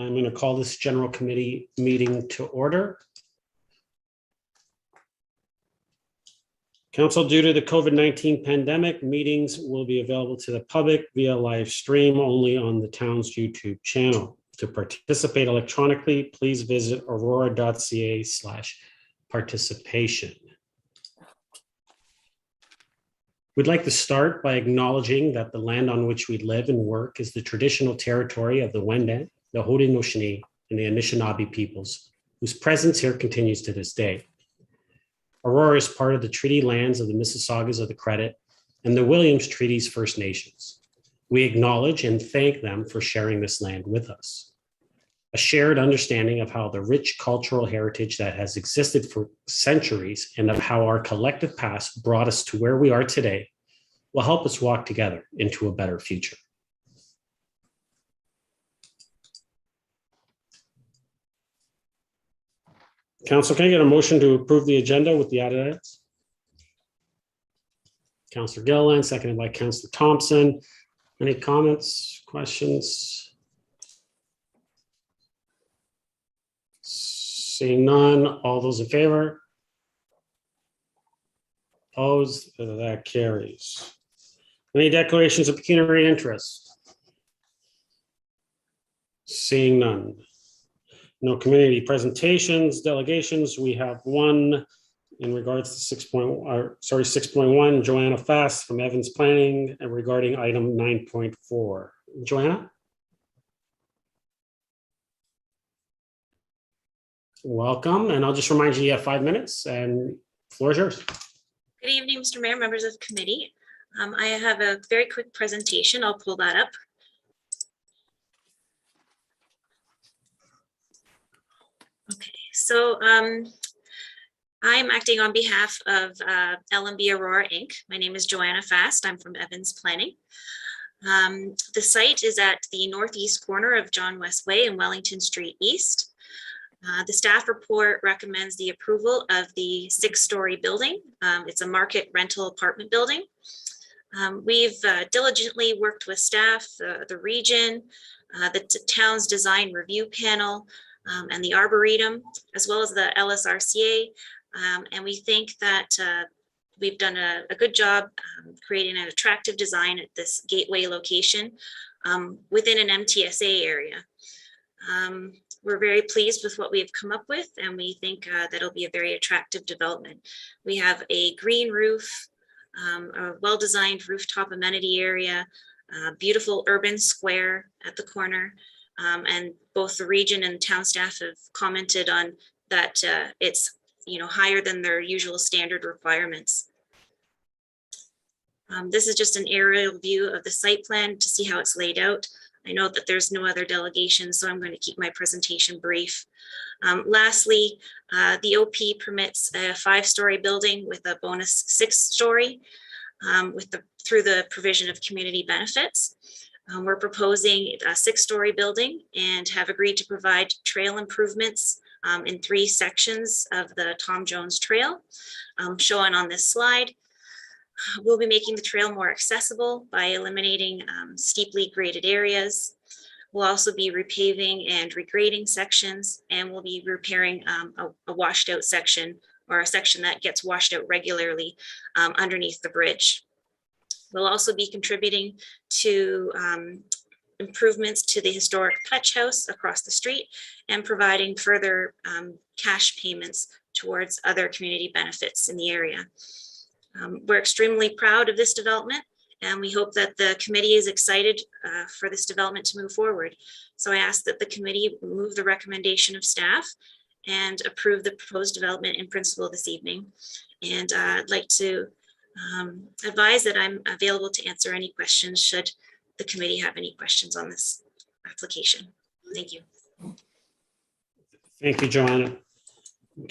I'm going to call this general committee meeting to order. Council, due to the COVID-19 pandemic, meetings will be available to the public via live stream only on the town's YouTube channel. To participate electronically, please visit aurora.ca/participation. We'd like to start by acknowledging that the land on which we live and work is the traditional territory of the Wendat, the Haudenosaunee, and the Anishinaabe peoples, whose presence here continues to this day. Aurora is part of the treaty lands of the Mississaugas of the Credit and the Williams Treaties First Nations. We acknowledge and thank them for sharing this land with us. A shared understanding of how the rich cultural heritage that has existed for centuries and of how our collective past brought us to where we are today will help us walk together into a better future. Council, can I get a motion to approve the agenda with the added items? Councillor Gilliland, seconded by Councillor Thompson. Any comments, questions? Seeing none, all those in favor? Opposed? That carries. Any declarations of pecuniary interest? Seeing none. No community presentations, delegations. We have one in regards to 6.1, Joanna Fast from Evans Planning and regarding item 9.4. Joanna? Welcome, and I'll just remind you have 5 minutes and the floor is yours. Good evening, Mr. Mayor, members of the committee. I have a very quick presentation. I'll pull that up. Okay, so I'm acting on behalf of LMB Aurora Inc. My name is Joanna Fast. I'm from Evans Planning. The site is at the northeast corner of John West Way and Wellington Street East. The staff report recommends the approval of the 6-story building. It's a market rental apartment building. We've diligently worked with staff, the region, the town's design review panel, and the Arboretum, as well as the LSRCA. And we think that we've done a good job creating an attractive design at this gateway location within an MTSA area. We're very pleased with what we've come up with, and we think that it'll be a very attractive development. We have a green roof, a well-designed rooftop amenity area, a beautiful urban square at the corner, and both the region and town staff have commented on that it's higher than their usual standard requirements. This is just an aerial view of the site plan to see how it's laid out. I know that there's no other delegations, so I'm going to keep my presentation brief. Lastly, the OP permits a 5-story building with a bonus 6-story through the provision of community benefits. We're proposing a 6-story building and have agreed to provide trail improvements in 3 sections of the Tom Jones Trail, shown on this slide. We'll be making the trail more accessible by eliminating steeply graded areas. We'll also be repaving and regrading sections, and we'll be repairing a washed out section, or a section that gets washed out regularly underneath the bridge. We'll also be contributing to improvements to the historic Putch House across the street and providing further cash payments towards other community benefits in the area. We're extremely proud of this development, and we hope that the committee is excited for this development to move forward. So I ask that the committee move the recommendation of staff and approve the proposed development in principle this evening. And I'd like to advise that I'm available to answer any questions should the committee have any questions on this application. Thank you. Thank you, Joanna.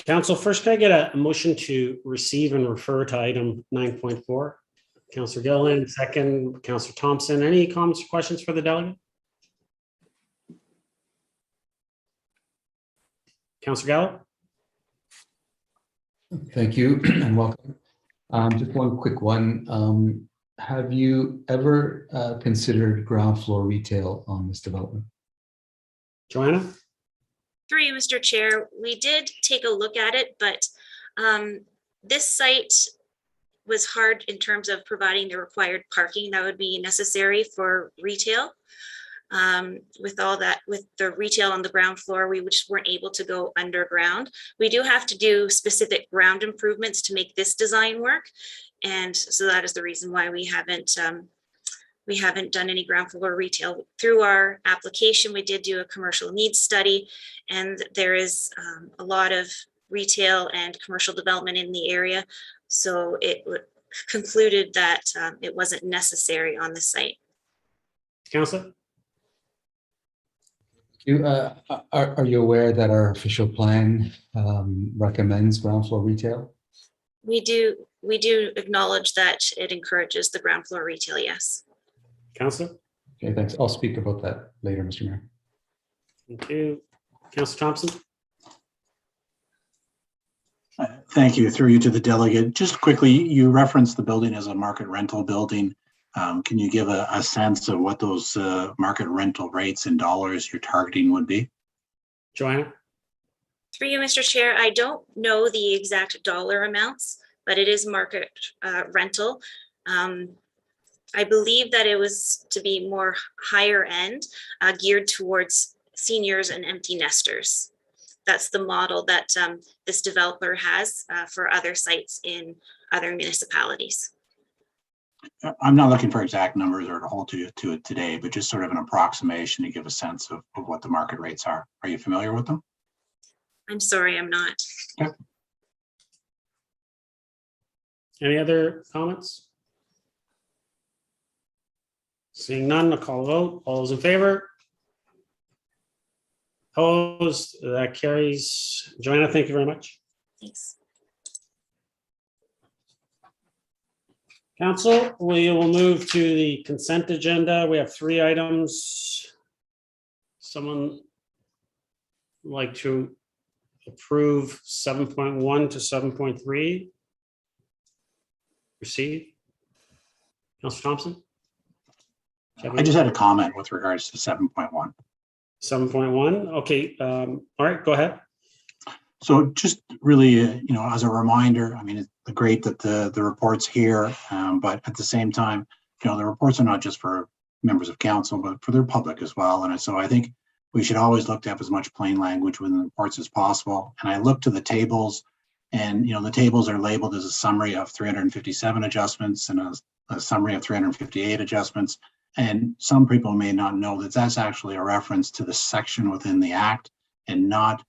Council, first, can I get a motion to receive and refer to item 9.4? Councillor Gilliland, second. Councillor Thompson, any comments or questions for the delegate? Councillor Gallo? Thank you and welcome. Just one quick one. Have you ever considered ground floor retail on this development? Joanna? Through you, Mr. Chair, we did take a look at it, but this site was hard in terms of providing the required parking that would be necessary for retail. With all that, with the retail on the ground floor, we just weren't able to go underground. We do have to do specific ground improvements to make this design work. And so that is the reason why we haven't done any ground floor retail. Through our application, we did do a commercial needs study, and there is a lot of retail and commercial development in the area. So it concluded that it wasn't necessary on the site. Councillor? Are you aware that our official plan recommends ground floor retail? We do acknowledge that it encourages the ground floor retail, yes. Councillor? Okay, thanks. I'll speak about that later, Mr. Mayor. Thank you. Councillor Thompson? Thank you. Through you to the delegate. Just quickly, you referenced the building as a market rental building. Can you give a sense of what those market rental rates in dollars you're targeting would be? Joanna? Through you, Mr. Chair, I don't know the exact dollar amounts, but it is market rental. I believe that it was to be more higher end, geared towards seniors and empty nesters. That's the model that this developer has for other sites in other municipalities. I'm not looking for exact numbers or to hold to it today, but just sort of an approximation to give a sense of what the market rates are. Are you familiar with them? I'm sorry, I'm not. Okay. Any other comments? Seeing none, I'll call a vote. All those in favor? Opposed? That carries. Joanna, thank you very much. Thanks. Council, we will move to the consent agenda. We have 3 items. Someone like to approve 7.1 to 7.3? Proceed. Councilor Thompson? I just had a comment with regards to 7.1. 7.1. Okay. All right, go ahead. So just really, as a reminder, I mean, it's great that the report's here, but at the same time, the reports are not just for members of council, but for their public as well. And so I think we should always look to have as much plain language within the reports as possible. And I look to the tables, and the tables are labeled as a summary of 357 adjustments and a summary of 358 adjustments. And some people may not know that that's actually a reference to the section within the Act, and not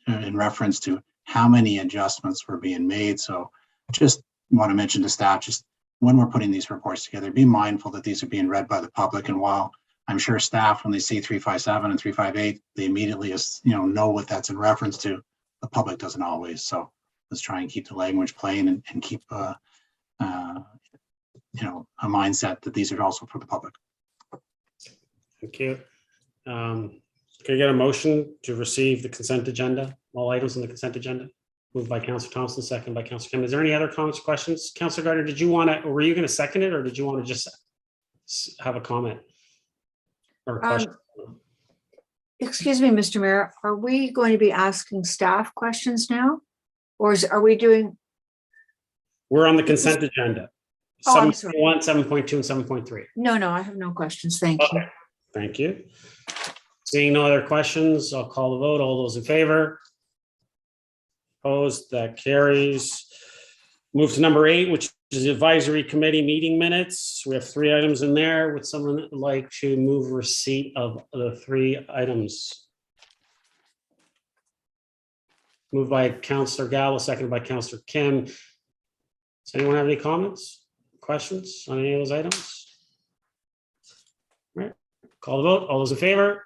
in reference to how many adjustments were being made. So just want to mention to staff, just when we're putting these reports together, be mindful that these are being read by the public. And while I'm sure staff, when they see 357 and 358, they immediately know what that's in reference to, the public doesn't always. So let's try and keep the language plain and keep a mindset that these are also for the public. Thank you. Can I get a motion to receive the consent agenda, all items on the consent agenda? Moved by Councilor Thompson, second by Councilor Kim. Is there any other comments, questions? Councilor Gardner, were you going to second it, or did you want to just have a comment or a question? Excuse me, Mr. Mayor, are we going to be asking staff questions now? Or are we doing? We're on the consent agenda. Oh, I'm sorry. 7.1, 7.2, and 7.3. No, I have no questions. Thank you. Thank you. Seeing no other questions, I'll call the vote. All those in favor? Opposed? That carries. Move to number 8, which is advisory committee meeting minutes. We have 3 items in there. Would someone like to move receipt of the 3 items? Moved by Councilor Gallo, seconded by Councilor Kim. Does anyone have any comments, questions on any of those items? All right. Call the vote. All those in favor?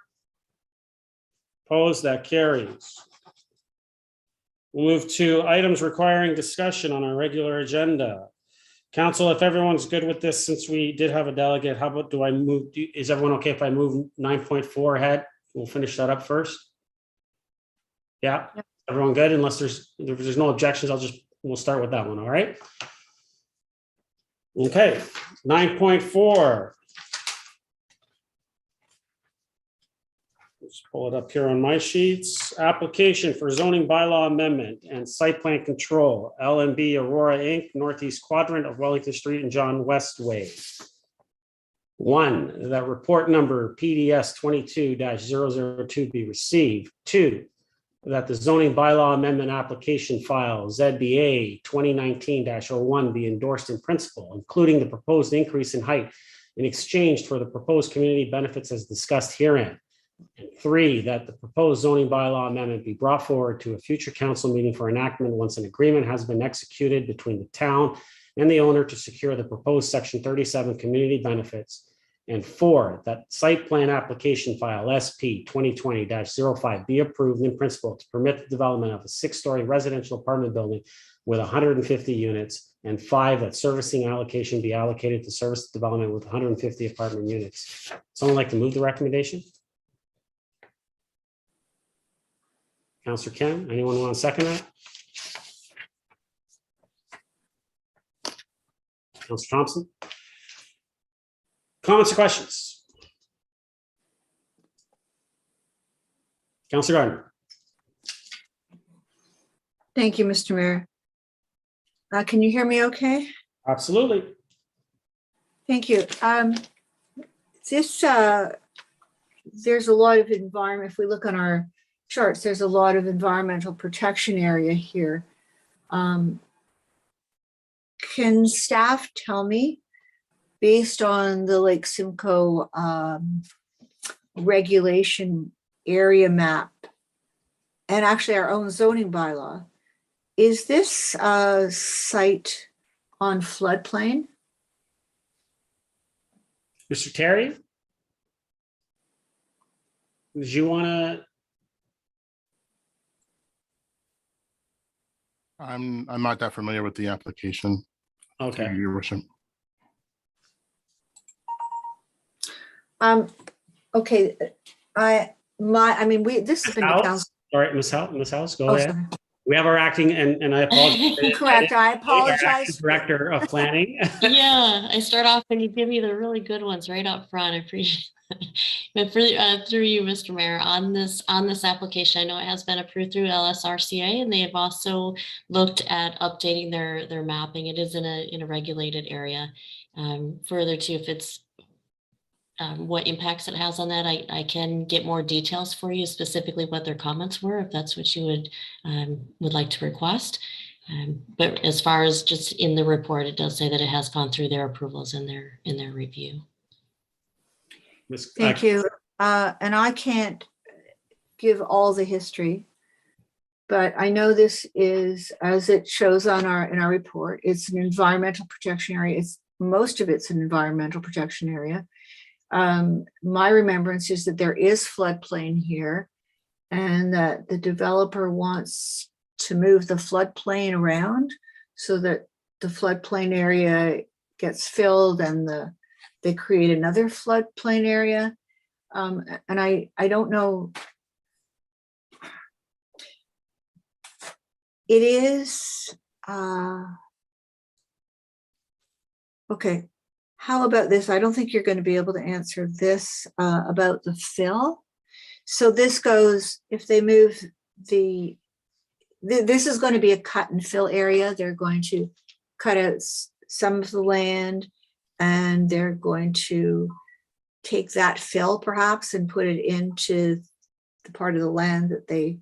Opposed? That carries. We'll move to items requiring discussion on our regular agenda. Council, if everyone's good with this, since we did have a delegate, how about is everyone okay if I move 9.4 ahead? We'll finish that up first. Yeah, yep. Everyone good? Unless there's no objections, we'll start with that one, all right? Okay, 9.4. Just pull it up here on my sheets. Application for zoning bylaw amendment and site plan control, LNB Aurora Inc., Northeast Quadrant of Wellington Street and John West Way. 1, that report number PDS 22-002 be received. 2, that the zoning bylaw amendment application file ZBA 2019-01 be endorsed in principle, including the proposed increase in height in exchange for the proposed community benefits as discussed herein. And 3, that the proposed zoning bylaw amendment be brought forward to a future council meeting for enactment once an agreement has been executed between the town and the owner to secure the proposed section 37 community benefits. And 4, that site plan application file SP 2020-05 be approved in principle to permit the development of a 6-story residential apartment building with 150 units. And 5, that servicing allocation be allocated to service development with 150 apartment units. Someone like to move the recommendation? Councillor Ken, anyone want to second that? Councillor Thompson? Comments or questions? Councillor Gardner? Thank you, Mr. Mayor. Can you hear me okay? Absolutely. Thank you. There's a lot of environment. If we look on our charts, there's a lot of environmental protection area here. Can staff tell me, based on the Lake Simcoe regulation area map, and actually our own zoning bylaw, is this site on floodplain? Mr. Terry? Did you want to? I'm not that familiar with the application. Okay. Your worship. Okay, this has been the council. All right, Ms. House, go Oh, ahead. sorry. We have our acting, and I apologize. Correct, I Our apologize. Director of Planning. Yeah, I start off and you give me the really good ones right up front. I appreciate that. But for, through you, Mr. Mayor, on this application, I know it has been approved through LSRCA, and they have also looked at updating their mapping. It is in a regulated area. Further to, if it's what impacts it has on that, I can get more details for you, specifically what their comments were, if that's what you would like to request. But as far as just in the report, it does say that it has gone through their approvals in their review. Thank you. And I can't give all the history, but I know this is, as it shows on in our report, it's an environmental protection area. Most of it's an environmental protection area. My remembrance is that there is floodplain here, and that the developer wants to move the floodplain around so that the floodplain area gets filled and they create another floodplain area. And I don't know. It is, okay. How about this? I don't think you're going to be able to answer this about the fill. So this goes, if they move this is going to be a cut and fill area. They're going to cut out some of the land, and they're going to take that fill perhaps and put it into the part of the land that they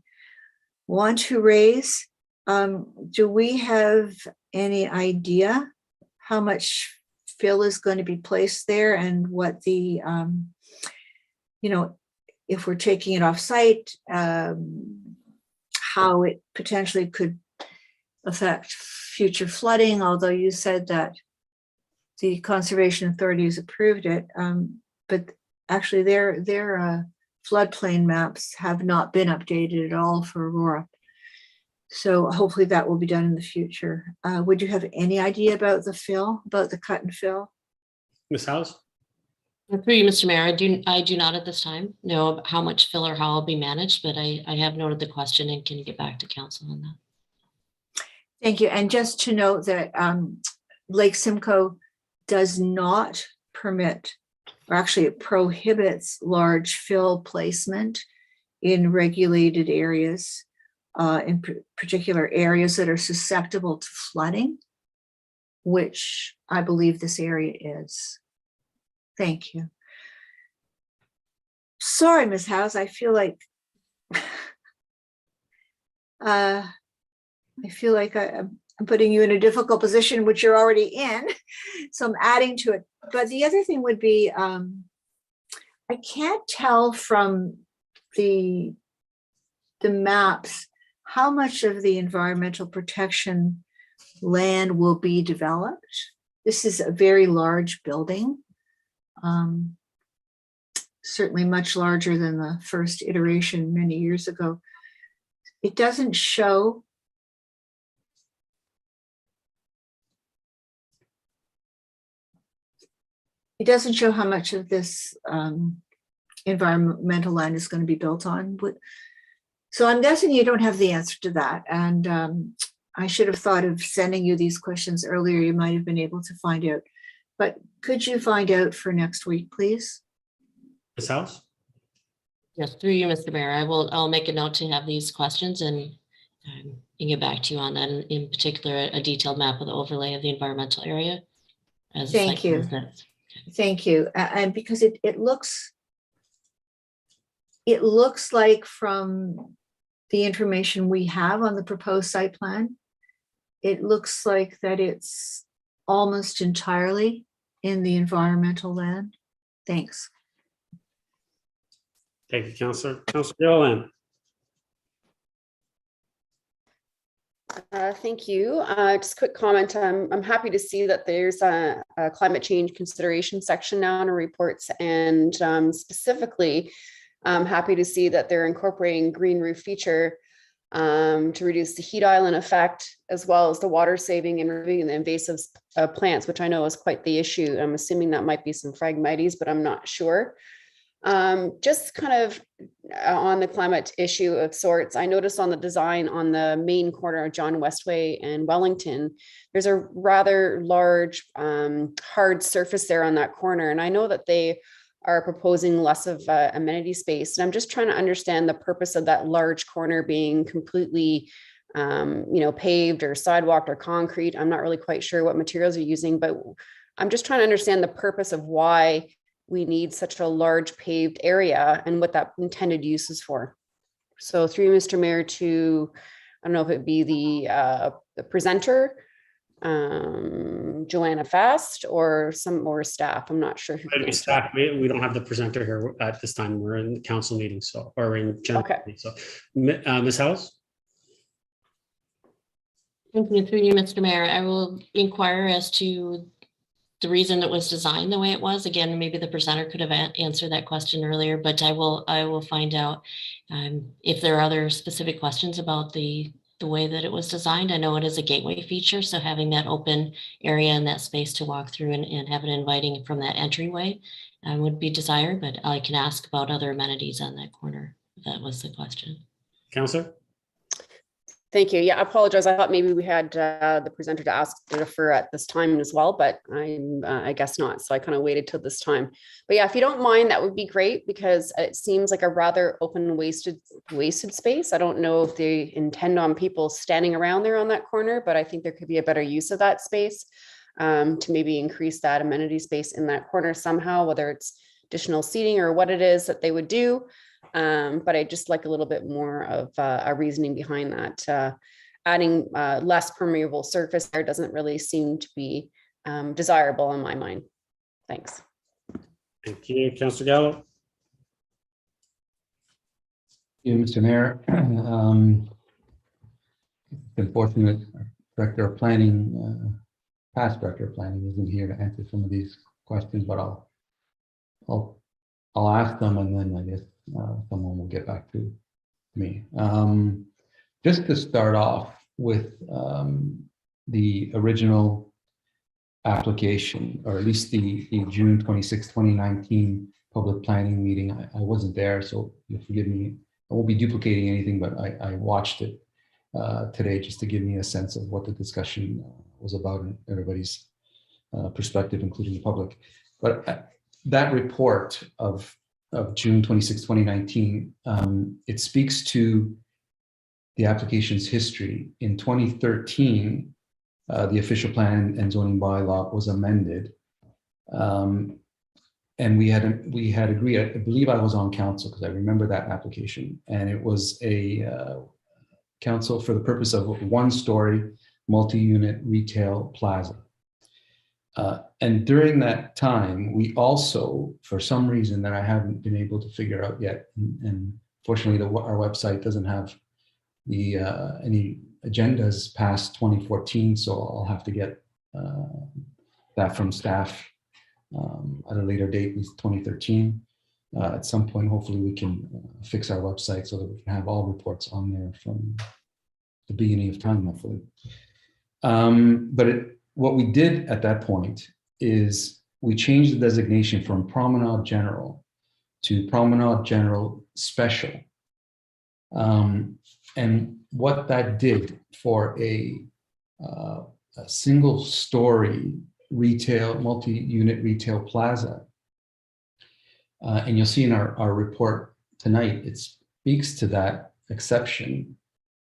want to raise. Do we have any idea how much fill is going to be placed there, and what the, if we're taking it off site, how it potentially could affect future flooding, although you said that the Conservation Authority has approved it. But actually their floodplain maps have not been updated at all for Aurora. So hopefully that will be done in the future. Would you have any idea about the fill, about the cut and fill? Ms. House? Through you, Mr. Mayor, I do not at this time know how much fill or how it'll be managed, but I have noted the question and can get back to council on that. Thank you. And just to note that Lake Simcoe does not permit, or actually it prohibits, large fill placement in regulated areas, in particular areas that are susceptible to flooding, which I believe this area is. Thank you. Sorry, Ms. House, I feel like I'm putting you in a difficult position, which you're already in. So I'm adding to it. But the other thing would be, I can't tell from the maps how much of the environmental protection land will be developed. This is a very large building. Certainly much larger than the first iteration many years ago. It doesn't show how much of this environmental land is going to be built on. So I'm guessing you don't have the answer to that. And I should have thought of sending you these questions earlier. You might have been able to find out. But could you find out for next week, please? Ms. House? Yes, through you, Mr. Mayor, I'll make a note to have these questions and get back to you on that. In particular, a detailed map of the overlay of the environmental area. Thank you. Thank you. And because it looks like from the information we have on the proposed site plan, it looks like that it's almost entirely in the environmental land. Thanks. Thank you, Councillor. Councillor Joanna. Thank you. Just a quick comment. I'm happy to see that there's a climate change consideration section now in our reports, and specifically, I'm happy to see that they're incorporating green roof feature to reduce the heat island effect, as well as the water saving and removing the invasive plants, which I know is quite the issue. I'm assuming that might be some Phragmites, but I'm not sure. Just kind of on the climate issue of sorts, I noticed on the design on the main corner of John Westway and Wellington, there's a rather large hard surface there on that corner. And I know that they are proposing less of amenity space. And I'm just trying to understand the purpose of that large corner being completely paved or sidewalked or concrete. I'm not really quite sure what materials you're using, but I'm just trying to understand the purpose of why we need such a large paved area and what that intended use is for. So through Mr. Mayor to, I don't know if it'd be the presenter, Joanna Fast or staff. I'm not sure who. Staff. We don't have the presenter here at this time. We're in the council meeting, or in general meeting. So Ms. House? Thank you. Through you, Mr. Mayor, I will inquire as to the reason it was designed the way it was. Again, maybe the presenter could have answered that question earlier, but I will find out if there are other specific questions about the way that it was designed. I know it is a gateway feature, so having that open area and that space to walk through and have it inviting from that entryway would be desired, but I can ask about other amenities on that corner, if that was the question. Councillor? Thank you. Yeah, I apologize. I thought maybe we had the presenter to defer at this time as well, but I guess not. So I kind of waited till this time. But yeah, if you don't mind, that would be great, because it seems like a rather open, wasted space. I don't know if they intend on people standing around there on that corner, but I think there could be a better use of that space to maybe increase that amenity space in that corner somehow, whether it's additional seating or what it is that they would do. But I just like a little bit more of a reasoning behind that. Adding less permeable surface there doesn't really seem to be desirable in my mind. Thanks. Thank you, Councillor Gallo. Yeah, Mr. Mayor. Unfortunate, Director of Planning, past Director of Planning isn't here to answer some of these questions, but I'll ask them, and then I guess someone will get back to me. Just to start off with the original application, or at least the June 26, 2019 public planning meeting. I wasn't there, so you'll forgive me. I won't be duplicating anything, but I watched it today just to give me a sense of what the discussion was about and everybody's perspective, including the public. But that report of of June 26, 2019, it speaks to the application's history. In 2013, the official plan and zoning bylaw was amended. And we had agreed, I believe I was on council because I remember that application, and it was a council for the purpose of one-story multi-unit retail plaza. And during that time, we also, for some reason that I haven't been able to figure out yet, and fortunately our website doesn't have the any agendas past 2014, so I'll have to get that from staff at a later date, at least 2013. At some point, hopefully we can fix our website so that we can have all reports on there from the beginning of time, hopefully. But what we did at that point is we changed the designation from Promenade General to Promenade General Special. And what that did for a single story retail, multi-unit retail plaza, and you'll see in our report tonight, it speaks to that exception,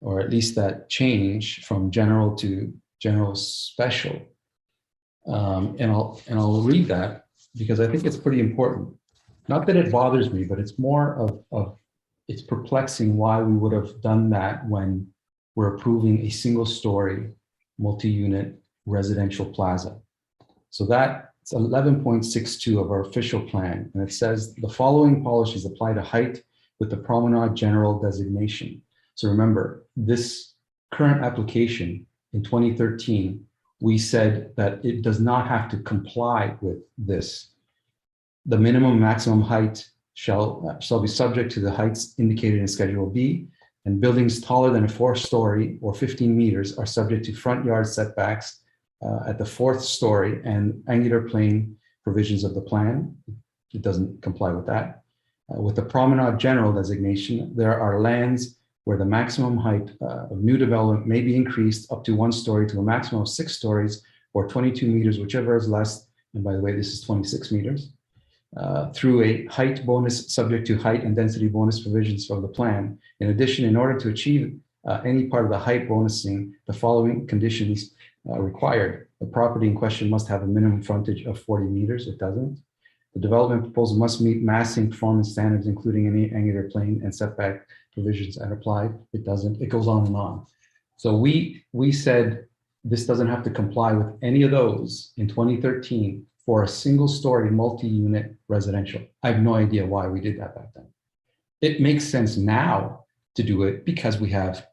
or at least that change from general to general special. And I'll read that because I think it's pretty important. Not that it bothers me, but it's more of it's perplexing why we would have done that when we're approving a single story multi-unit residential plaza. So that's 11.62 of our official plan. And it says the following policies apply to height with the Promenade General designation. So remember, this current application in 2013, we said that it does not have to comply with this. The minimum maximum height shall be subject to the heights indicated in Schedule B, and buildings taller than a 4-story or 15 meters are subject to front yard setbacks at the 4th story and angular plane provisions of the plan. It doesn't comply with that. With the Promenade General designation, there are lands where the maximum height of new development may be increased up to 1 story to a maximum of 6 stories or 22 meters, whichever is less. And by the way, this is 26 meters. Through a height bonus subject to height and density bonus provisions of the plan. In addition, in order to achieve any part of the height bonusing, the following conditions required. The property in question must have a minimum frontage of 40 meters. It doesn't. The development proposal must meet massing performance standards, including any angular plane and setback provisions that apply. It doesn't. It goes on and on. So we said this doesn't have to comply with any of those in 2013 for a single story multi-unit residential. I have no idea why we did that back then. It makes sense now to do it because we have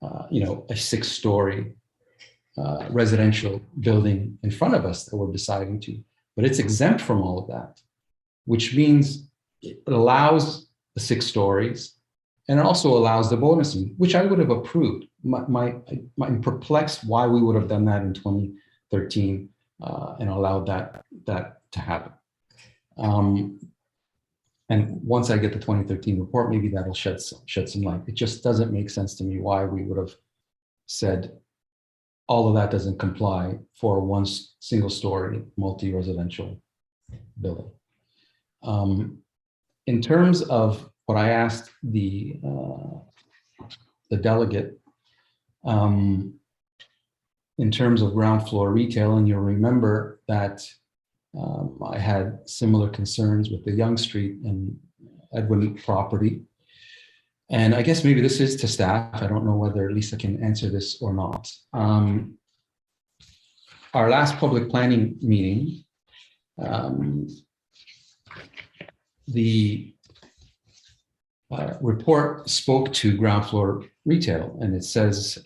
a 6-story residential building in front of us that we're deciding to, but it's exempt from all of that, which means it allows the 6 stories and it also allows the bonusing, which I would have approved. I'm perplexed why we would have done that in 2013 and allowed that to happen. And once I get the 2013 report, maybe that'll shed some light. It just doesn't make sense to me why we would have said all of that doesn't comply for one single story multi-residential building. In terms of what I asked the delegate, in terms of ground floor retail, and you'll remember that I had similar concerns with the Yonge Street and Edwin property. And I guess maybe this is to staff. I don't know whether Lisa can answer this or not. Our last public planning meeting, the report spoke to ground floor retail, and it says,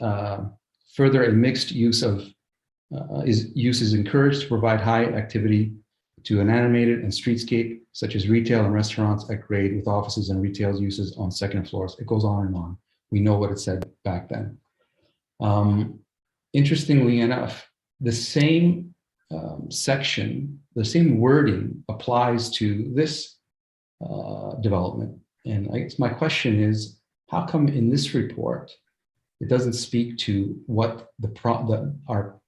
further, a mixed use is encouraged to provide high activity to an animated and streetscape, such as retail and restaurants at grade with offices and retail uses on second floors. It goes on and on. We know what it said back then. Interestingly enough, the same section, the same wording applies to this development. And I guess my question is, how come in this report, it doesn't speak to what our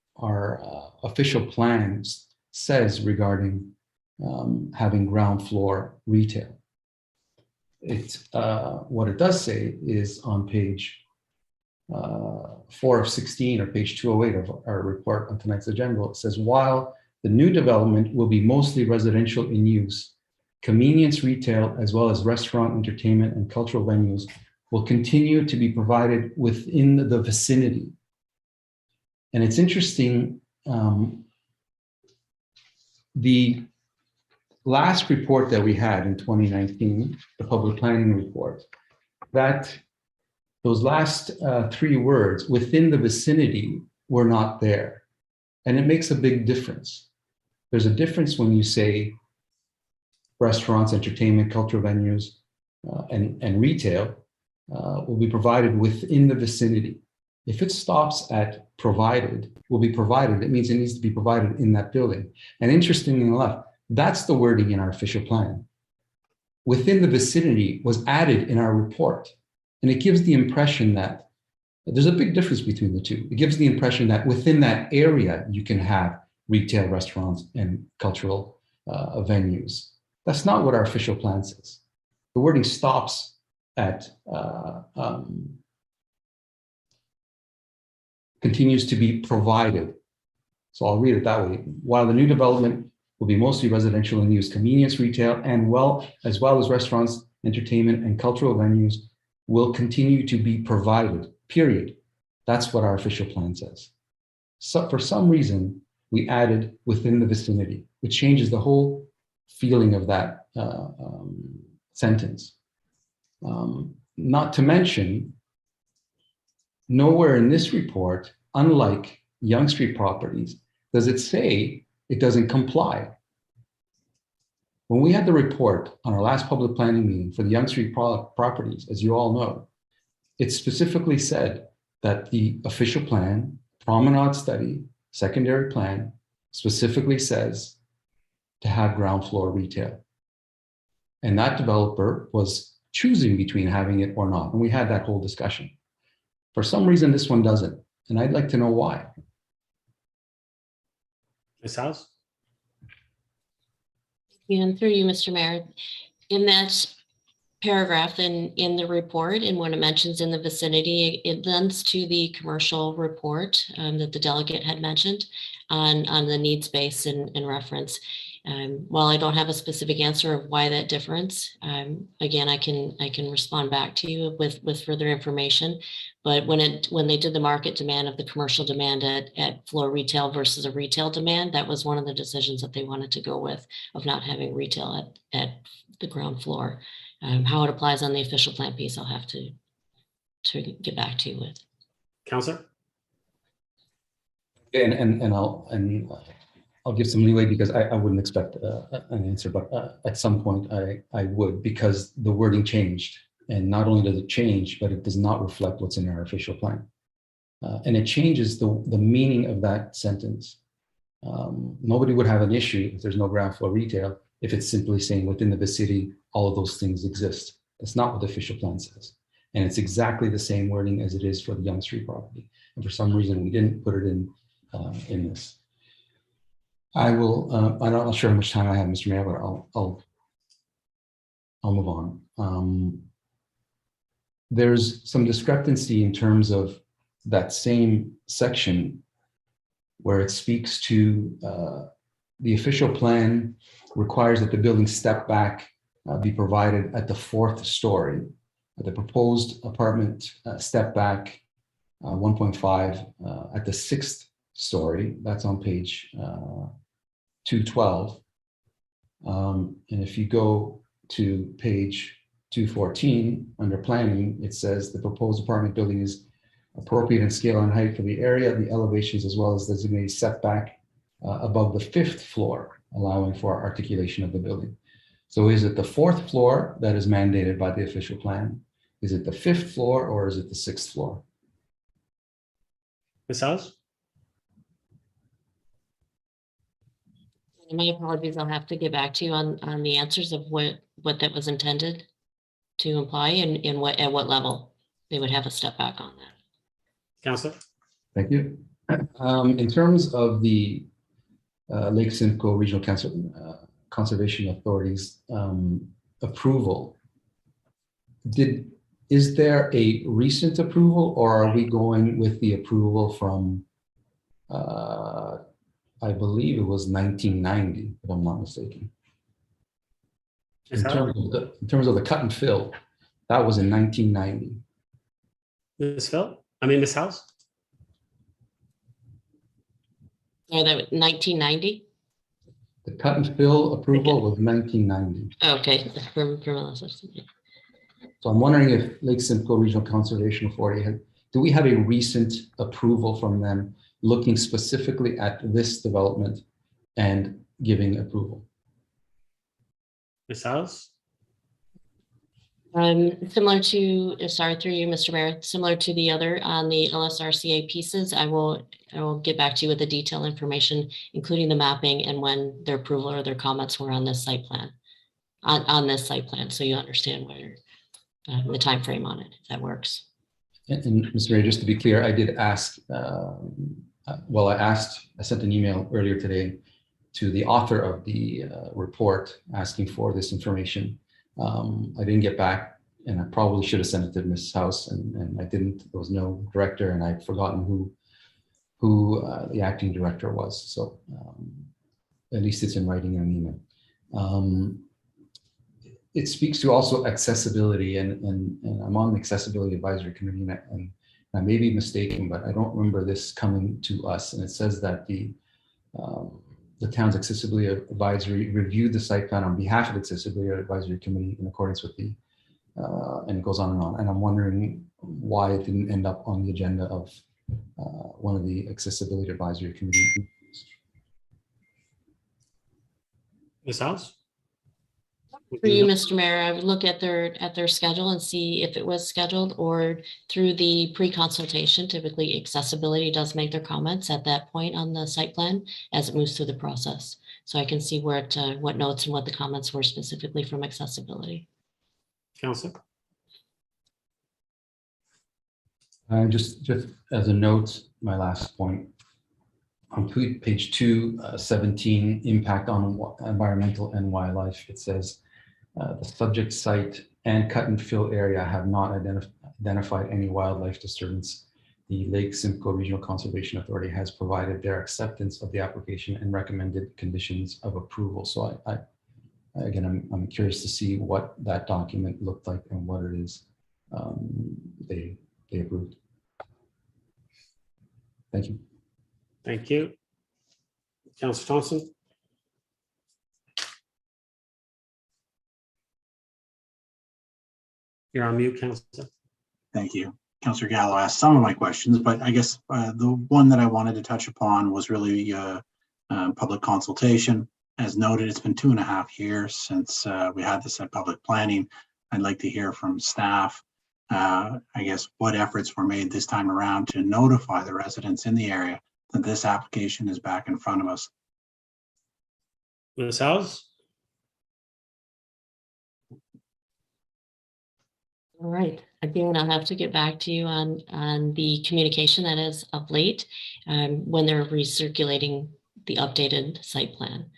official plans says regarding having ground floor retail? what it does say is on page 4 of 16 or page 208 of our report on tonight's agenda. It says, while the new development will be mostly residential in use, convenience retail, as well as restaurant, entertainment, and cultural venues will continue to be provided within the vicinity. And it's interesting, the last report that we had in 2019, the public planning report, that those last 3 words, within the vicinity, were not there. And it makes a big difference. There's a difference when you say restaurants, entertainment, cultural venues, and retail will be provided within the vicinity. If it stops at provided, will be provided, it means it needs to be provided in that building. And interestingly enough, that's the wording in our official plan. Within the vicinity was added in our report. And it gives the impression that there's a big difference between the two. It gives the impression that within that area, you can have retail, restaurants, and cultural venues. That's not what our official plan says. The wording stops at continues to be provided. So I'll read it that way. While the new development will be mostly residential in use, convenience retail, and as well as restaurants, entertainment, and cultural venues will continue to be provided, period. That's what our official plan says. So for some reason, we added within the vicinity, which changes the whole feeling of that sentence. Not to mention, nowhere in this report, unlike Yonge Street properties, does it say it doesn't comply. When we had the report on our last public planning meeting for the Yonge Street properties, as you all know, it specifically said that the official plan, promenade study, secondary plan, specifically says to have ground floor retail. And that developer was choosing between having it or not. And we had that whole discussion. For some reason, this one doesn't. And I'd like to know why. Ms. House? And through you, Mr. Mayor, in that paragraph in the report, and when it mentions in the vicinity, it lends to the commercial report that the delegate had mentioned on the needs base and reference. While I don't have a specific answer of why that difference, again, I can respond back to you with further information. But when they did the market demand of the commercial demand at floor retail versus a retail demand, that was one of the decisions that they wanted to go with, of not having retail at the ground floor. How it applies on the official plan piece, I'll have to get back to you with. Councillor? And I'll give some leeway because I wouldn't expect an answer, but at some point I would, because the wording changed. And not only does it change, but it does not reflect what's in our official plan. And it changes the meaning of that sentence. Nobody would have an issue if there's no ground floor retail, if it's simply saying within the vicinity, all of those things exist. That's not what the official plan says. And it's exactly the same wording as it is for the Yonge Street property. And for some reason, we didn't put it in this. I will, I'm not sure how much time I have, Mr. Mayor, but I'll move on. There's some discrepancy in terms of that same section where it speaks to the official plan requires that the building step back be provided at the 4th story. The proposed apartment step back 1.5 at the 6th story. That's on page 212. And if you go to page 214 under planning, it says the proposed apartment building is appropriate in scale and height for the area, the elevations, as well as designated setback above the 5th floor, allowing for articulation of the building. So is it the 4th floor that is mandated by the official plan? Is it the 5th floor or is it the 6th floor? Ms. House? My apologies, I'll have to get back to you on the answers of what that was intended to imply and at what level they would have a step back on that. Councillor? Thank you. In terms of the Lake Simcoe Regional Conservation Authority's approval Is there a recent approval, or are we going with the approval from, I believe it was 1990, if I'm not mistaken? Ms. Howe? In terms of the cut and fill, that was in 1990. Ms. Phil? I mean, Ms. House? Or that was 1990? The cut and fill approval was 1990. Okay, from LSRC. So I'm wondering if Lake Simcoe Regional Conservation Authority do we have a recent approval from them looking specifically at this development and giving approval? Ms. House? Similar to, sorry, through you, Mr. Mayor, similar to the other on the LSRCA pieces, I will get back to you with the detailed information, including the mapping and when their approval or their comments were on this site plan, on this site plan, so you understand where the time frame on it, if that works. And Mr. Mayor, just to be clear, I did ask, I sent an email earlier today to the author of the report asking for this information. I didn't get back, and I probably should have sent it to Ms. House, and I didn't. There was no director, and I'd forgotten who the acting director was. So at least it's in writing in an email. It speaks to also accessibility, and I'm on the Accessibility Advisory Committee, and I may be mistaken, but I don't remember this coming to us. And it says that the town's Accessibility Advisory reviewed the site plan on behalf of the Accessibility Advisory Committee in accordance with the, and it goes on and on. And I'm wondering why it didn't end up on the agenda of one of the Accessibility Advisory Committee. Ms. House? For you, Mr. Mayor, I would look at their schedule and see if it was scheduled, or through the pre-consultation. Typically, accessibility does make their comments at that point on the site plan as it moves through the process. So I can see where what notes and what the comments were specifically from accessibility. Councilor? Just as a note, my last point, on page 217, impact on environmental and wildlife, it says, the subject site and cut and fill area have not identified any wildlife disturbance. The Lake Simcoe Regional Conservation Authority has provided their acceptance of the application and recommended conditions of approval. So again, I'm curious to see what that document looked like and what it is they approved. Thank you. Thank you. Councilor Thompson? You're on mute, Councilor. Thank you. Councillor Gallo asked some of my questions, but I guess the one that I wanted to touch upon was really public consultation. As noted, it's been 2.5 years since we had this at public planning. I'd like to hear from staff, I guess, what efforts were made this time around to notify the residents in the area that this application is back in front of us. Ms. House? All right. Again, I'll have to get back to you on the communication that is of late when they're recirculating the updated site plan.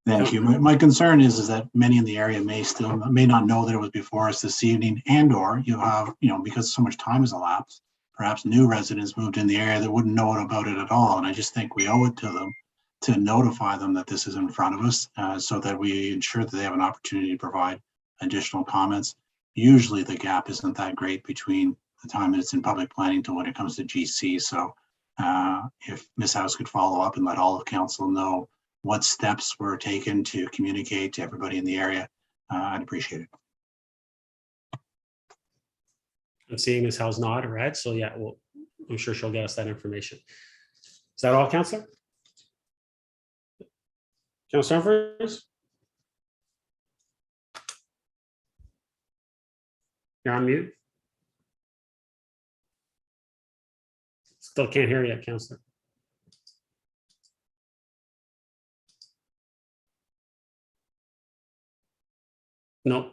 Thank you. My concern is that many in the area may not know that it was before us this evening, and or you have, because so much time has elapsed, perhaps new residents moved in the area that wouldn't know about it at all. And I just think we owe it to them to notify them that this is in front of us so that we ensure that they have an opportunity to provide additional comments. Usually the gap isn't that great between the time that it's in public planning to when it comes to GC. So if Ms. House could follow up and let all of council know what steps were taken to communicate to everybody in the area, I'd appreciate it. I'm seeing Ms. House nod her head, so yeah, I'm sure she'll get us that information. Is that all, Councillor? Councillor Humphries? You're on mute. Still can't hear you, Councillor. No.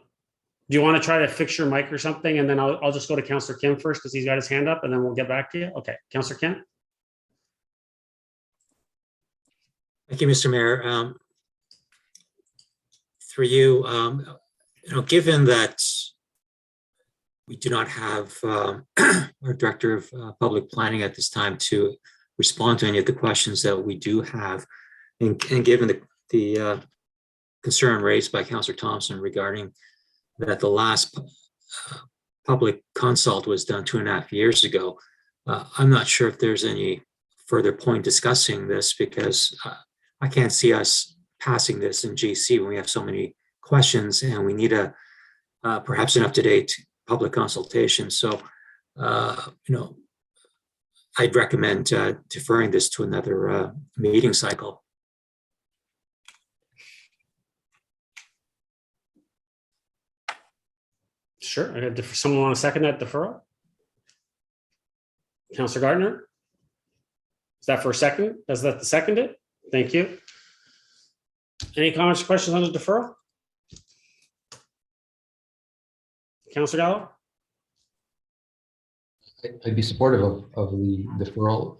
Do you want to try to fix your mic or something? And then I'll just go to Councillor Kim first because he's got his hand up, and then we'll get back to you. Okay, Councillor Kim. Thank you, Mr. Mayor. Through you, given that we do not have our Director of Public Planning at this time to respond to any of the questions that we do have, and given the concern raised by Councillor Thompson regarding that the last public consult was done 2.5 years ago, I'm not sure if there's any further point discussing this, because I can't see us passing this in GC when we have so many questions and we need perhaps an up-to-date public consultation. So, I'd recommend deferring this to another meeting cycle. Sure. Someone want to second that deferral? Councillor Gardner? Is that for a second? Is that the seconded? Thank you. Any comments or questions on the deferral? Councillor Gallo? I'd be supportive of the deferral.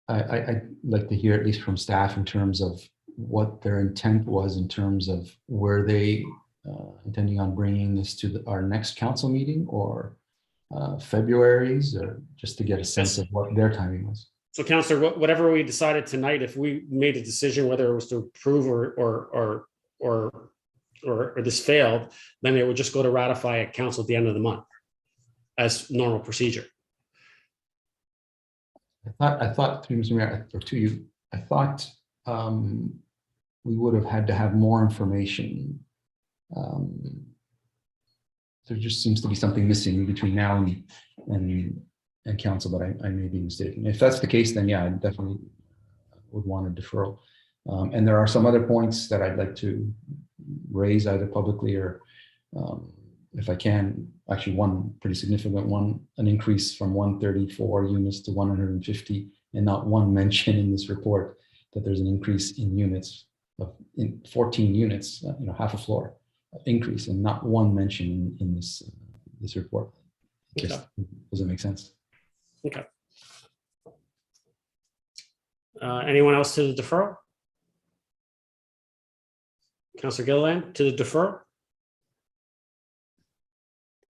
I'd like to hear at least from staff in terms of what their intent was, in terms of were they intending on bringing this to our next council meeting, or February's, or just to get a sense of what their timing was. So Councillor, whatever we decided tonight, if we made a decision whether it was to approve or this failed, then it would just go to ratify at council at the end of the month as normal procedure. I thought through Mr. Mayor, or to you, I thought we would have had to have more information. There just seems to be something missing between now and council, but I may be mistaken. If that's the case, then yeah, I definitely would want a deferral. And there are some other points that I'd like to raise either publicly or if I can, actually one pretty significant one, an increase from 134 units to 150, and not one mention in this report that there's an increase in units in 14 units, half a floor increase, and not one mention in this report. Okay. Does it make sense? Okay. Anyone else to the deferral? Councillor Gilliland, to the deferral?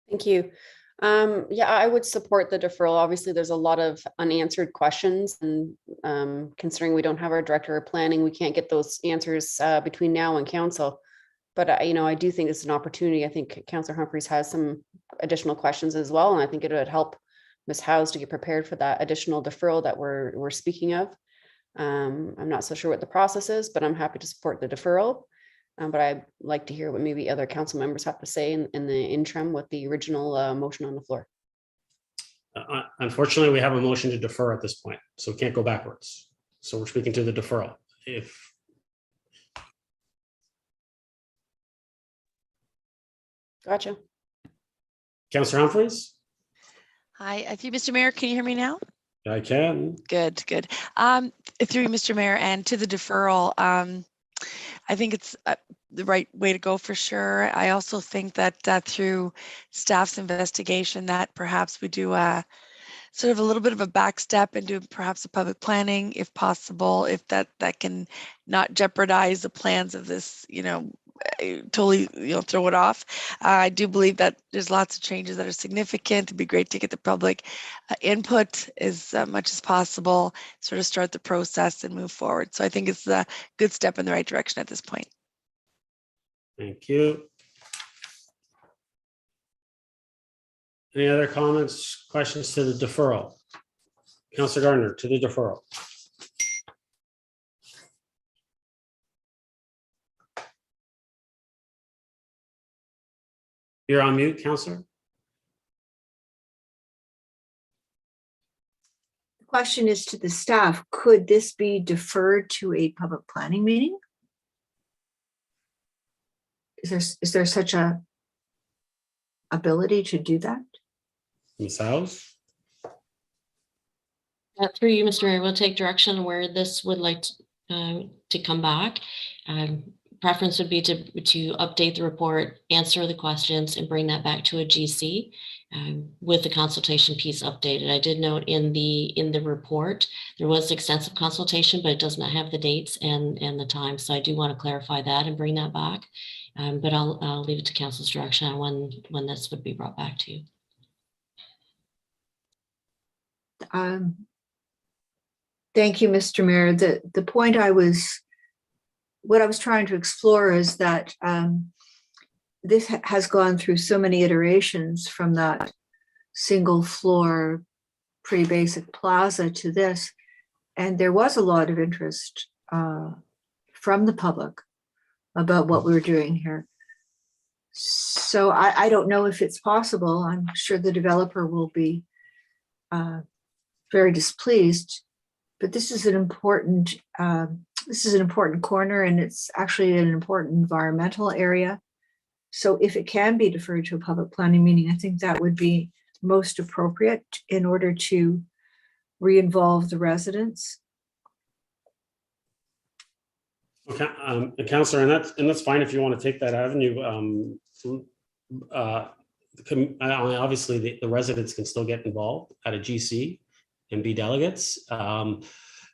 Thank you. Yeah, I would support the deferral. Obviously, there's a lot of unanswered questions, and considering we don't have our Director of Planning, we can't get those answers between now and council. But I do think it's an opportunity. I think Councillor Humphreys has some additional questions as well, and I think it would help Ms. Howes to get prepared for that additional deferral that we're speaking of. I'm not so sure what the process is, but I'm happy to support the deferral. But I'd like to hear what maybe other council members have to say in the interim with the original motion on the floor. Unfortunately, we have a motion to defer at this point, so we can't go backwards. So we're speaking to the deferral. Gotcha. Councillor Humphreys? Hi, through Mr. Mayor, can you hear me now? I can. Good. Through Mr. Mayor, and to the deferral, I think it's the right way to go for sure. I also think that through staff's investigation, that perhaps we do sort of a little bit of a back step and do perhaps a public planning, if possible, if that can not jeopardize the plans of this, totally, throw it off. I do believe that there's lots of changes that are significant. It'd be great to get the public input as much as possible, sort of start the process and move forward. So I think it's a good step in the right direction at this point. Thank you. Any other comments, questions to the deferral? Councillor Gardner, to the deferral. You're on mute, Councillor. The question is to the staff, could this be deferred to a public planning meeting? Is there such a ability to do that? Ms. Howes? Through you, Mr. Mayor, we'll take direction where this would like to come back. Preference would be to update the report, answer the questions, and bring that back to a GC with the consultation piece updated. I did note in the report there was extensive consultation, but it does not have the dates and the time. So I do want to clarify that and bring that back. But I'll leave it to council's direction on when this would be brought back to you. Thank you, Mr. Mayor. The point what I was trying to explore is that this has gone through so many iterations from that single floor, pretty basic plaza to this. And there was a lot of interest from the public about what we were doing here. So I don't know if it's possible. I'm sure the developer will be very displeased, but this is an important corner, and it's actually an important environmental area. So if it can be deferred to a public planning meeting, I think that would be most appropriate in order to re-involve the residents. Okay, Councillor, and that's fine if you want to take that avenue. Obviously, the residents can still get involved at a GC and be delegates.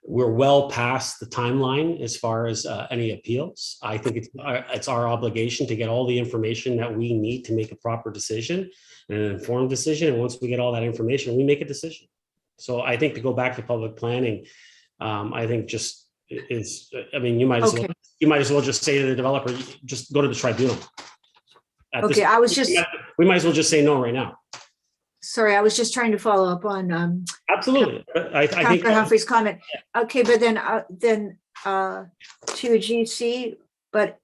We're well past the timeline as far as any appeals. I think it's our obligation to get all the information that we need to make a proper decision, an informed decision. And once we get all that information, we make a decision. So I think to go back to public planning, I think just is, I mean, you might as well just say to the developer, just go to the tribunal. Okay, we might as well just say no right now. Sorry, I was just trying to follow up on Absolutely. I think Councillor Humphrey's comment. Okay, but then to a GC, but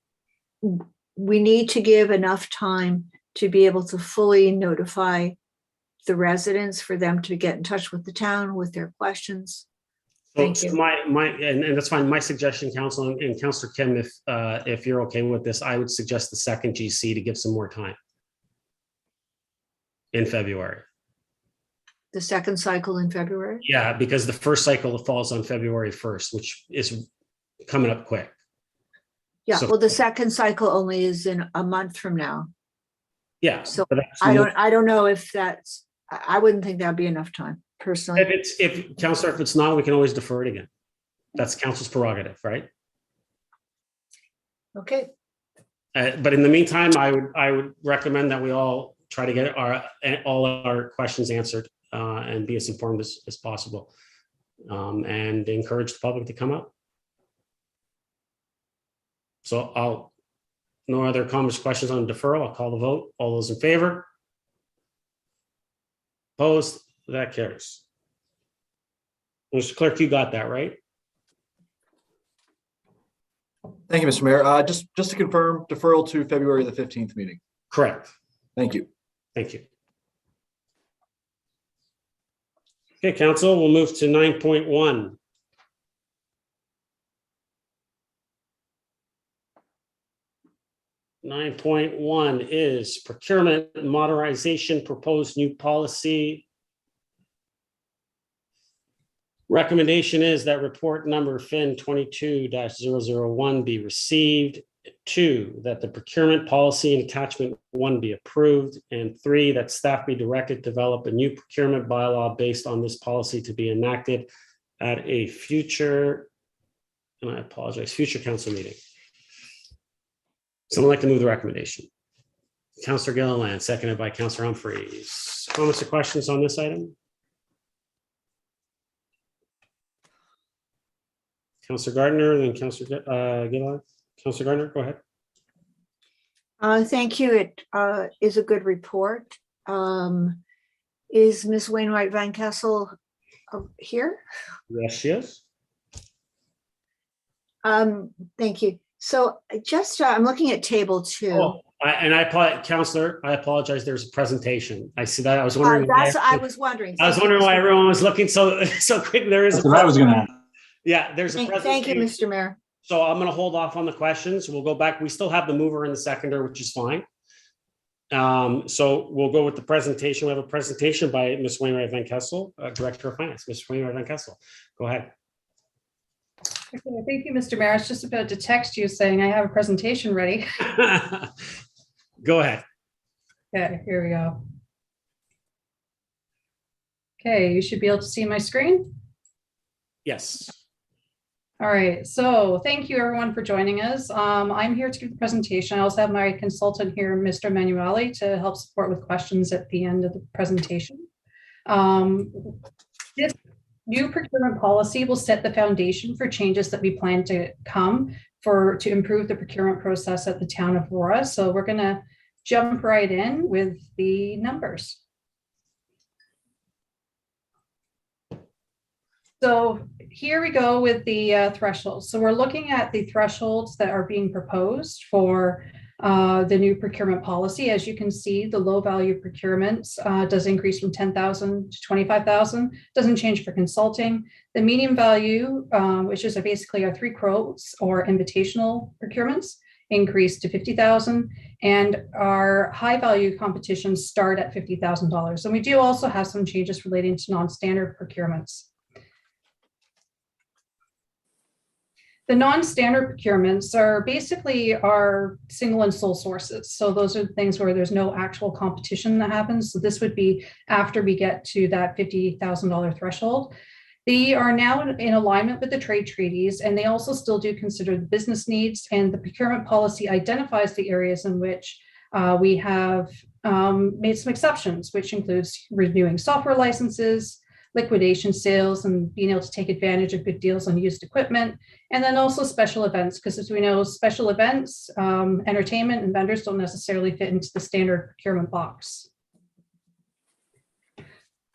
we need to give enough time to be able to fully notify the residents for them to get in touch with the town with their questions. Thank you. And that's fine. My suggestion, Council and Councillor Kim, if you're okay with this, I would suggest the second GC to give some more time in February. The second cycle in February? Yeah, because the first cycle falls on February 1st, which is coming up quick. Yeah, So- well, the second cycle only is in a month from now. Yeah. So but that's I don't know if that's, I wouldn't think that'd be enough time personally. if Councillor, if it's not, we can always defer it again. That's Council's prerogative, right? Okay, But in the meantime, I would recommend that we all try to get all our questions answered and be as informed as possible, and encourage the public to come out. So no other comments, questions on deferral. I'll call the vote. All those in favor? Opposed? That carries. Mr. Clerk, you got that, right? Thank you, Mr. Mayor. Just to confirm, deferral to February the 15th meeting. Correct. Thank you. Thank you. Okay, Council, we'll move to 9.1. Nine point one is procurement modernization, proposed new policy. Recommendation is that report number FIN 22-001 be received. 2, that the procurement policy and attachment 1 be approved. And 3, that staff be directed to develop a new procurement bylaw based on this policy to be enacted at a future, and I apologize, future council meeting. Someone like to move the recommendation? Councillor Gilliland, seconded by Councillor Humphreys. Comments or questions on this item? Councillor Gardner, then Councillor Gilliland. Councillor Gardner, go ahead. thank you. It is a good report. Is Ms. Wainwright Van Kessel here? Yes, she is. Thank you. So just, I'm looking at table 2. Oh, Councillor, I apologize. There's a presentation. I see that. I was wondering. That's what I was wondering. I was wondering why everyone was looking so quick. There is. That's what I was gonna. Yeah, there's a presentation. Thank you, Mr. Mayor. So I'm going to hold off on the questions. We'll go back. We still have the mover and the seconder, which is fine. So we'll go with the presentation. We have a presentation by Ms. Wainwright Van Kessel, Director of Finance. Ms. Wainwright Van Kessel, go ahead. Okay, thank you, Mr. Mayor. I was just about to text you saying I have a presentation ready. Go ahead. Okay, here we go. Okay, you should be able to see my screen. Yes. All right, so thank you everyone for joining us. I'm here to give the presentation. I also have my consultant here, Mr. Emanuele, to help support with questions at the end of the presentation. This new procurement policy will set the foundation for changes that we plan to come to improve the procurement process at the town of Aurora. So we're going to jump right in with the numbers. So here we go with the thresholds. So we're looking at the thresholds that are being proposed for the new procurement policy. As you can see, the low value procurements does increase from 10,000 to 25,000, doesn't change for consulting. The medium value, which is basically our 3 quotes or invitational procurements, increase to 50,000, and our high value competitions start at $50,000. And we do also have some changes relating to non-standard procurements. The non-standard procurements are basically our single and sole sources. So those are things where there's no actual competition that happens. So this would be after we get to that $50,000 threshold. They are now in alignment with the trade treaties, and they also still do consider the business needs, and the procurement policy identifies the areas in which we have made some exceptions, which includes renewing software licenses, liquidation sales, and being able to take advantage of good deals on used equipment, and then also special events, because as we know, special events, entertainment, and vendors don't necessarily fit into the standard procurement box.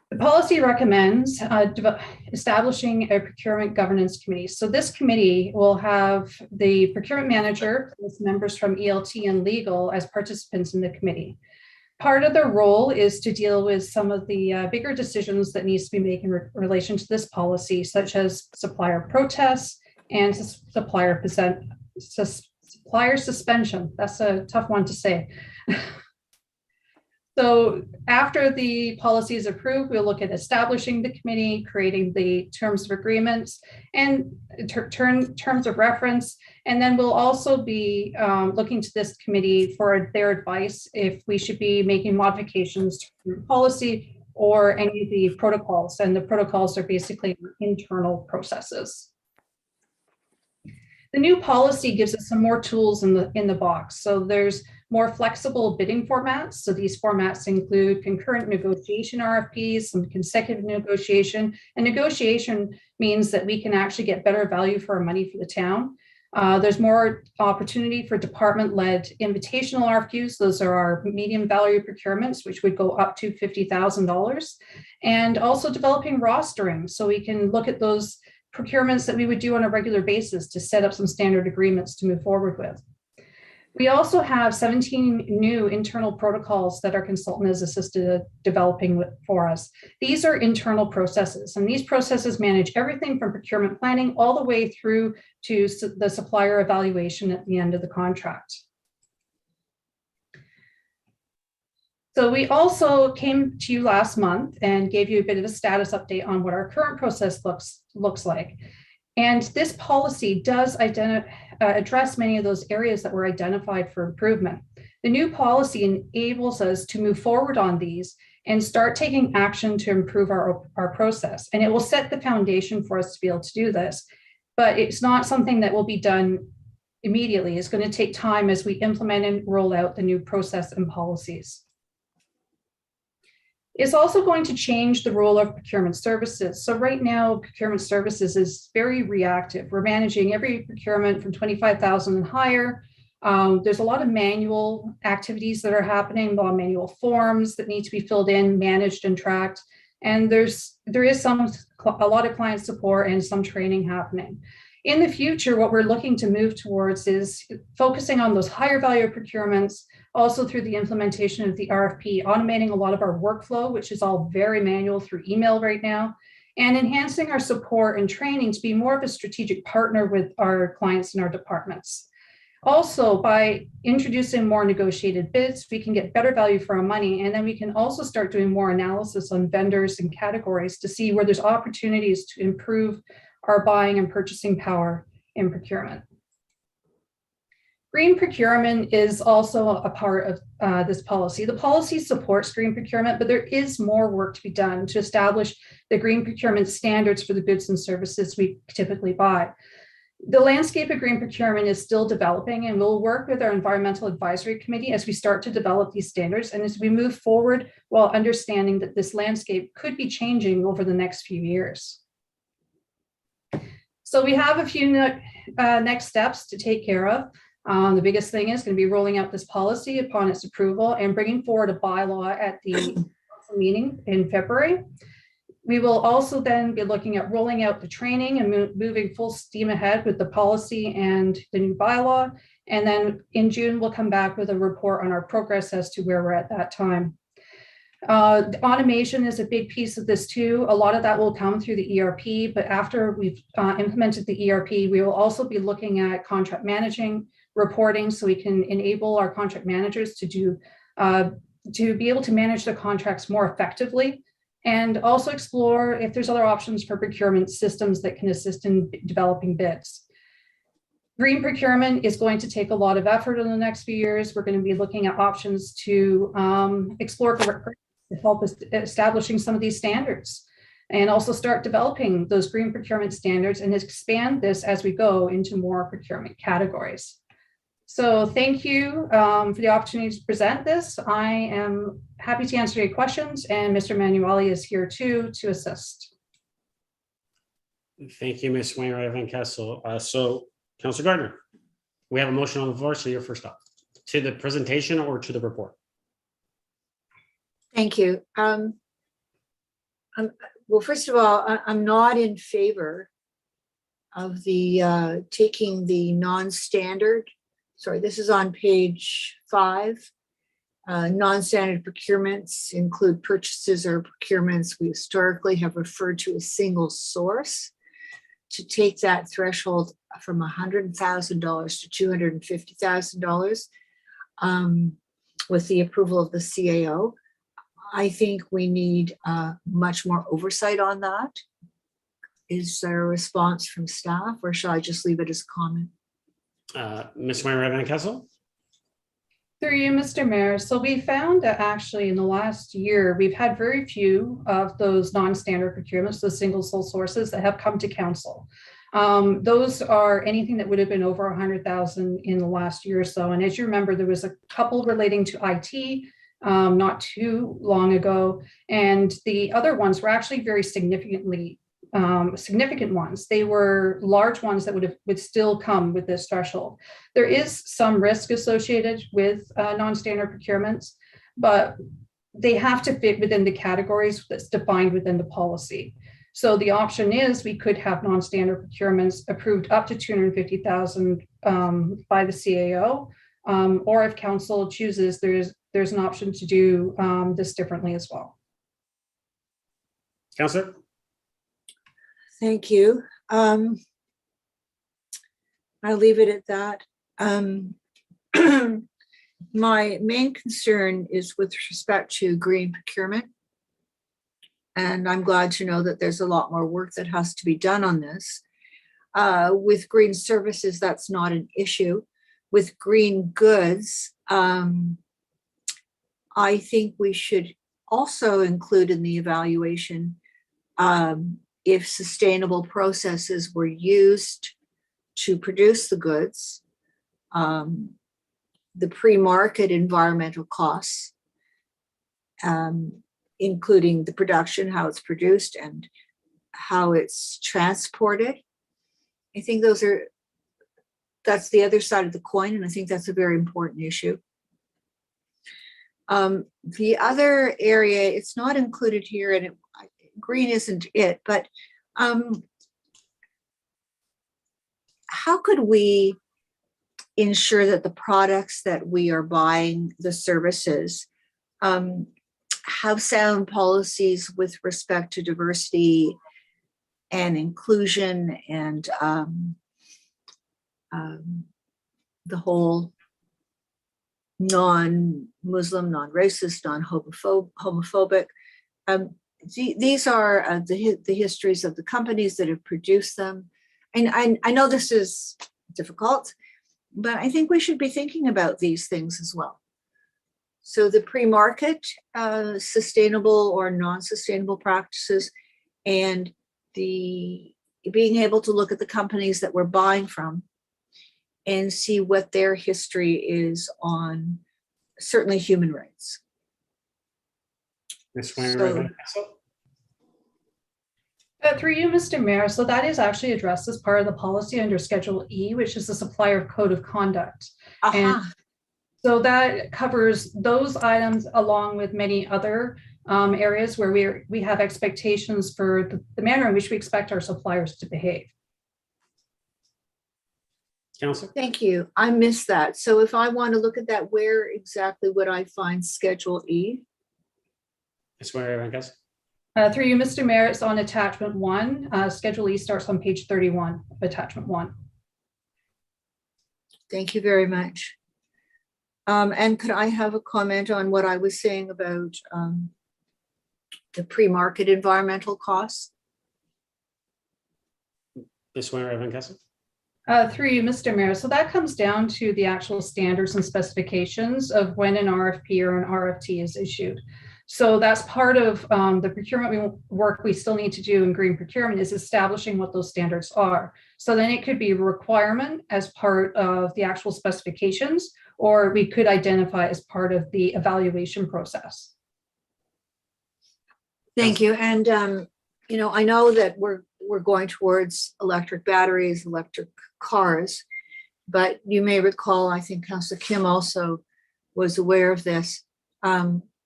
The policy recommends establishing a procurement governance committee. So this committee will have the procurement manager with members from ELT and legal as participants in the committee. Part of their role is to deal with some of the bigger decisions that needs to be made in relation to this policy, such as supplier protests and supplier suspension. That's a tough one to say. So after the policy is approved, we'll look at establishing the committee, creating the terms of agreements and terms of reference. And then we'll also be looking to this committee for their advice if we should be making modifications to policy or any of the protocols. And the protocols are basically internal processes. The new policy gives us some more tools in the box. So there's more flexible bidding formats. So these formats include concurrent negotiation RFPs, some consecutive negotiation. And negotiation means that we can actually get better value for our money for the town. There's more opportunity for department-led invitational RFQs. Those are our medium value procurements, which would go up to $50,000. And also developing rostering. So we can look at those procurements that we would do on a regular basis to set up some standard agreements to move forward with. We also have 17 new internal protocols that our consultant has assisted developing for us. These are internal processes, and these processes manage everything from procurement planning all the way through to the supplier evaluation at the end of the contract. So we also came to you last month and gave you a bit of a status update on what our current process looks like. And this policy does address many of those areas that were identified for improvement. The new policy enables us to move forward on these and start taking action to improve our process. And it will set the foundation for us to be able to do this. But it's not something that will be done immediately. It's going to take time as we implement and roll out the new process and policies. It's also going to change the role of procurement services. So right now, procurement services is very reactive. We're managing every procurement from 25,000 and higher. There's a lot of manual activities that are happening, a lot of manual forms that need to be filled in, managed and tracked. And there is a lot of client support and some training happening. In the future, what we're looking to move towards is focusing on those higher value procurements, also through the implementation of the RFP, automating a lot of our workflow, which is all very manual through email right now, and enhancing our support and training to be more of a strategic partner with our clients and our departments. Also, by introducing more negotiated bids, we can get better value for our money, and then we can also start doing more analysis on vendors and categories to see where there's opportunities to improve our buying and purchasing power in procurement. Green procurement is also a part of this policy. The policy supports green procurement, but there is more work to be done to establish the green procurement standards for the goods and services we typically buy. The landscape of green procurement is still developing, and we'll work with our environmental advisory committee as we start to develop these standards and as we move forward while understanding that this landscape could be changing over the next few years. So we have a few next steps to take care of. The biggest thing is going to be rolling out this policy upon its approval and bringing forward a bylaw at the meeting in February. We will also then be looking at rolling out the training and moving full steam ahead with the policy and the new bylaw. And then in June, we'll come back with a report on our progress as to where we're at that time. Automation is a big piece of this too. A lot of that will come through the ERP, but after we've implemented the ERP, we will also be looking at contract managing, reporting, so we can enable our contract managers to be able to manage the contracts more effectively, and also explore if there's other options for procurement systems that can assist in developing bids. Green procurement is going to take a lot of effort in the next few years. We're going to be looking at options to explore to help us establishing some of these standards, and also start developing those green procurement standards and expand this as we go into more procurement categories. So thank you for the opportunity to present this. I am happy to answer any questions, and Mr. Manueli is here too to assist. Thank you, Ms. Wainwright Van Kessel. So Councilor Gardner, we have a motion on the floor, so you're first up. To the presentation or to the report? Thank you. Well, first of all, I'm not in favor of the taking the non-standard. Sorry, this is on page 5. Non-standard procurements include purchases or procurements we historically have referred to as single source. To take that threshold from $100,000 to $250,000 with the approval of the CAO, I think we need much more oversight on that. Is there a response from staff, or shall I just leave it as comment? Ms. Wainwright Van Kessel? Through you, Mr. Mayor. So we found that actually in the last year, we've had very few of those non-standard procurements, the single sole sources that have come to council. Those are anything that would have been over 100,000 in the last year or so. And as you remember, there was a couple relating to IT not too long ago. And the other ones were actually very significant ones. They were large ones that would still come with this threshold. There is some risk associated with non-standard procurements, but they have to fit within the categories that's defined within the policy. So the option is we could have non-standard procurements approved up to $250,000 by the CAO, or if council chooses, there's an option to do this differently as well. Councilor? Thank you. I'll leave it at that. My main concern is with respect to green procurement. And I'm glad to know that there's a lot more work that has to be done on this. With green services, that's not an issue. With green goods, I think we should also include in the evaluation if sustainable processes were used to produce the goods, the pre-market environmental costs, including the production, how it's produced and how it's transported. I think that's the other side of the coin, and I think that's a very important issue. The other area, it's not included here, and green isn't it, but how could we ensure that the products that we are buying, the services, have sound policies with respect to diversity and inclusion and the whole non-Muslim, non-racist, non-homophobic. These are the histories of the companies that have produced them. And I know this is difficult, but I think we should be thinking about these things as well. So the pre-market, sustainable or non-sustainable practices, and the being able to look at the companies that we're buying from and see what their history is on certainly human rights. Ms. So- Wainwright. Through you, Mr. Mayor, so that is actually addressed as part of the policy under Schedule E, which is the supplier code of conduct. Aha. So that covers those items along with many other areas where we have expectations for the manner in which we expect our suppliers to behave. Councillor? Thank you. I missed that. So if I want to look at that, where exactly would I find Schedule E? Ms. Wainwright. Through you, Mr. Mayor, it's on attachment 1. Schedule E starts on page 31 of attachment 1. Thank you very much. And could I have a comment on what I was saying about the pre-market environmental costs? Ms. Wainwright. Through you, Mr. Mayor. So that comes down to the actual standards and specifications of when an RFP or an RFT is issued. So that's part of the procurement work we still need to do in green procurement, is establishing what those standards are. So then it could be a requirement as part of the actual specifications, or we could identify as part of the evaluation process. Thank you. And, you know, I know that we're going towards electric batteries, electric cars, but you may recall, I think Councillor Kim also was aware of this.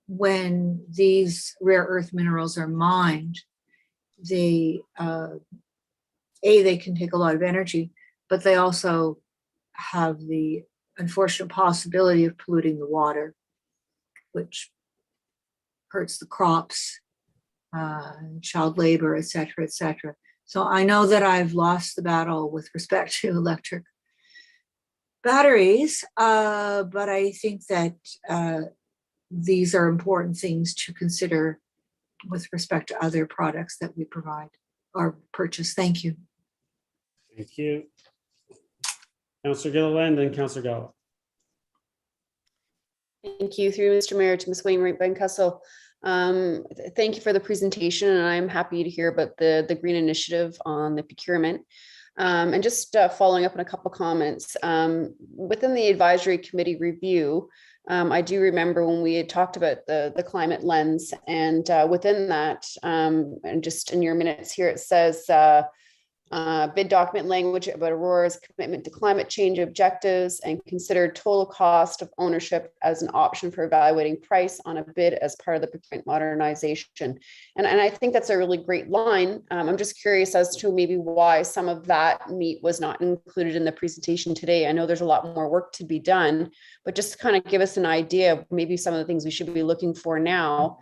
When these rare earth minerals are mined, they can take a lot of energy, but they also have the unfortunate possibility of polluting the water, which hurts the crops, child labor, et cetera, et cetera. So I know that I've lost the battle with respect to electric batteries, but I think that these are important things to consider with respect to other products that we provide or purchase. Thank you. Thank you. Councillor Gilliland and Councillor Gallo. Thank you. Through Mr. Mayor to Ms. Wainwright Bencastle. Thank you for the presentation, and I'm happy to hear about the green initiative on the procurement. And just following up on a couple comments, within the advisory committee review, I do remember when we had talked about the climate lens, and within that, and just in your minutes here, it says bid document language about Aurora's commitment to climate change objectives and consider total cost of ownership as an option for evaluating price on a bid as part of the procurement modernization. And I think that's a really great line. I'm just curious as to maybe why some of that meat was not included in the presentation today. I know there's a lot more work to be done, but just to kind of give us an idea of maybe some of the things we should be looking for now,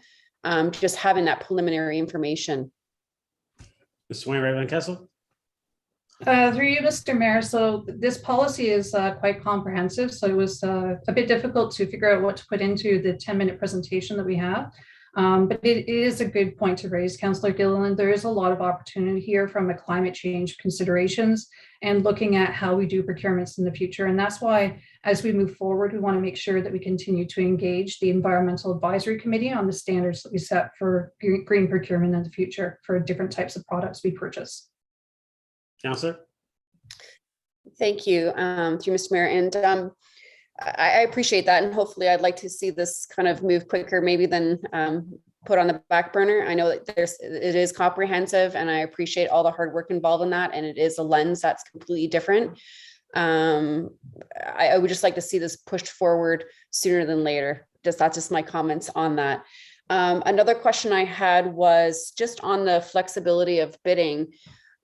just having that preliminary information. Ms. Wainwright Van Kessel. Through you, Mr. Mayor. So this policy is quite comprehensive. So it was a bit difficult to figure out what to put into the 10-minute presentation that we have. But it is a good point to raise, Councillor Gilliland. There is a lot of opportunity here from a climate change considerations and looking at how we do procurements in the future. And that's why, as we move forward, we want to make sure that we continue to engage the Environmental Advisory Committee on the standards that we set for green procurement in the future for different types of products we purchase. Councillor. Thank you, through Mr. Mayor. And I appreciate that. And hopefully I'd like to see this kind of move quicker, maybe than put on the back burner. I know that it is comprehensive, and I appreciate all the hard work involved in that. And it is a lens that's completely different. I would just like to see this pushed forward sooner than later. That's just my comments on that. Another question I had was just on the flexibility of bidding.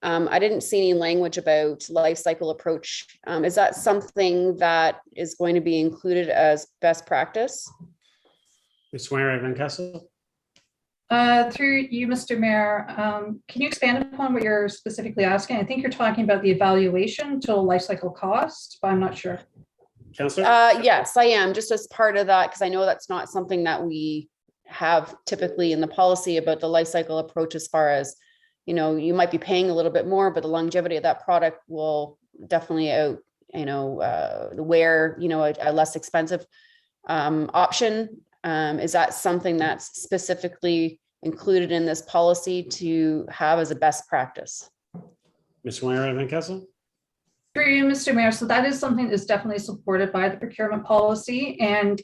I didn't see any language about life cycle approach. Is that something that is going to be included as best practice? Ms. Wainwright Van Kessel. Through you, Mr. Mayor, can you expand upon what you're specifically asking? I think you're talking about the evaluation total life cycle cost, but I'm not sure. Councillor. Yes, I am, just as part of that, because I know that's not something that we have typically in the policy about the life cycle approach, as far as, you know, you might be paying a little bit more, but the longevity of that product will definitely out, a less expensive option. Is that something that's specifically included in this policy to have as a best practice? Ms. Moira Van Kessel? Through you, Mr. Mayor. So that is something that's definitely supported by the procurement policy, and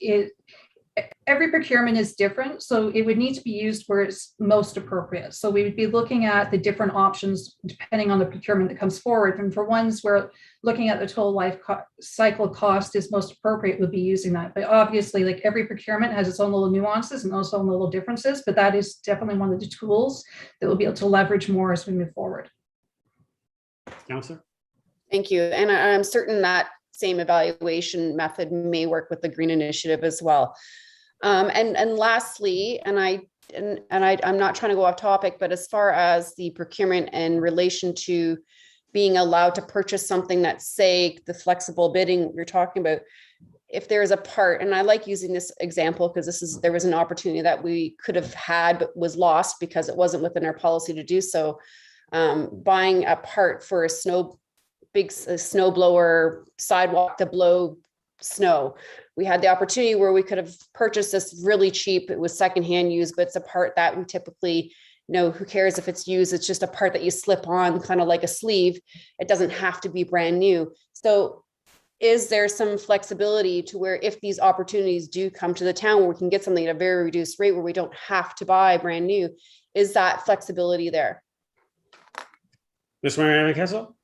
every procurement is different, so it would need to be used where it's most appropriate. So we would be looking at the different options depending on the procurement that comes forward. And for ones where looking at the total life cycle cost is most appropriate, would be using that. But obviously, like every procurement has its own little nuances and its own little differences, but that is definitely one of the tools that we'll be able to leverage more as we move forward. Counselor? Thank you. And I'm certain that same evaluation method may work with the Green Initiative as well. And lastly, I'm not trying to go off topic, but as far as the procurement in relation to being allowed to purchase something that's, say, the flexible bidding you're talking about, if there is a part, and I like using this example because there was an opportunity that we could have had but was lost because it wasn't within our policy to do so. Buying a part for a big snow blower sidewalk to blow snow. We had the opportunity where we could have purchased this really cheap. It was secondhand used, but it's a part that we typically, who cares if it's used? It's just a part that you slip on, kind of like a sleeve. It doesn't have to be brand new. So is there some flexibility to where if these opportunities do come to the town where we can get something at a very reduced rate where we don't have to buy brand new, is that flexibility there? Ms. Mariana Kessel?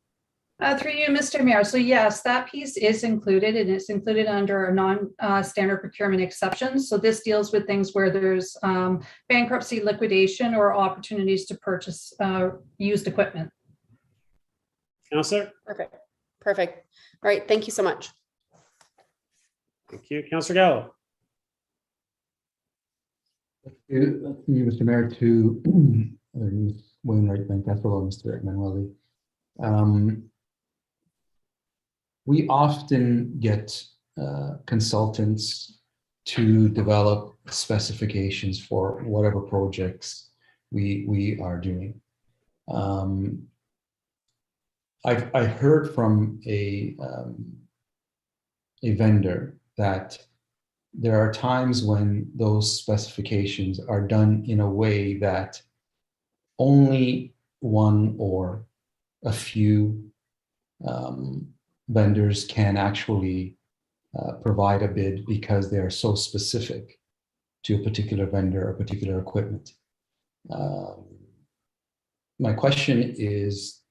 Through you, Mr. Mayor. So yes, that piece is included, and it's included under a non-standard procurement exception. So this deals with things where there's bankruptcy, liquidation, or opportunities to purchase used equipment. Counselor? Perfect. All right. Thank you so much. Thank you. Counselor Gallo? Thank you, Mr. Mayor, to Ms. Wainwright, Van Kessel, and Mr. Emanuele. We often get consultants to develop specifications for whatever projects we are doing. I heard from a vendor that there are times when those specifications are done in a way that only one or a few vendors can actually provide a bid because they are so specific to a particular vendor or particular equipment. My question is,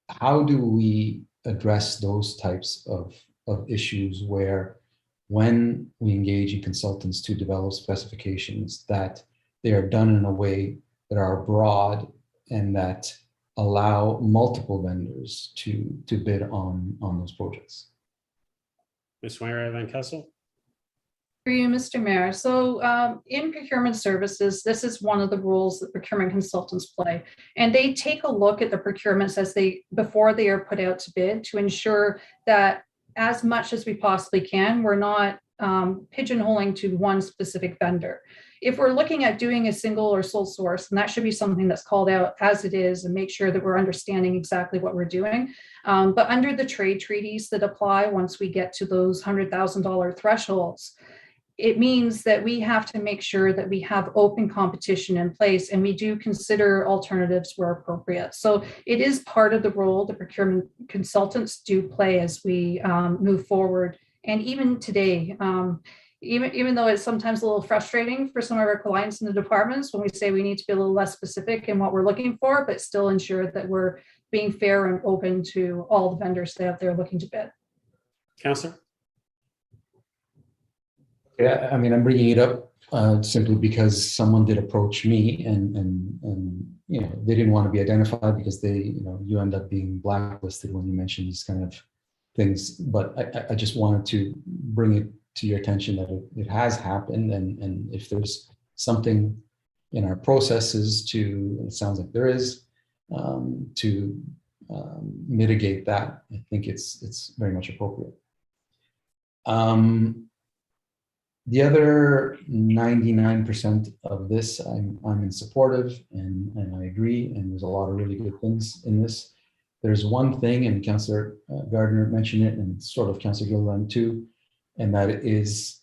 how do we address those types of issues where when we engage in consultants to develop specifications that they are done in a way that are broad and that allow multiple vendors to bid on those projects? Ms. Moira Van Kessel? For you, Mr. Mayor. So in procurement services, this is one of the roles that procurement consultants play. And they take a look at the procurements before they are put out to bid to ensure that as much as we possibly can, we're not pigeonholing to one specific vendor. If we're looking at doing a single or sole source, and that should be something that's called out as it is and make sure that we're understanding exactly what we're doing. But under the trade treaties that apply once we get to those $100,000 thresholds, it means that we have to make sure that we have open competition in place and we do consider alternatives where appropriate. So it is part of the role the procurement consultants do play as we move forward. And even today, even though it's sometimes a little frustrating for some of our clients in the departments when we say we need to be a little less specific in what we're looking for, but still ensure that we're being fair and open to all the vendors that they're looking to bid. Counselor? Yeah, I mean, I'm bringing it up simply because someone did approach me and they didn't want to be identified because you end up being blacklisted when you mention these kind of things. But I just wanted to bring it to your attention that it has happened, and if there's something in our processes it sounds like there is, to mitigate that, I think it's very much appropriate. The other 99% of this, I'm in support of, and I agree, and there's a lot of really good things in this. There's one thing, and Councillor Gardner mentioned it, and sort of Councillor Gilliland too, and that is,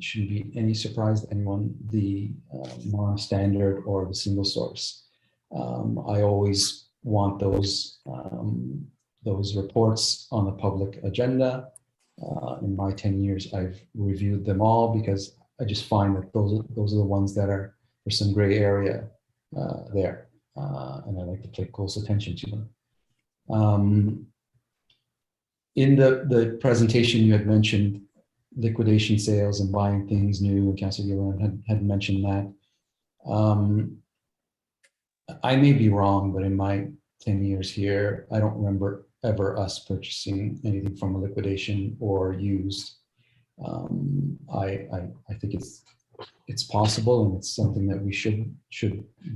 shouldn't be any surprise to anyone, the non-standard or the single source. I always want those reports on the public agenda. In my 10 years, I've reviewed them all because I just find that those are the ones that are, there's some gray area there, and I like to pay close attention to them. In the presentation, you had mentioned liquidation sales and buying things new, and Councilor Gilliland had mentioned that. I may be wrong, but in my 10 years here, I don't remember ever us purchasing anything from a liquidation or used. I think it's possible, and it's something that we should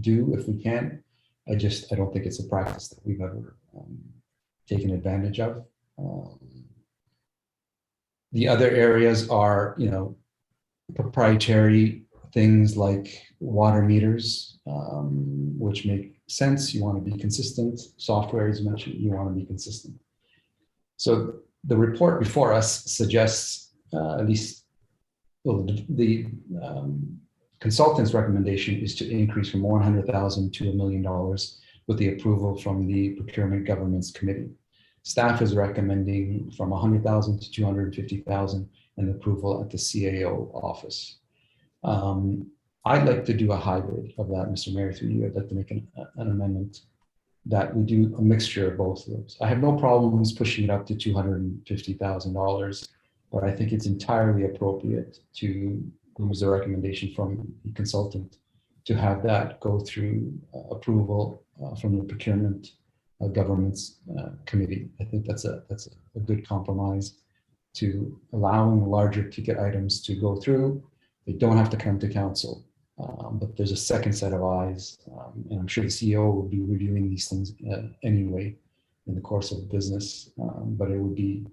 do if we can. I don't think it's a practice that we've ever taken advantage of. The other areas are, proprietary things like water meters, which make sense. You want to be consistent. Software, as you mentioned, you want to be consistent. So the report before us suggests at least the consultant's recommendation is to increase from $100,000 to $1 million with the approval from the Procurement Governance Committee. Staff is recommending from $100,000 to $250,000 and approval at the CAO office. I'd like to do a hybrid of that, Mr. Mayor, through you. I'd like to make an amendment that we do a mixture of both of those. I have no problems pushing it up to $250,000, but I think it's entirely appropriate to use the recommendation from the consultant to have that go through approval from the Procurement Governance Committee. I think that's a good compromise to allowing larger ticket items to go through. They don't have to come to council, but there's a second set of eyes, and I'm sure the CEO will be reviewing these things anyway in the course of business, but it would be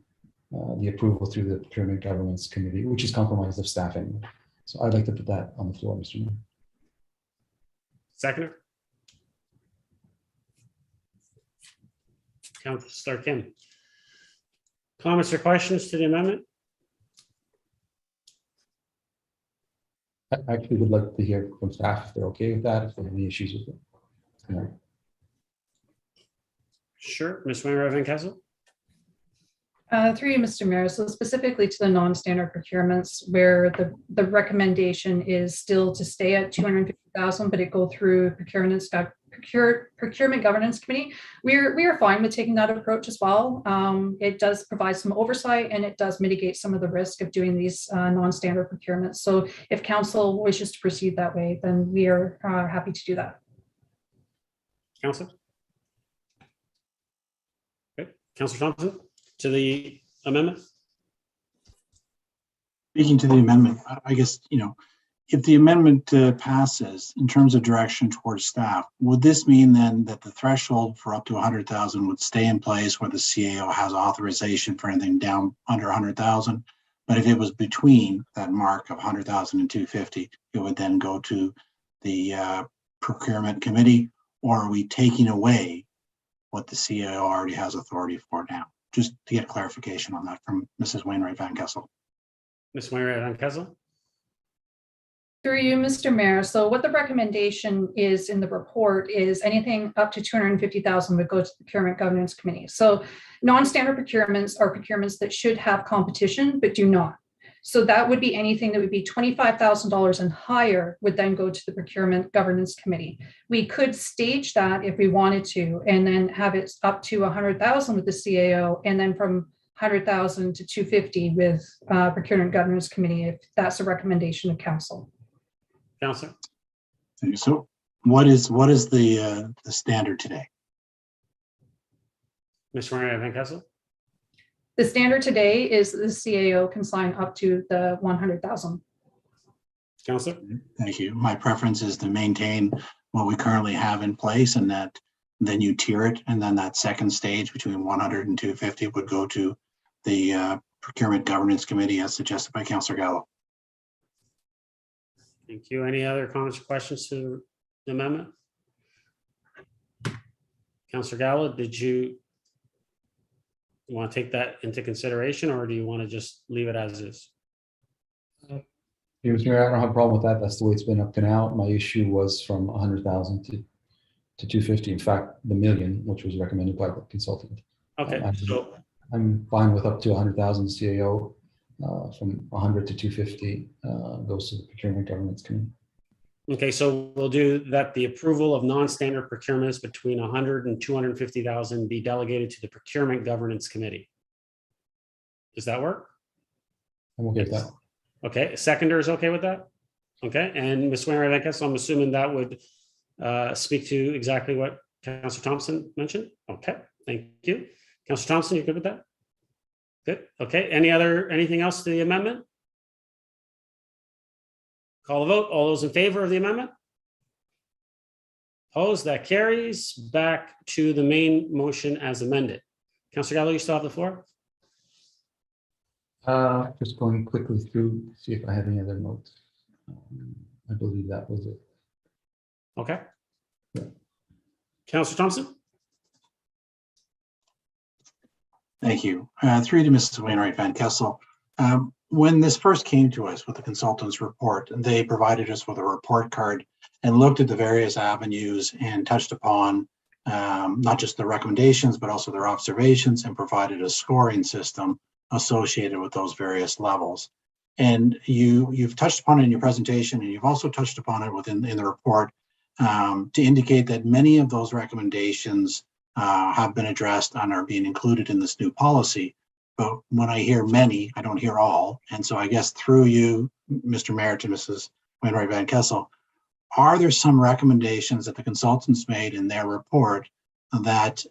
the approval through the Procurement Governance Committee, which is comprised of staff anyway. So I'd like to put that on the floor, Mr. Mayor. Seconder. Councilor Kim. Comments or questions to the amendment? I actually would like to hear from staff if they're okay with that, if they have any issues with it. Yeah. Sure, Ms. Wainwright Van Kessel. Through you, Mr. Mayor. So specifically to the non-standard procurements, where the recommendation is still to stay at 250,000, but it go through Procurement Governance Committee. We are fine with taking that approach as well. It does provide some oversight, and it does mitigate some of the risk of doing these non-standard procurements. So if council wishes to proceed that way, then we are happy to do that. Council. Okay, Councilor Thompson, to the amendment. Speaking to the amendment, I guess, if the amendment passes in terms of direction towards staff, would this mean then that the threshold for up to 100,000 would stay in place where the CAO has authorization for anything down under 100,000? But if it was between that mark of 100,000 and 250, it would then go to the Procurement Committee, or are we taking away what the CAO already has authority for now? Just to get clarification on that from Mrs. Wainwright Van Kessel. Ms. Wainwright Van Kessel. Through you, Mr. Mayor. So what the recommendation is in the report is anything up to 250,000 would go to the Procurement Governance Committee. So non-standard procurements are procurements that should have competition, but do not. So that would be anything that would be $25,000 and higher would then go to the Procurement Governance Committee. We could stage that if we wanted to, and then have it up to 100,000 with the CAO, and then from 100,000 to 250 with Procurement Governance Committee, if that's a recommendation of council. Councilor. So what is the standard today? Ms. Wainwright Van Kessel. The standard today is the CAO can sign up to the 100,000. Councilor. Thank you. My preference is to maintain what we currently have in place, and that then you tier it, and then that second stage between 100 and 250 would go to the Procurement Governance Committee as suggested by Councillor Gallo. Thank you. Any other comments or questions to the amendment? Councillor Gallo, did you want to take that into consideration, or do you want to just leave it as is? Mr. Mayor, I don't have a problem with that. That's the way it's been up to now. My issue was from 100,000 to to 250. In fact, the million, which was recommended by the consultant. Okay, so I'm fine with up to 100,000 CAO. From 100 to 250 goes to the Procurement Governance Committee. okay, so we'll do that. The approval of non-standard procurements between 100 and 250,000 be delegated to the Procurement Governance Committee. Does that work? I'm okay with that. Okay, seconder is okay with that? Okay, and Ms. Wainwright, I'm assuming that would speak to exactly what Councillor Thompson mentioned? Okay, thank you. Councillor Thompson, you good with that? Good, okay. Anything else to the amendment? Call the vote. All those in favor of the amendment? Opposed, that carries. Back to the main motion as amended. Councillor Gallo, you still have the floor? Just going quickly through, see if I have any other notes. I believe that was it. Okay. Councillor Thompson? Thank you. Through to Mrs. Wainwright Van Kessel. When this first came to us with the consultant's report, they provided us with a report card and looked at the various avenues and touched upon not just the recommendations, but also their observations, and provided a scoring system associated with those various levels. And you've touched upon it in your presentation, and you've also touched upon it within the report to indicate that many of those recommendations have been addressed and are being included in this new policy. But when I hear many, I don't hear all. And so I guess through you, Mr. Mayor, to Mrs. Wainwright Van Kessel, are there some recommendations that the consultants made in their report that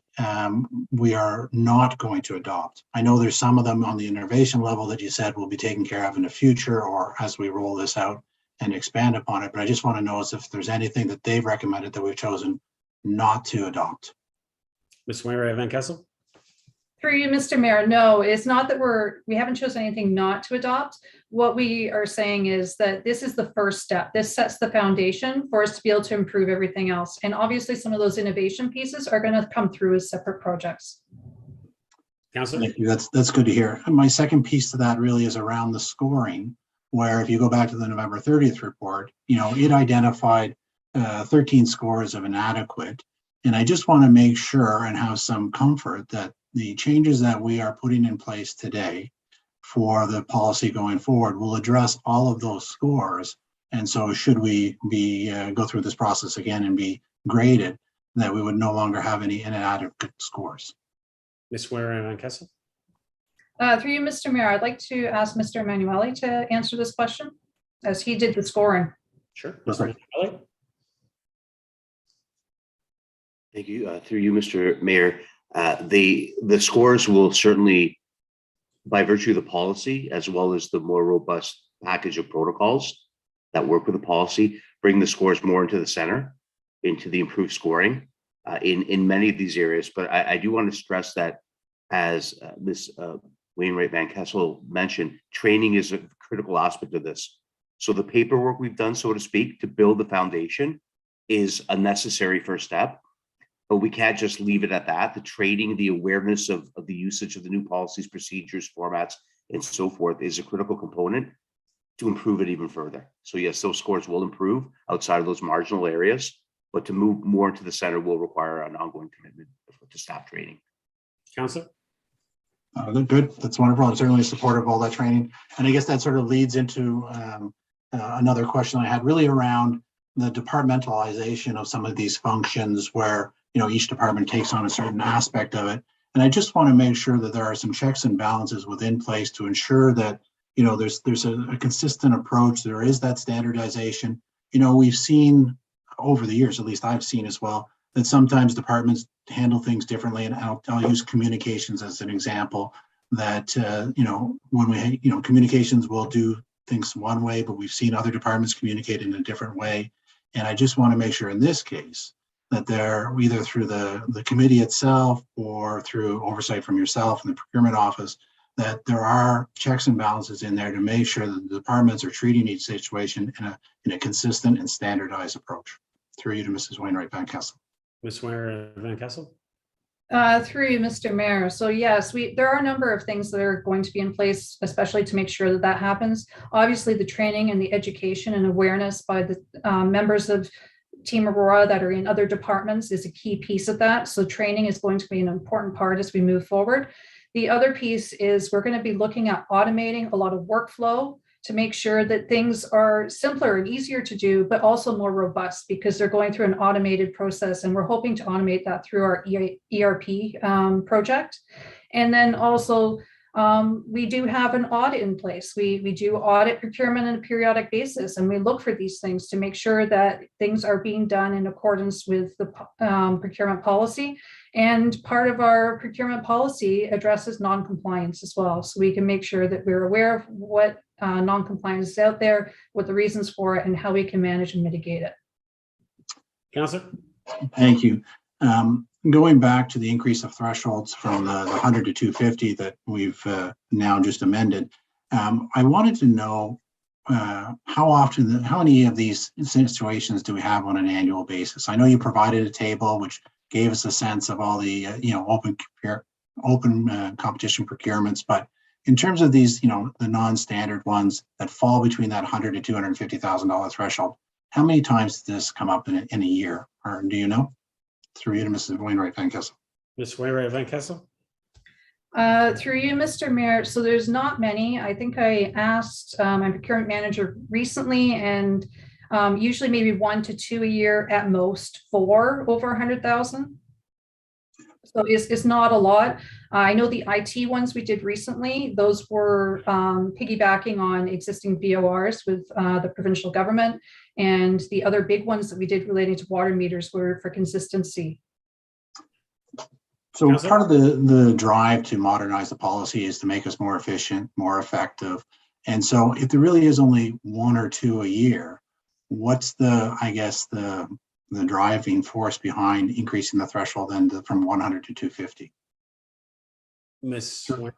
we are not going to adopt? I know there's some of them on the innovation level that you said will be taken care of in the future or as we roll this out and expand upon it. But I just want to know if there's anything that they've recommended that we've chosen not to adopt. Ms. Wainwright Van Kessel? Through you, Mr. Mayor, no, it's not that we haven't chosen anything not to adopt. What we are saying is that this is the first step. This sets the foundation for us to be able to improve everything else. And obviously some of those innovation pieces are going to come through as separate projects. Councillor? Thank you. That's good to hear. And my second piece to that really is around the scoring, where if you go back to the November 30th report, it identified 13 scores of inadequate. And I just want to make sure and have some comfort that the changes that we are putting in place today for the policy going forward will address all of those scores. And so should we go through this process again and be graded, that we would no longer have any inadequate scores. Ms. Wainwright Van Kessel? Through you, Mr. Mayor, I'd like to ask Mr. Emanuele to answer this question as he did the scoring. Sure. Mr. Emanuele? Thank you. Through you, Mr. Mayor, the scores will certainly, by virtue of the policy, as well as the more robust package of protocols that work with the policy, bring the scores more into the center, into the improved scoring in many of these areas. But I do want to stress that, as Ms. Wainwright Van Kessel mentioned, training is a critical aspect of this. So the paperwork we've done, so to speak, to build the foundation is a necessary first step. But we can't just leave it at that. The training, the awareness of the usage of the new policies, procedures, formats, and so forth is a critical component to improve it even further. So yes, those scores will improve outside of those marginal areas, but to move more into the center will require an ongoing commitment to staff training. Councillor? Good. That's wonderful. I'm certainly supportive of all that training. And I guess that sort of leads into another question I had, really around the departmentalization of some of these functions where each department takes on a certain aspect of it. And I just want to make sure that there are some checks and balances within place to ensure that, there's a consistent approach. There is that standardization. We've seen over the years, at least I've seen as well, that sometimes departments handle things differently. And I'll use communications as an example that, when we, communications will do things one way, but we've seen other departments communicate in a different way. And I just want to make sure in this case that they're either through the committee itself or through oversight from yourself and the procurement office, that there are checks and balances in there to make sure that the departments are treating each situation in a consistent and standardized approach. Through you to Mrs. Wainwright Van Kessel. Ms. Wainwright Van Kessel? Through you, Mr. Mayor. So yes, there are a number of things that are going to be in place, especially to make sure that happens. Obviously, the training and the education and awareness by the members of Team Aurora that are in other departments is a key piece of that. So training is going to be an important part as we move forward. The other piece is we're going to be looking at automating a lot of workflow to make sure that things are simpler and easier to do, but also more robust because they're going through an automated process. And we're hoping to automate that through our ERP project. And then also, we do have an audit in place. We do audit procurement on a periodic basis, and we look for these things to make sure that things are being done in accordance with the procurement policy. And part of our procurement policy addresses non-compliance as well. So we can make sure that we're aware of what non-compliance is out there, what the reasons for it, and how we can manage and mitigate it. Councillor? Thank you. Going back to the increase of thresholds from the 100 to 250 that we've now just amended, I wanted to know how many of these situations do we have on an annual basis? I know you provided a table which gave us a sense of all the open competition procurements, but in terms of these, the non-standard ones that fall between that $100,000 to $250,000 threshold, how many times does this come up in a year, or do you know? Through you to Mrs. Wainwright Van Kessel. Ms. Wainwright Van Kessel? Through you, Mr. Mayor. So there's not many. I think I asked my procurement manager recently, and usually maybe 1 to 2 a year at most, 4 over 100,000. So it's not a lot. I know the IT ones we did recently, those were piggybacking on existing VORs with the provincial government. And the other big ones that we did relating to water meters were for consistency. So part of the drive to modernize the policy is to make us more efficient, more effective. And so if there really is only 1 or 2 a year, what's the driving force behind increasing the threshold then from 100 to 250? Ms. Through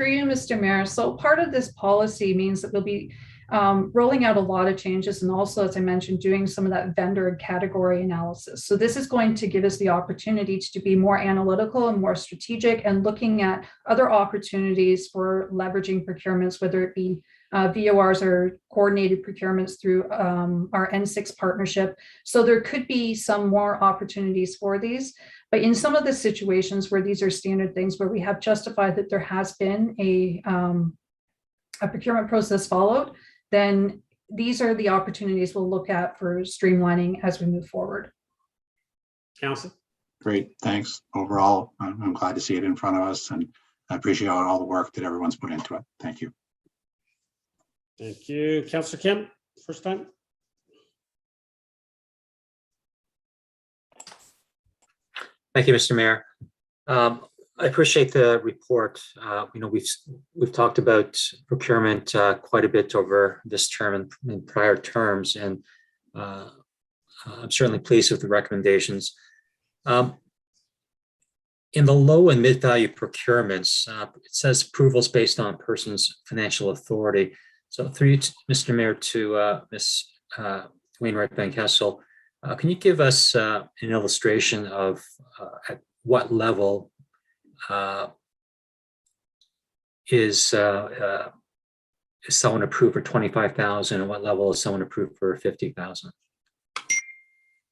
you, Mr. Mayor. So part of this policy means that we'll be rolling out a lot of changes, and also, as I mentioned, doing some of that vendor and category analysis. So this is going to give us the opportunity to be more analytical and more strategic, and looking at other opportunities for leveraging procurements, whether it be VORs or coordinated procurements through our N6 partnership. So there could be some more opportunities for these. But in some of the situations where these are standard things, where we have justified that there has been a procurement process followed, then these are the opportunities we'll look at for streamlining as we move forward. Council? Great, thanks. Overall, I'm glad to see it in front of us, and I appreciate all the work that everyone's put into it. Thank you. Thank you. Councillor Kim, first time. Thank you, Mr. Mayor. I appreciate the report. We've talked about procurement quite a bit over this term and in prior terms, and I'm certainly pleased with the recommendations. In the low and mid-value procurements, it says approvals based on a person's financial authority. So through you, Mr. Mayor, to Ms. Wainwright Van Kessel, can you give us an illustration of at what level is someone approved for 25,000, and what level is someone approved for 50,000?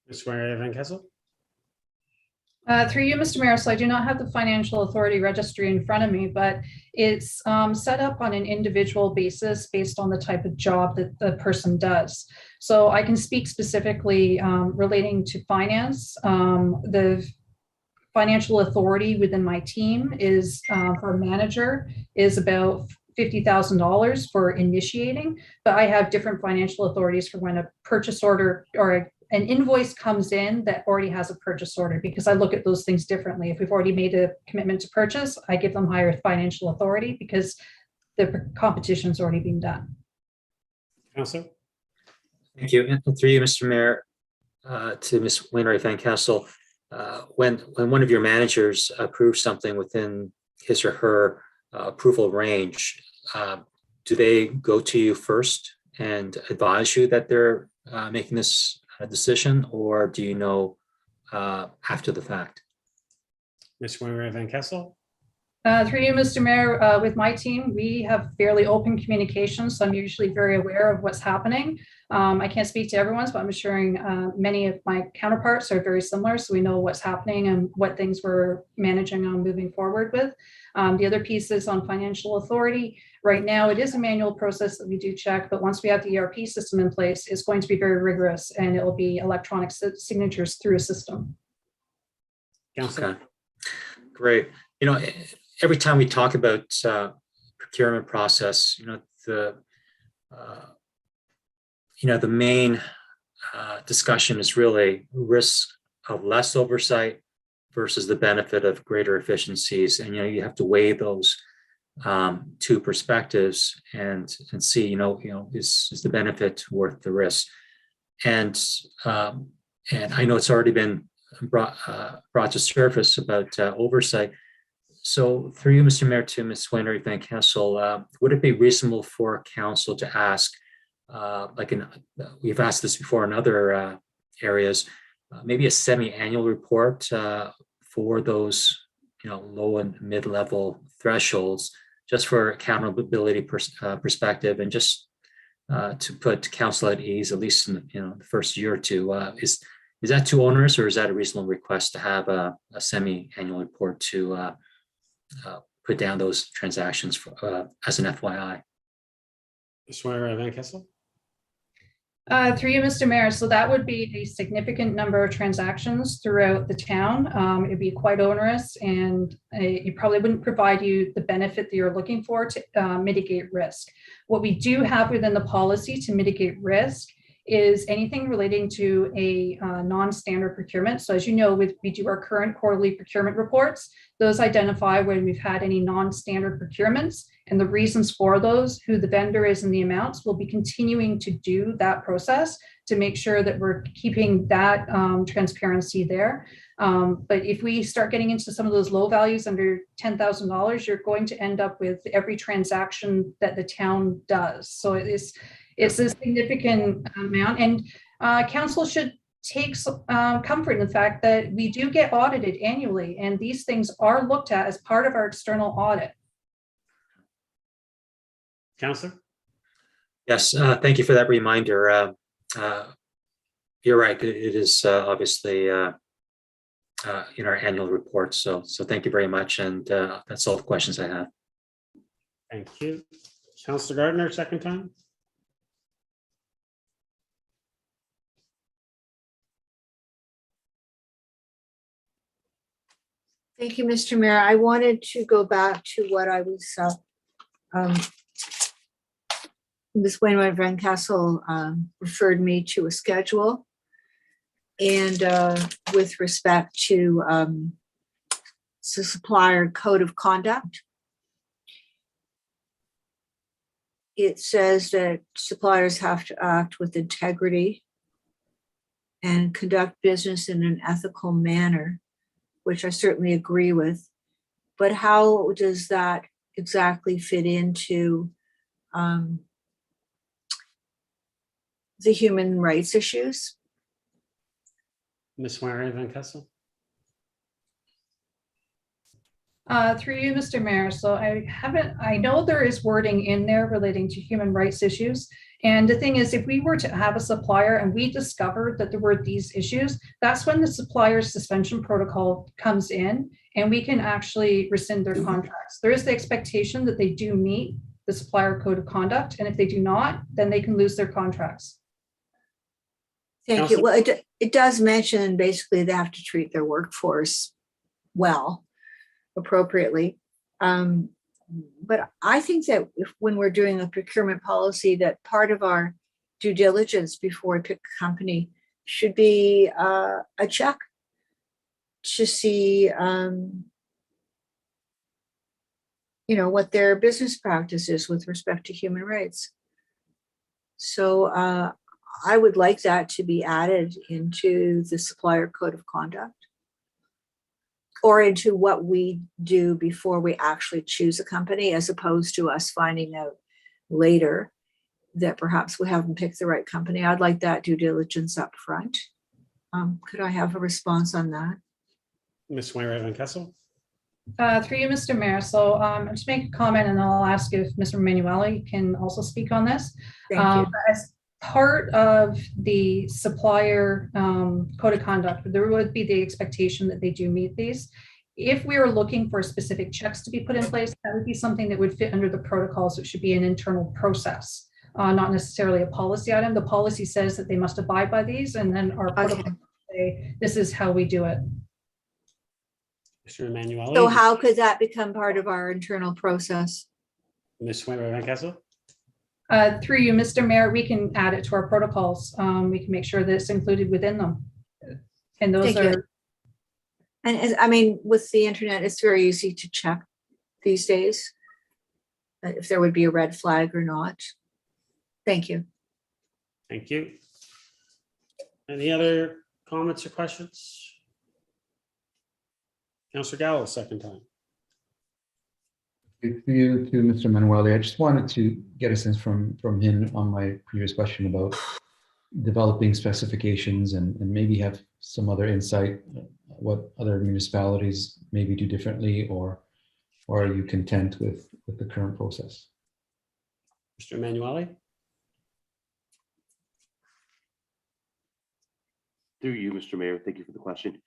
Ms. Wainwright Van Kessel? Through you, Mr. Mayor, so I do not have the financial authority registry in front of me, but it's set up on an individual basis based on the type of job that the person does. So I can speak specifically relating to finance. The financial authority within my team is for a manager is about $50,000 for initiating, but I have different financial authorities for when a purchase order or an invoice comes in that already has a purchase order, because I look at those things differently. If we've already made a commitment to purchase, I give them higher financial authority because the competition's already been done. Councillor? Thank you. And through you, Mr. Mayor, to Ms. Wainwright Van Kessel, when one of your managers approves something within his or her approval range, do they go to you first and advise you that they're making this decision, or do you know after the fact? Ms. Wainwright Van Kessel? Through you, Mr. Mayor, with my team, we have fairly open communication, so I'm usually very aware of what's happening. I can't speak to everyone's, but I'm assuring many of my counterparts are very similar, so we know what's happening and what things we're managing on moving forward with. The other piece is on financial authority. Right now, it is a manual process that we do check, but once we have the ERP system in place, it's going to be very rigorous, and it will be electronic signatures through a system. Councillor? Okay, great. You know, every time we talk about procurement process, the main discussion is really risk of less oversight versus the benefit of greater efficiencies, and you have to weigh those two perspectives and see is the benefit worth the risk, and I know it's already been brought to surface about oversight. So through you, Mr. Mayor, to Ms. Weinrich Van Kessel, would it be reasonable for council to ask, we've asked this before in other areas, maybe a semi-annual report for those, low and mid-level thresholds, just for accountability perspective, and just to put council at ease, at least in the first year or two. Is that too onerous, or is that a reasonable request to have a semi-annual report to put down those transactions for, as an FYI? Ms. Weinrich Van Kessel? Through you, Mr. Mayor. So that would be a significant number of transactions throughout the town. It'd be quite onerous, and it probably wouldn't provide you the benefit that you're looking for to mitigate risk. What we do have within the policy to mitigate risk is anything relating to a non-standard procurement. So as you know, we do our current quarterly procurement reports. Those identify when we've had any non-standard procurements and the reasons for those, who the vendor is and the amounts. We'll be continuing to do that process to make sure that we're keeping that transparency there. But if we start getting into some of those low values under $10,000, you're going to end up with every transaction that the town does. So it's a significant amount, and council should take comfort in the fact that we do get audited annually, and these things are looked at as part of our external audit. Councillor? Yes, thank you for that reminder. You're right, it is obviously in our annual report. So thank you very much, and that's all the questions I have. Thank you. Councillor Gardner, second time. Thank you, Mr. Mayor. I wanted to go back to what I was, Ms. Wainwright Van Kessel referred me to a schedule. And with respect to the supplier code of conduct, it says that suppliers have to act with integrity and conduct business in an ethical manner, which I certainly agree with. But how does that exactly fit into the human rights issues? Ms. Wainwright Van Kessel? Through you, Mr. Mayor. So I know there is wording in there relating to human rights issues. And the thing is, if we were to have a supplier and we discovered that there were these issues, that's when the supplier's suspension protocol comes in, and we can actually rescind their contracts. There is the expectation that they do meet the supplier code of conduct, and if they do not, then they can lose their contracts. Thank you. Well, it does mention basically they have to treat their workforce well, appropriately. But I think that when we're doing a procurement policy, that part of our due diligence before we pick a company should be a check to see, what their business practice is with respect to human rights. So I would like that to be added into the supplier code of conduct, or into what we do before we actually choose a company, as opposed to us finding out later that perhaps we haven't picked the right company. I'd like that due diligence up front. Could I have a response on that? Ms. Wainwright Van Kessel? Through you, Mr. Mayor. So just make a comment and I'll ask if Mr. Manueli can also speak on this. Thank you. As part of the supplier code of conduct, there would be the expectation that they do meet these. If we were looking for specific checks to be put in place, that would be something that would fit under the protocols. It should be an internal process, not necessarily a policy item. The policy says that they must abide by these, and then our protocol say this is how we do it. Mr. Emanuele. So how could that become part of our internal process? Ms. Van Kessel. Through you, Mr. Mayor, we can add it to our protocols. We can make sure that it's included within them. And those Thank you. are. And I mean, with the internet, it's very easy to check these days if there would be a red flag or not. Thank you. Thank you. Any other comments or questions? Councillor Gallo, second time. To you, to Mr. Manueli, I just wanted to get a sense from him on my previous question about developing specifications and maybe have some other insight what other municipalities maybe do differently, or are you content with the current process? Mr. Emanuele. Through you, Mr. Mayor, thank you for the question.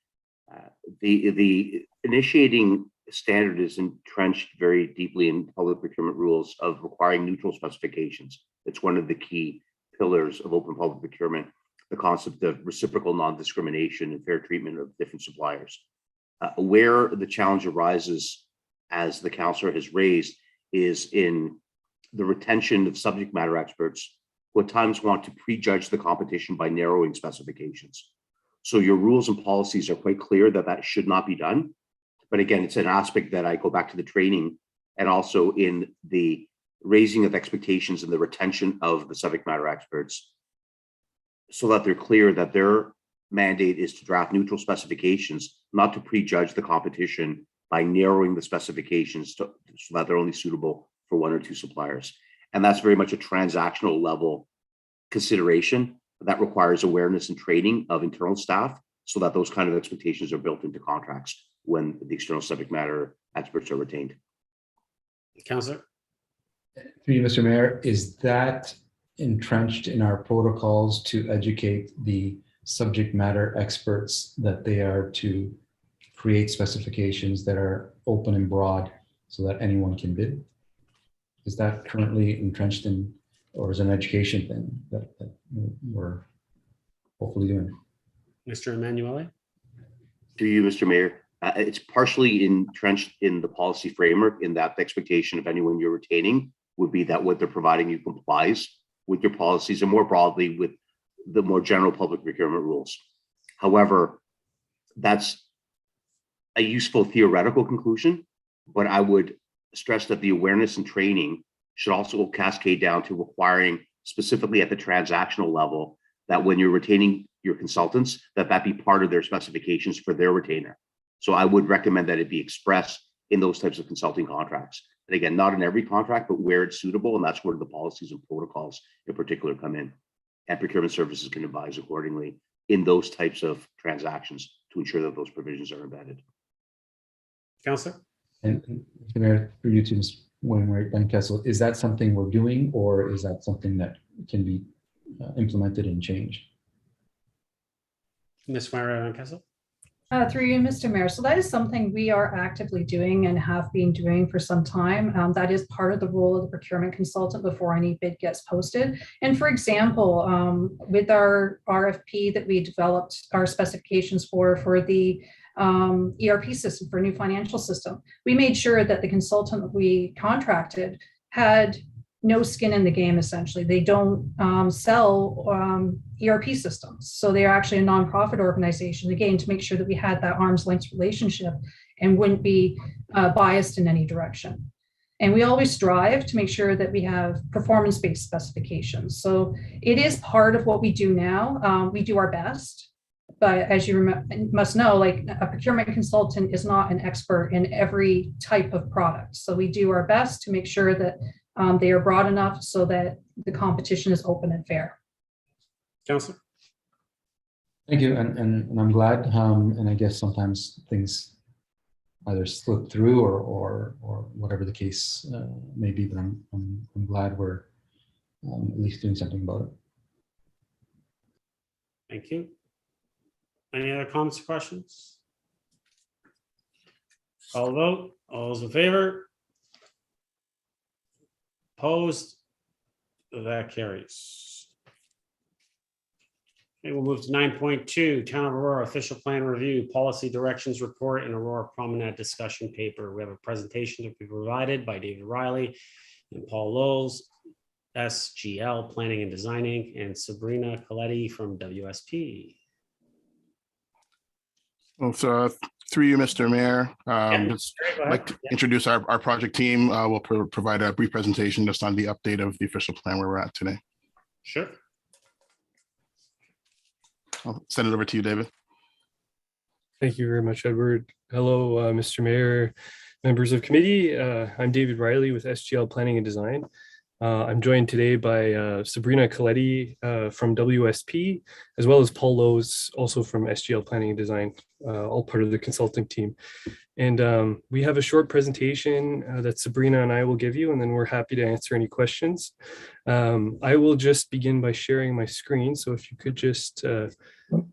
The initiating standard is entrenched very deeply in public procurement rules of requiring neutral specifications. It's one of the key pillars of open public procurement, the concept of reciprocal non-discrimination and fair treatment of different suppliers. Where the challenge arises, as the councillor has raised, is in the retention of subject matter experts who at times want to prejudge the competition by narrowing specifications. So your rules and policies are quite clear that that should not be done. But again, it's an aspect that I go back to the training and also in the raising of expectations and the retention of the subject matter experts so that they're clear that their mandate is to draft neutral specifications, not to prejudge the competition by narrowing the specifications so that they're only suitable for one or two suppliers. And that's very much a transactional level consideration that requires awareness and training of internal staff so that those kind of expectations are built into contracts when the external subject matter experts are retained. Councillor. Through you, Mr. Mayor, is that entrenched in our protocols to educate the subject matter experts that they are to create specifications that are open and broad so that anyone can bid? Is that currently entrenched in, or is it an education thing that we're hopefully doing? Mr. Emanuele. To you, Mr. Mayor, it's partially entrenched in the policy framework in that the expectation of anyone you're retaining would be that what they're providing you complies with your policies and more broadly with the more general public procurement rules. However, that's a useful theoretical conclusion, but I would stress that the awareness and training should also cascade down to requiring specifically at the transactional level that when you're retaining your consultants, that be part of their specifications for their retainer. So I would recommend that it be expressed in those types of consulting contracts. And again, not in every contract, but where it's suitable. And that's where the policies and protocols in particular come in. And procurement services can advise accordingly in those types of transactions to ensure that those provisions are embedded. Councillor. And Mr. Mayor, for you to Ms. Wainwright Van Kessel, is that something we're doing, or is that something that can be implemented and changed? Ms. Van Kessel. Through you, Mr. Mayor. So that is something we are actively doing and have been doing for some time. That is part of the role of the procurement consultant before any bid gets posted. And for example, with our RFP that we developed our specifications for the ERP system, for a new financial system, we made sure that the consultant that we contracted had no skin in the game. Essentially, they don't sell ERP systems, so they are actually a nonprofit organization, again, to make sure that we had that arm's length relationship and wouldn't be biased in any direction. And we always strive to make sure that we have performance-based specifications. So it is part of what we do now. We do our best, but as you must know, like, a procurement consultant is not an expert in every type of product. So we do our best to make sure that they are broad enough so that the competition is open and fair. Councillor. Thank you, and I'm glad, and I guess sometimes things either slip through or whatever the case may be. But I'm glad we're at least doing something about it. Thank you. Any other comments or questions? Call the vote. All those in favor? Opposed? That carries. Okay, we'll move to 9.2, Town of Aurora Official Plan Review, Policy Directions Report, and Aurora Promenade Discussion Paper. We have a presentation to be provided by David Riley and Paul Lowles, SGL Planning and Designing, and Sabrina Coletti from WSP. Well, so through you, Mr. Mayor, just like to introduce our project team. We'll provide a brief presentation just on the update of the official plan where we're at today. Sure. I'll send it over to you, David. Thank you very much, Edward. Hello, Mr. Mayor, members of committee. I'm David Riley with SGL Planning and Design. I'm joined today by Sabrina Coletti from WSP, as well as Paul Lowes, also from SGL Planning and Design, all part of the consulting team. And we have a short presentation that Sabrina and I will give you, and then we're happy to answer any questions. I will just begin by sharing my screen. So if you could just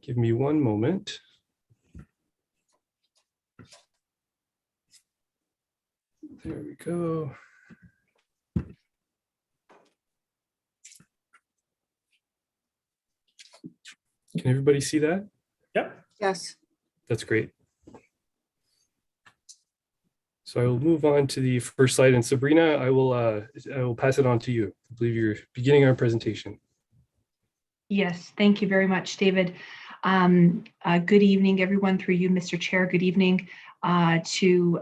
give me one moment. There we go. Can everybody see that? Yep. Yes. That's great. So I will move on to the first slide, and Sabrina, I will pass it on to you. I believe you're beginning our presentation. Yes, thank you very much, David. Good evening, everyone, through you, Mr. Chair. Good evening to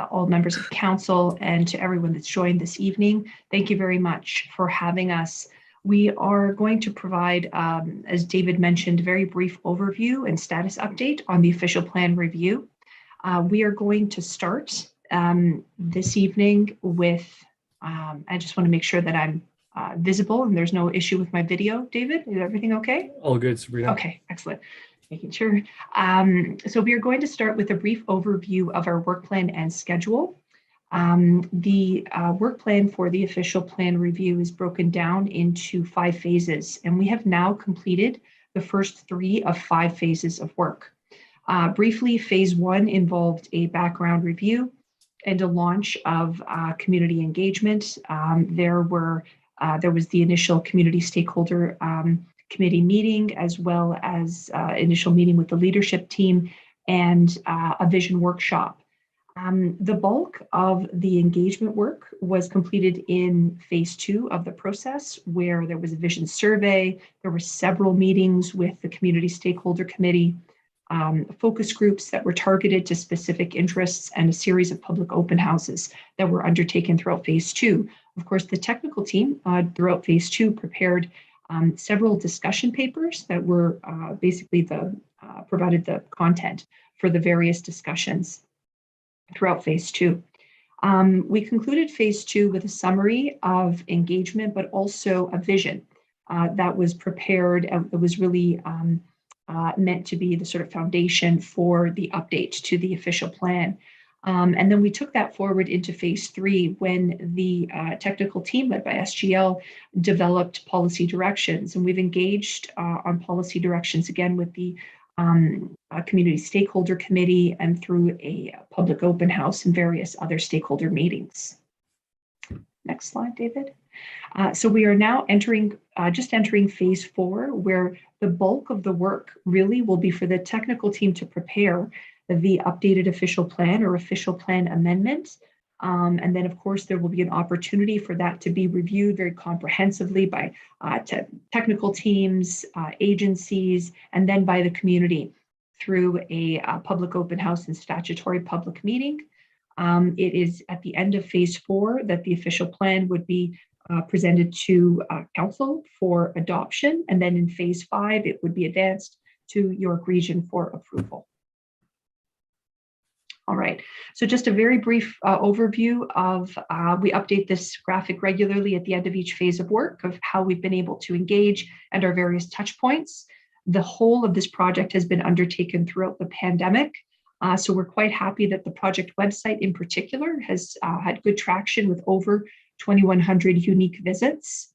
all members of council and to everyone that's joined this evening. Thank you very much for having us. We are going to provide, as David mentioned, a very brief overview and status update on the official plan review. We are going to start this evening with, I just want to make sure that I'm visible and there's no issue with my video. David, is everything okay? All good, Sabrina. Okay, excellent. Making sure. So we are going to start with a brief overview of our work plan and schedule. The work plan for the official plan review is broken down into 5 phases, and we have now completed the first 3 of 5 phases of work. Briefly, phase 1 involved a background review and a launch of community engagement. There was the initial community stakeholder committee meeting, as well as initial meeting with the leadership team and a vision workshop. The bulk of the engagement work was completed in phase 2 of the process, where there was a vision survey. There were several meetings with the community stakeholder committee, focus groups that were targeted to specific interests, and a series of public open houses that were undertaken throughout phase 2. Of course, the technical team throughout phase 2 prepared several discussion papers that were basically provided the content for the various discussions throughout phase 2. We concluded phase 2 with a summary of engagement, but also a vision that was prepared. It was really meant to be the sort of foundation for the update to the official plan. And then we took that forward into phase 3 when the technical team led by SGL developed policy directions. And we've engaged on policy directions again with the community stakeholder committee and through a public open house and various other stakeholder meetings. Next slide, David. So we are now just entering phase 4, where the bulk of the work really will be for the technical team to prepare the updated official plan or official plan amendment. And then, of course, there will be an opportunity for that to be reviewed very comprehensively by technical teams, agencies, and then by the community through a public open house and statutory public meeting. It is at the end of phase 4 that the official plan would be presented to council for adoption. And then in phase 5, it would be advanced to York Region for approval. All right, so just a very brief overview of, we update this graphic regularly at the end of each phase of work of how we've been able to engage and our various touch points. The whole of this project has been undertaken throughout the pandemic. So we're quite happy that the project website in particular has had good traction with over 2,100 unique visits.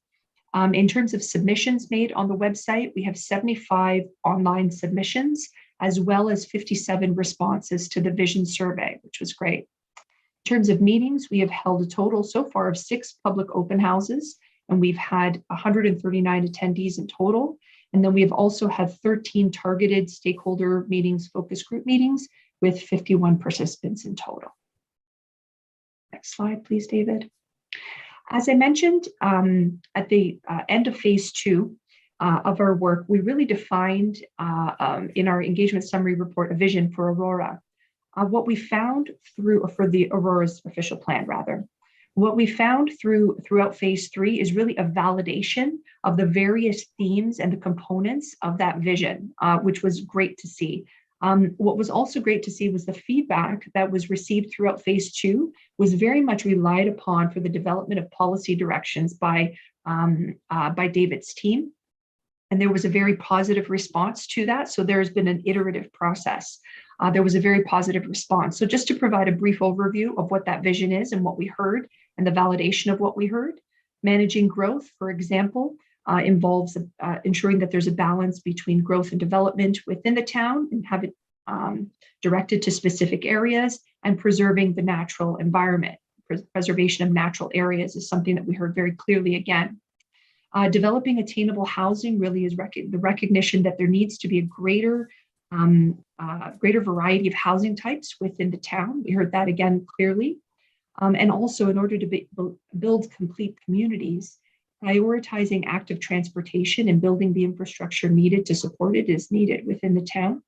In terms of submissions made on the website, we have 75 online submissions, as well as 57 responses to the vision survey, which was great. In terms of meetings, we have held a total so far of 6 public open houses, and we've had 139 attendees in total. And then we have also had 13 targeted stakeholder meetings, focus group meetings, with 51 participants in total. Next slide, please, David. As I mentioned, at the end of phase 2 of our work, we really defined in our engagement summary report a vision for Aurora. What we found for the Aurora's official plan, rather. What we found throughout phase 3 is really a validation of the various themes and the components of that vision, which was great to see. What was also great to see was the feedback that was received throughout phase 2 was very much relied upon for the development of policy directions by David's team. And there was a very positive response to that. So there's been an iterative process. There was a very positive response. So just to provide a brief overview of what that vision is and what we heard and the validation of what we heard, managing growth, for example, involves ensuring that there's a balance between growth and development within the town and have it directed to specific areas, and preserving the natural environment. Preservation of natural areas is something that we heard very clearly again. Developing attainable housing really is the recognition that there needs to be a greater variety of housing types within the town. We heard that again clearly. And also, in order to build complete communities, prioritizing active transportation and building the infrastructure needed to support it is needed within the town.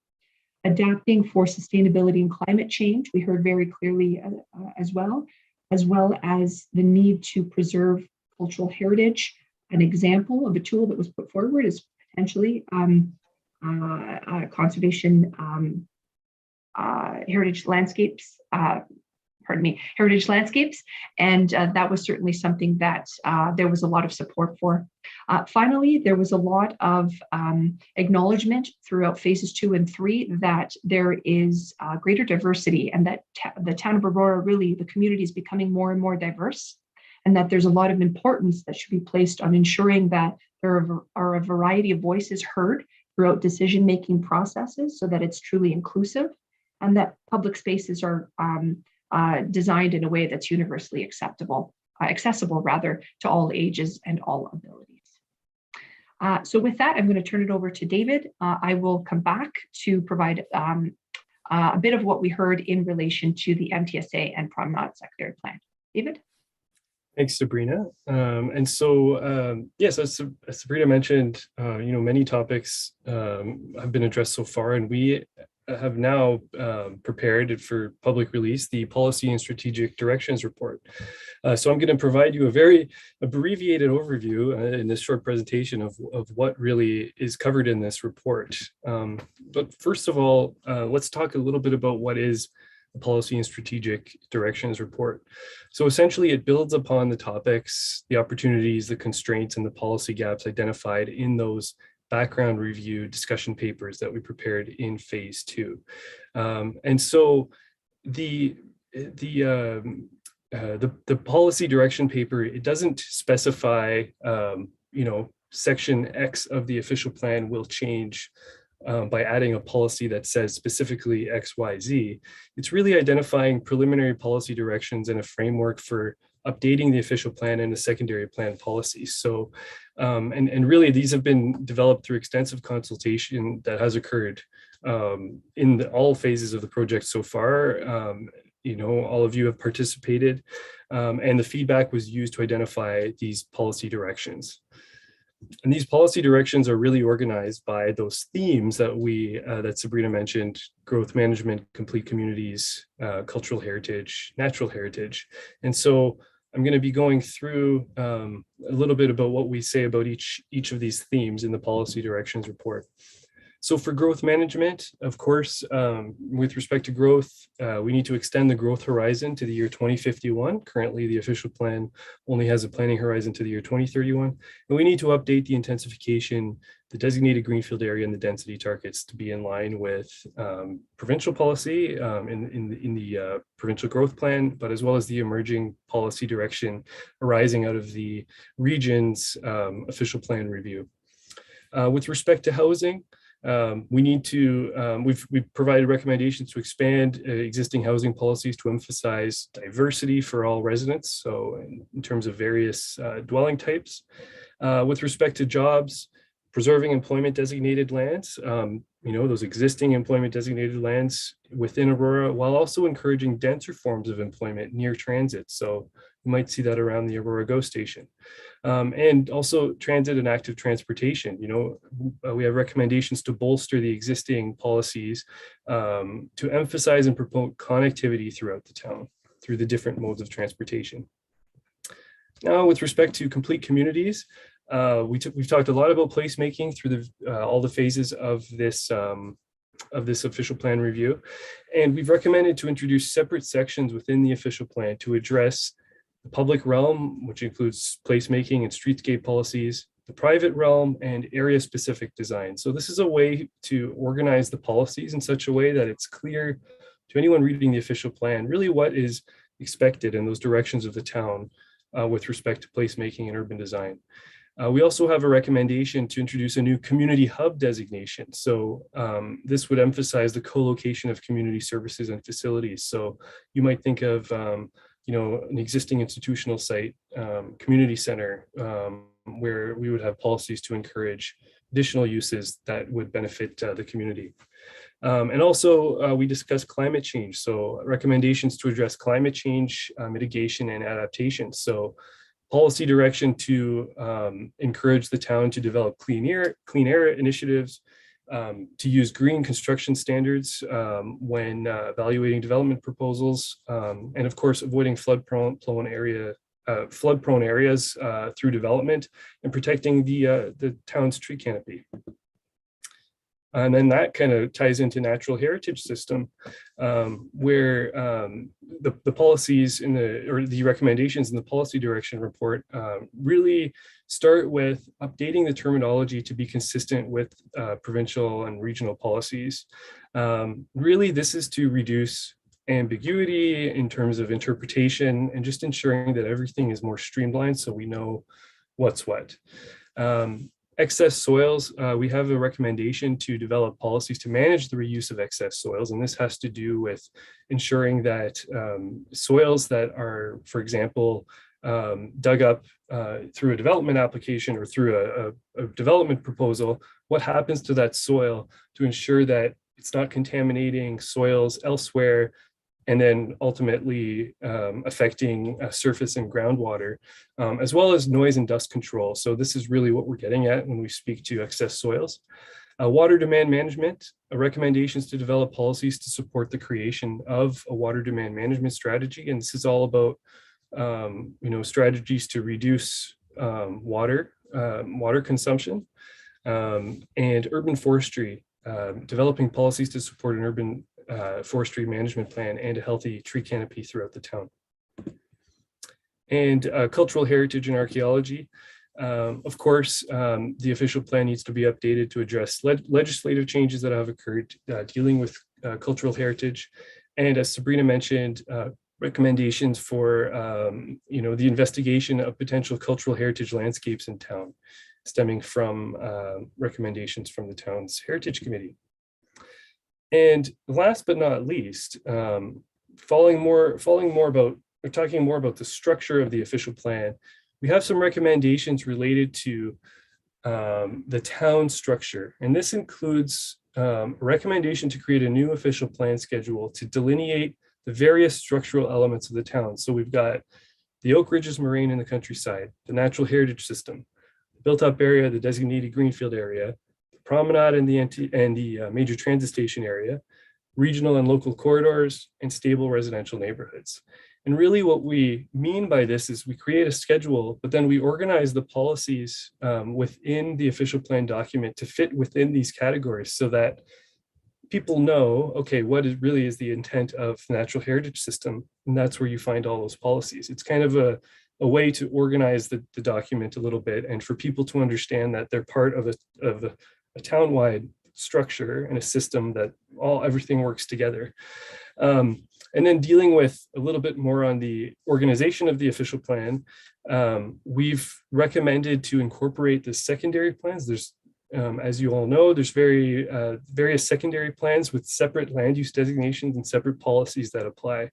Adapting for sustainability and climate change, we heard very clearly as well as the need to preserve cultural heritage. An example of a tool that was put forward is potentially conservation heritage landscapes. Heritage landscapes, and that was certainly something that there was a lot of support for. Finally, there was a lot of acknowledgement throughout phases 2 and 3 that there is greater diversity, and that the town of Aurora, really the community, is becoming more and more diverse, and that there's a lot of importance that should be placed on ensuring that there are a variety of voices heard throughout decision-making processes, so that it's truly inclusive, and that public spaces are designed in a way that's universally accessible to all ages and all abilities. So with that, I'm going to turn it over to David. I will come back to provide a bit of what we heard in relation to the MTSA and Promenade secondary plan. David? Thanks, Sabrina. Yes, as Sabrina mentioned, many topics have been addressed so far, and we have now prepared for public release the Policy and Strategic Directions Report. So I'm going to provide you a very abbreviated overview in this short presentation of what really is covered in this report. But first of all, let's talk a little bit about what is the Policy and Strategic Directions Report. So essentially, it builds upon the topics, the opportunities, the constraints, and the policy gaps identified in those background review discussion papers that we prepared in phase 2. And so the policy direction paper, it doesn't specify, section X of the official plan will change by adding a policy that says specifically X, Y, Z. It's really identifying preliminary policy directions and a framework for updating the official plan and the secondary plan policies. So, and really these have been developed through extensive consultation that has occurred in all phases of the project so far. All of you have participated, and the feedback was used to identify these policy directions. And these policy directions are really organized by those themes that Sabrina mentioned: growth management, complete communities, cultural heritage, natural heritage. And so I'm going to be going through a little bit about what we say about each of these themes in the policy directions report. So for growth management, of course, with respect to growth, we need to extend the growth horizon to the year 2051. Currently, the official plan only has a planning horizon to the year 2031. And we need to update the intensification, the designated greenfield area, and the density targets to be in line with provincial policy in the provincial growth plan, but as well as the emerging policy direction arising out of the region's official plan review. With respect to housing, we need to, we've provided recommendations to expand existing housing policies to emphasize diversity for all residents. So in terms of various dwelling types. With respect to jobs, preserving employment designated lands, those existing employment designated lands within Aurora, while also encouraging denser forms of employment near transit. So you might see that around the Aurora GO station. And also transit and active transportation. We have recommendations to bolster the existing policies to emphasize and promote connectivity throughout the town through the different modes of transportation. Now, with respect to complete communities, we've talked a lot about placemaking through all the phases of this official plan review, and we've recommended to introduce separate sections within the official plan to address the public realm, which includes placemaking and streetscape policies, the private realm, and area-specific design. So this is a way to organize the policies in such a way that it's clear to anyone reading the official plan really what is expected in those directions of the town with respect to placemaking and urban design. We also have a recommendation to introduce a new community hub designation. So this would emphasize the co-location of community services and facilities. So you might think of an existing institutional site, community center, where we would have policies to encourage additional uses that would benefit the community. And also we discussed climate change. So recommendations to address climate change, mitigation and adaptation. So policy direction to encourage the town to develop clean air initiatives, to use green construction standards when evaluating development proposals, and of course, avoiding flood-prone areas through development and protecting the town's tree canopy. And then that kind of ties into natural heritage system, where the policies or the recommendations in the policy direction report really start with updating the terminology to be consistent with provincial and regional policies. Really, this is to reduce ambiguity in terms of interpretation and just ensuring that everything is more streamlined so we know what's what. Excess soils, we have a recommendation to develop policies to manage the reuse of excess soils. And this has to do with ensuring that soils that are, for example, dug up through a development application or through a development proposal, what happens to that soil to ensure that it's not contaminating soils elsewhere and then ultimately affecting surface and groundwater, as well as noise and dust control. So this is really what we're getting at when we speak to excess soils. Water demand management, recommendations to develop policies to support the creation of a water demand management strategy. And this is all about strategies to reduce water consumption, and urban forestry, developing policies to support an urban forestry management plan and a healthy tree canopy throughout the town. And cultural heritage and archaeology. Of course, the official plan needs to be updated to address legislative changes that have occurred dealing with cultural heritage. And as Sabrina mentioned, recommendations for the investigation of potential cultural heritage landscapes in town, stemming from recommendations from the town's Heritage Committee. And last but not least, talking more about the structure of the official plan, we have some recommendations related to the town structure. And this includes a recommendation to create a new official plan schedule to delineate the various structural elements of the town. So we've got the Oak Ridges Moraine in the countryside, the natural heritage system, the built-up area, the designated greenfield area, Promenade and the major transit station area, regional and local corridors, and stable residential neighborhoods. And really what we mean by this is we create a schedule, but then we organize the policies within the official plan document to fit within these categories so that people know, okay, what really is the intent of the natural heritage system? And that's where you find all those policies. It's kind of a way to organize the document a little bit and for people to understand that they're part of a town-wide structure and a system that everything works together. And then dealing with a little bit more on the organization of the official plan, we've recommended to incorporate the secondary plans. There's, as you all know, there's various secondary plans with separate land use designations and separate policies that apply.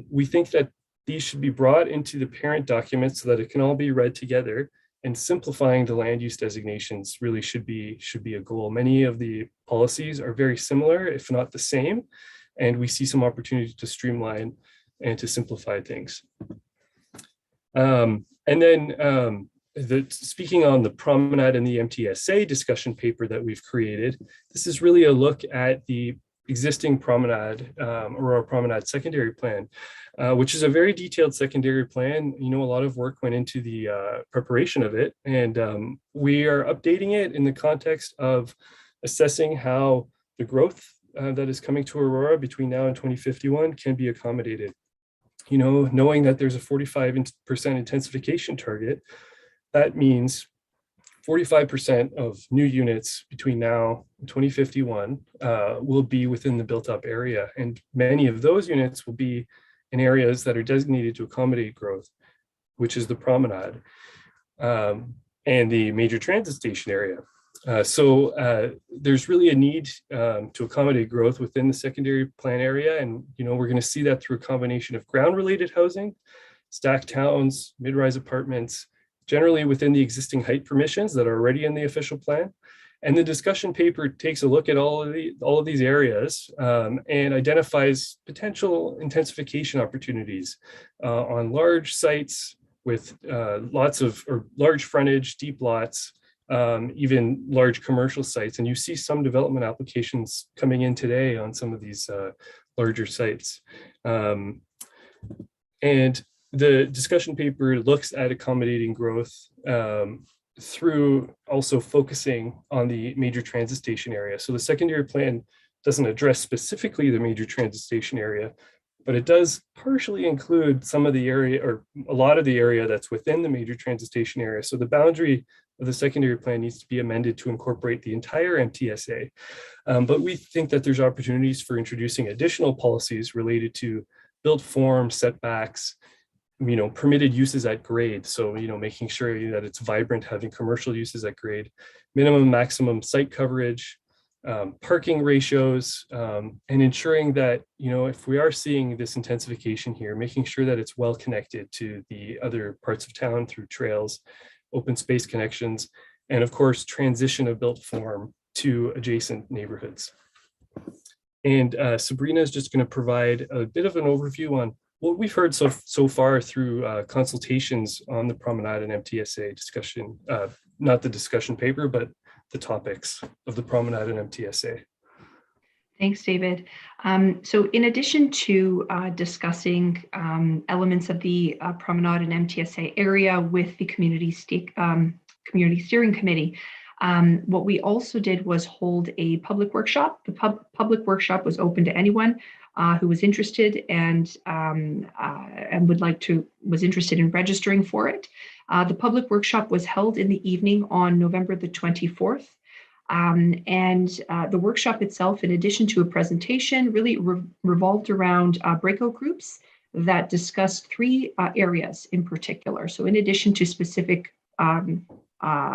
We think that these should be brought into the parent document so that it can all be read together, and simplifying the land use designations really should be a goal. Many of the policies are very similar, if not the same, and we see some opportunity to streamline and to simplify things. And then speaking on the Promenade and the MTSA discussion paper that we've created, this is really a look at the existing Promenade, Aurora Promenade secondary plan, which is a very detailed secondary plan. You know, a lot of work went into the preparation of it, and we are updating it in the context of assessing how the growth that is coming to Aurora between now and 2051 can be accommodated. You know, knowing that there's a 45% intensification target, that means 45% of new units between now and 2051 will be within the built-up area. And many of those units will be in areas that are designated to accommodate growth, which is the Promenade and the major transit station area. So there's really a need to accommodate growth within the secondary plan area. And, you know, we're going to see that through a combination of ground-related housing, stacked towns, mid-rise apartments, generally within the existing height permissions that are already in the official plan. And the discussion paper takes a look at all of these areas and identifies potential intensification opportunities on large sites with large frontage, deep lots, even large commercial sites. And you see some development applications coming in today on some of these larger sites. And the discussion paper looks at accommodating growth through also focusing on the major transit station area. So the secondary plan doesn't address specifically the major transit station area, but it does partially include some of the area or a lot of the area that's within the major transit station area. So the boundary of the secondary plan needs to be amended to incorporate the entire MTSA. But we think that there's opportunities for introducing additional policies related to built form, setbacks, you know, permitted uses at grade. So, you know, making sure that it's vibrant, having commercial uses at grade, minimum, maximum site coverage, parking ratios, and ensuring that, you know, if we are seeing this intensification here, making sure that it's well connected to the other parts of town through trails, open space connections, and of course, transition of built form to adjacent neighborhoods. And Sabrina is just going to provide a bit of an overview on what we've heard so far through consultations on the Promenade and MTSA discussion, not the discussion paper, but the topics of the Promenade and MTSA. Thanks, David. So in addition to discussing elements of the Promenade and MTSA area with the Community Steering Committee, what we also did was hold a public workshop. The public workshop was open to anyone who was interested and was interested in registering for it. The public workshop was held in the evening on November the 24th. The workshop itself, in addition to a presentation, really revolved around breakout groups that discussed three areas in particular. So in addition to specific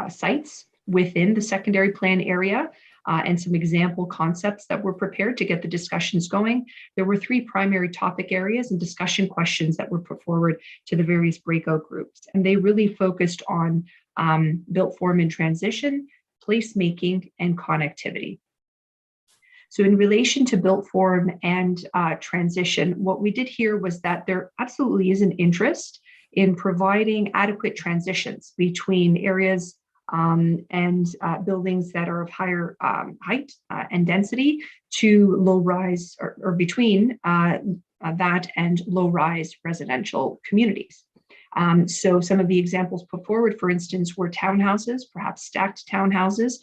sites within the secondary plan area, and some example concepts that were prepared to get the discussions going, there were three primary topic areas and discussion questions that were put forward to the various breakout groups. And they really focused on built form and transition, placemaking, and connectivity. So in relation to built form and transition, what we did here was that there absolutely is an interest in providing adequate transitions between areas and buildings that are of higher height and density to low rise or between that and low-rise residential communities. So some of the examples put forward, for instance, were townhouses, perhaps stacked townhouses,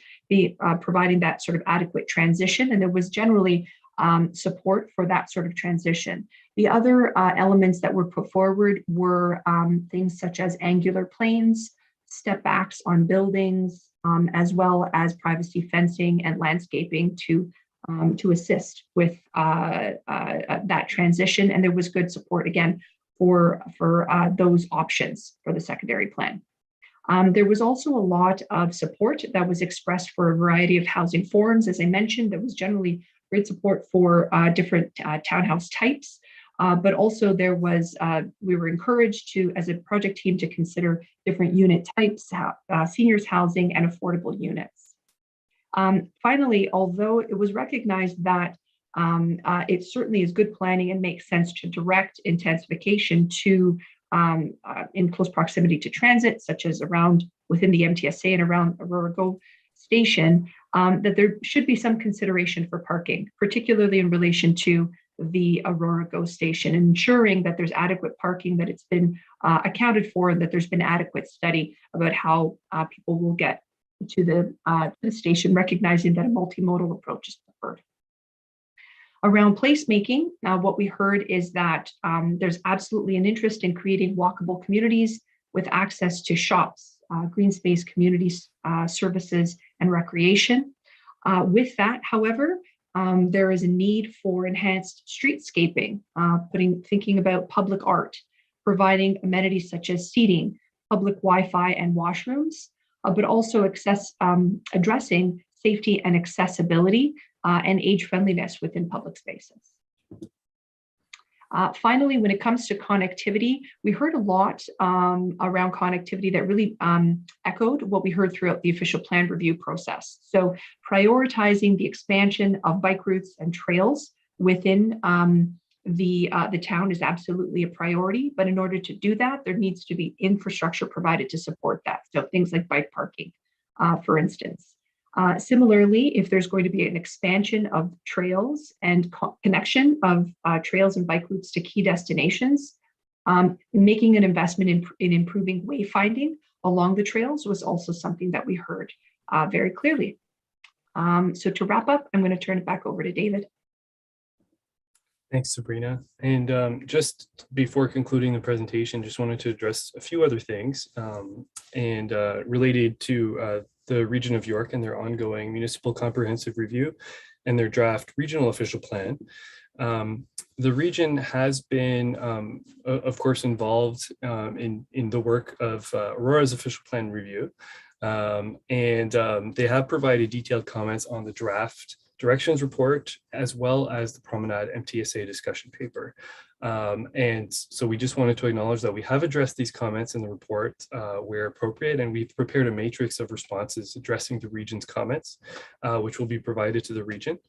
providing that sort of adequate transition. And there was generally support for that sort of transition. The other elements that were put forward were things such as angular planes, step backs on buildings, as well as privacy fencing and landscaping to assist with that transition. And there was good support, again, for those options for the secondary plan. There was also a lot of support that was expressed for a variety of housing forms. As I mentioned, there was generally great support for different townhouse types, but also there was, we were encouraged to, as a project team, to consider different unit types, seniors housing and affordable units. Finally, although it was recognized that it certainly is good planning and makes sense to direct intensification to in close proximity to transit, such as within the MTSA and around Aurora Go Station, that there should be some consideration for parking, particularly in relation to the Aurora Go Station, ensuring that there's adequate parking, that it's been accounted for, and that there's been adequate study about how people will get to the station, recognizing that a multimodal approach is preferred. Around placemaking, what we heard is that there's absolutely an interest in creating walkable communities with access to shops, green space, community services, and recreation. With that, however, there is a need for enhanced streetscaping, thinking about public art, providing amenities such as seating, public Wi-Fi and washrooms, but also addressing safety and accessibility and age friendliness within public spaces. Finally, when it comes to connectivity, we heard a lot around connectivity that really echoed what we heard throughout the official plan review process. So prioritizing the expansion of bike routes and trails within the town is absolutely a priority, but in order to do that, there needs to be infrastructure provided to support that. So things like bike parking, for instance. Similarly, if there's going to be an expansion of trails and connection of trails and bike routes to key destinations, making an investment in improving wayfinding along the trails was also something that we heard very clearly. So to wrap up, I'm going to turn it back over to David. Thanks, Sabrina. And just before concluding the presentation, just wanted to address a few other things and related to the Region of York and their ongoing municipal comprehensive review and their draft regional official plan. The region has been, of course, involved in the work of Aurora's official plan review. And they have provided detailed comments on the draft directions report, as well as the Promenade MTSA discussion paper. And so we just wanted to acknowledge that we have addressed these comments in the report where appropriate, and we've prepared a matrix of responses addressing the region's comments, which will be provided to the region.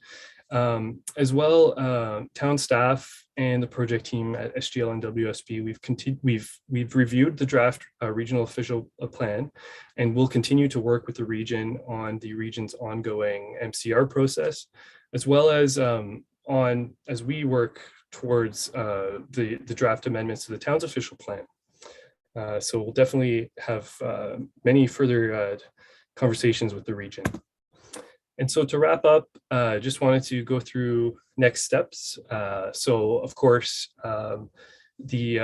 As well, town staff and the project team at SGL and WSP, we've reviewed the draft regional official plan, and we'll continue to work with the region on the region's ongoing MCR process, as well as as we work towards the draft amendments to the town's official plan. So we'll definitely have many further conversations with the region. And so to wrap up, just wanted to go through next steps. So of course, the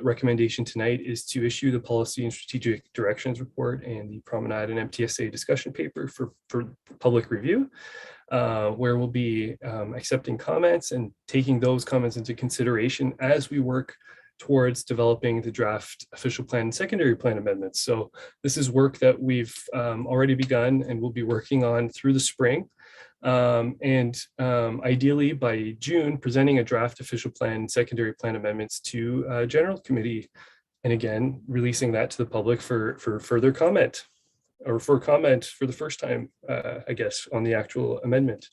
recommendation tonight is to issue the policy and strategic directions report and the Promenade and MTSA discussion paper for public review, where we'll be accepting comments and taking those comments into consideration as we work towards developing the draft official plan and secondary plan amendments. So this is work that we've already begun and we'll be working on through the spring. And ideally by June, presenting a draft official plan and secondary plan amendments to general committee. And again, releasing that to the public for further comment, or for comment for the first time, I guess, on the actual amendment.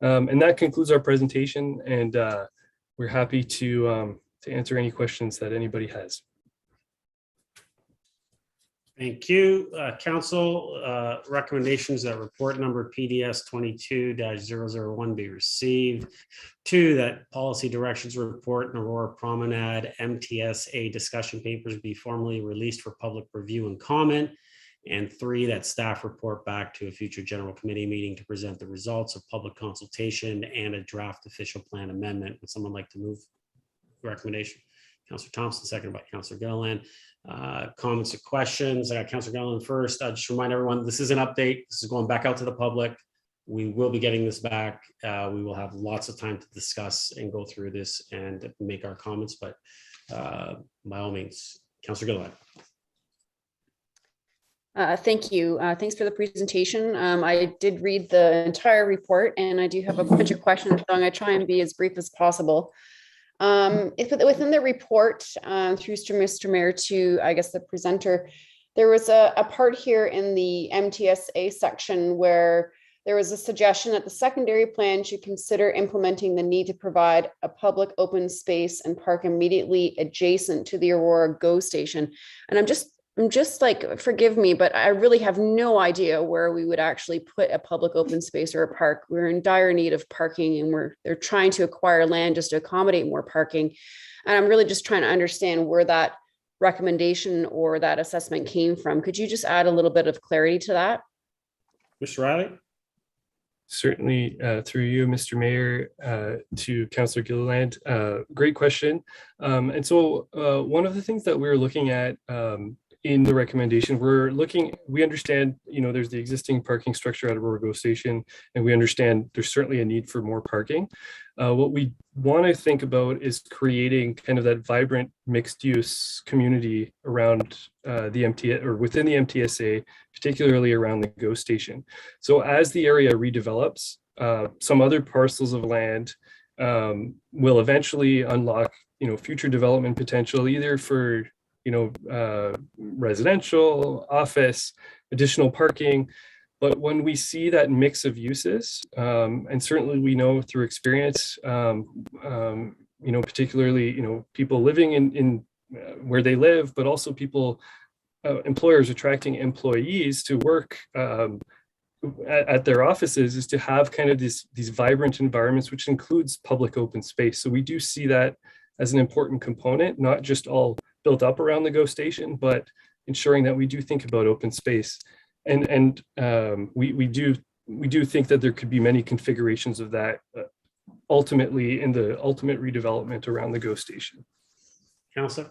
And that concludes our presentation, and we're happy to answer any questions that anybody has. Thank you. Council recommendations that report number PDS 22-001 be received. 2, that policy directions report and Aurora Promenade MTSA discussion papers be formally released for public review and comment. And 3, that staff report back to a future general committee meeting to present the results of public consultation and a draft official plan amendment. Would someone like to move the recommendation? Councillor Thompson, seconded by Councillor Gilliland. Comments or questions? I got Councillor Gilliland first. Just remind everyone, this is an update. This is going back out to the public. We will be getting this back. We will have lots of time to discuss and go through this and make our comments, but by all means, Councillor Gilliland. Thank you. Thanks for the presentation. I did read the entire report and I do have a bunch of questions, so I'm going to try and be as brief as possible. Within the report, through Mr. Mayor to, I guess, the presenter, there was a part here in the MTSA section where there was a suggestion that the secondary plan should consider implementing the need to provide a public open space and park immediately adjacent to the Aurora GO station. And I'm just like, forgive me, but I really have no idea where we would actually put a public open space or a park. We're in dire need of parking and they're trying to acquire land just to accommodate more parking. And I'm really just trying to understand where that recommendation or that assessment came from. Could you just add a little bit of clarity to that? Mr. Riley? Certainly, through you, Mr. Mayor, to Councillor Gilliland. Great question. And so one of the things that we're looking at in the recommendation, we understand, there's the existing parking structure at Aurora GO Station, and we understand there's certainly a need for more parking. What we want to think about is creating kind of that vibrant mixed use community around the MTSA or within the MTSA, particularly around the GO Station. So as the area redevelops, some other parcels of land will eventually unlock, future development potential, either for residential, office, additional parking. But when we see that mix of uses, and certainly we know through experience, particularly, people living in where they live, but also employers attracting employees to work at their offices, is to have kind of these vibrant environments, which includes public open space. So we do see that as an important component, not just all built up around the GO Station, but ensuring that we do think about open space. And we do think that there could be many configurations of that ultimately in the ultimate redevelopment around the GO Station. Councillor?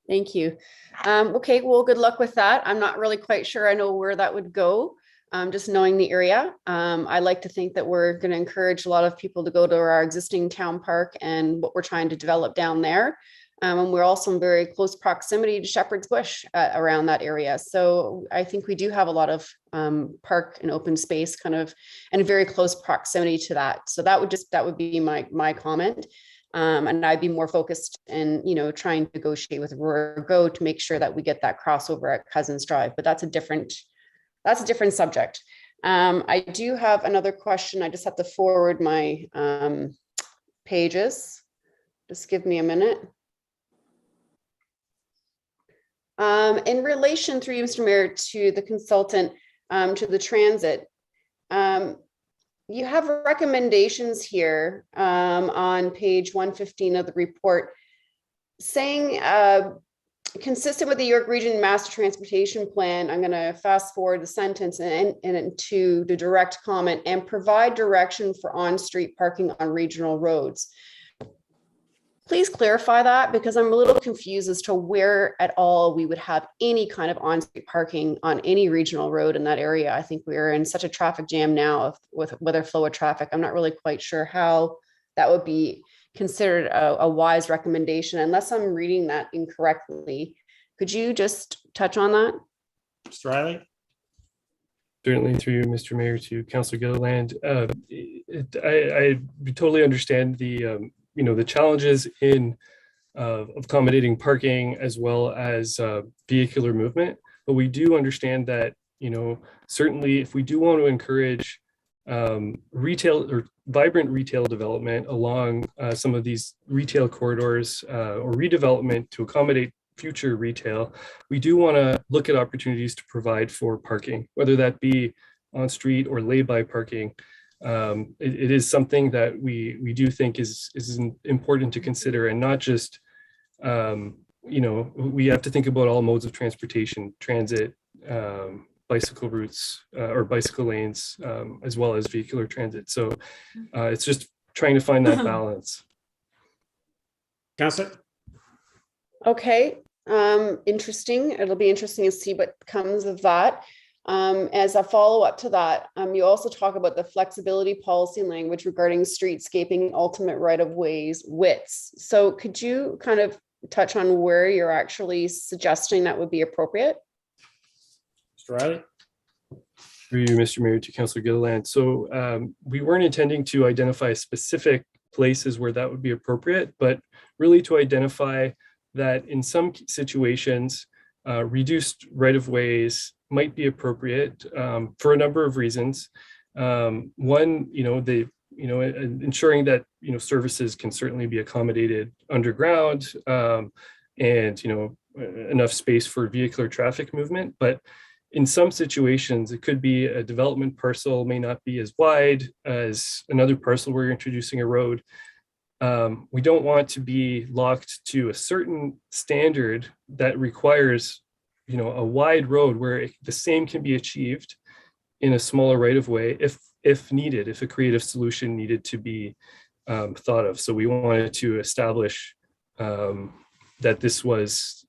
Thank you. Okay, well, good luck with that. I'm not really quite sure I know where that would go. Just knowing the area, I like to think that we're going to encourage a lot of people to go to our existing town park and what we're trying to develop down there. And we're also in very close proximity to Shepherd's Bush around that area. So I think we do have a lot of park and open space kind of in very close proximity to that. So that would be my comment. And I'd be more focused in, trying to negotiate with Aurora GO to make sure that we get that crossover at Cousins Drive, but that's a different subject. I do have another question. I just have to forward my pages. Just give me a minute. In relation, through you, Mr. Mayor, to the consultant, to the transit, you have recommendations here on page 115 of the report saying, consistent with the York Region Master Transportation Plan, I'm going to fast forward the sentence and to the direct comment, and provide direction for on-street parking on regional roads. Please clarify that, because I'm a little confused as to where at all we would have any kind of on-street parking on any regional road in that area. I think we're in such a traffic jam now with their flow of traffic. I'm not really quite sure how that would be considered a wise recommendation, unless I'm reading that incorrectly. Could you just touch on that? Mr. Riley? Certainly, through you, Mr. Mayor, to Councillor Gilliland. I totally understand the the challenges in of accommodating parking as well as vehicular movement, but we do understand that certainly if we do want to encourage retail or vibrant retail development along some of these retail corridors or redevelopment to accommodate future retail, we do want to look at opportunities to provide for parking, whether that be on street or lay-by parking. It is something that we do think is important to consider, and not just, we have to think about all modes of transportation, transit, bicycle routes or bicycle lanes, as well as vehicular transit. So it's just trying to find that balance. Councillor? Okay, interesting. It'll be interesting to see what comes of that. As a follow-up to that, you also talk about the flexibility policy language regarding streetscaping, ultimate right-of-ways, widths. So could you kind of touch on where you're actually suggesting that would be appropriate? Mr. Riley? Through you, Mr. Mayor, to Councillor Gilliland. So we weren't intending to identify specific places where that would be appropriate, but really to identify that in some situations, reduced right-of-ways might be appropriate for a number of reasons. One, ensuring that services can certainly be accommodated underground, and enough space for vehicular traffic movement. But in some situations, it could be a development parcel may not be as wide as another parcel where you're introducing a road. We don't want to be locked to a certain standard that requires, a wide road where the same can be achieved in a smaller right of way if needed, if a creative solution needed to be thought of. So we wanted to establish that this was,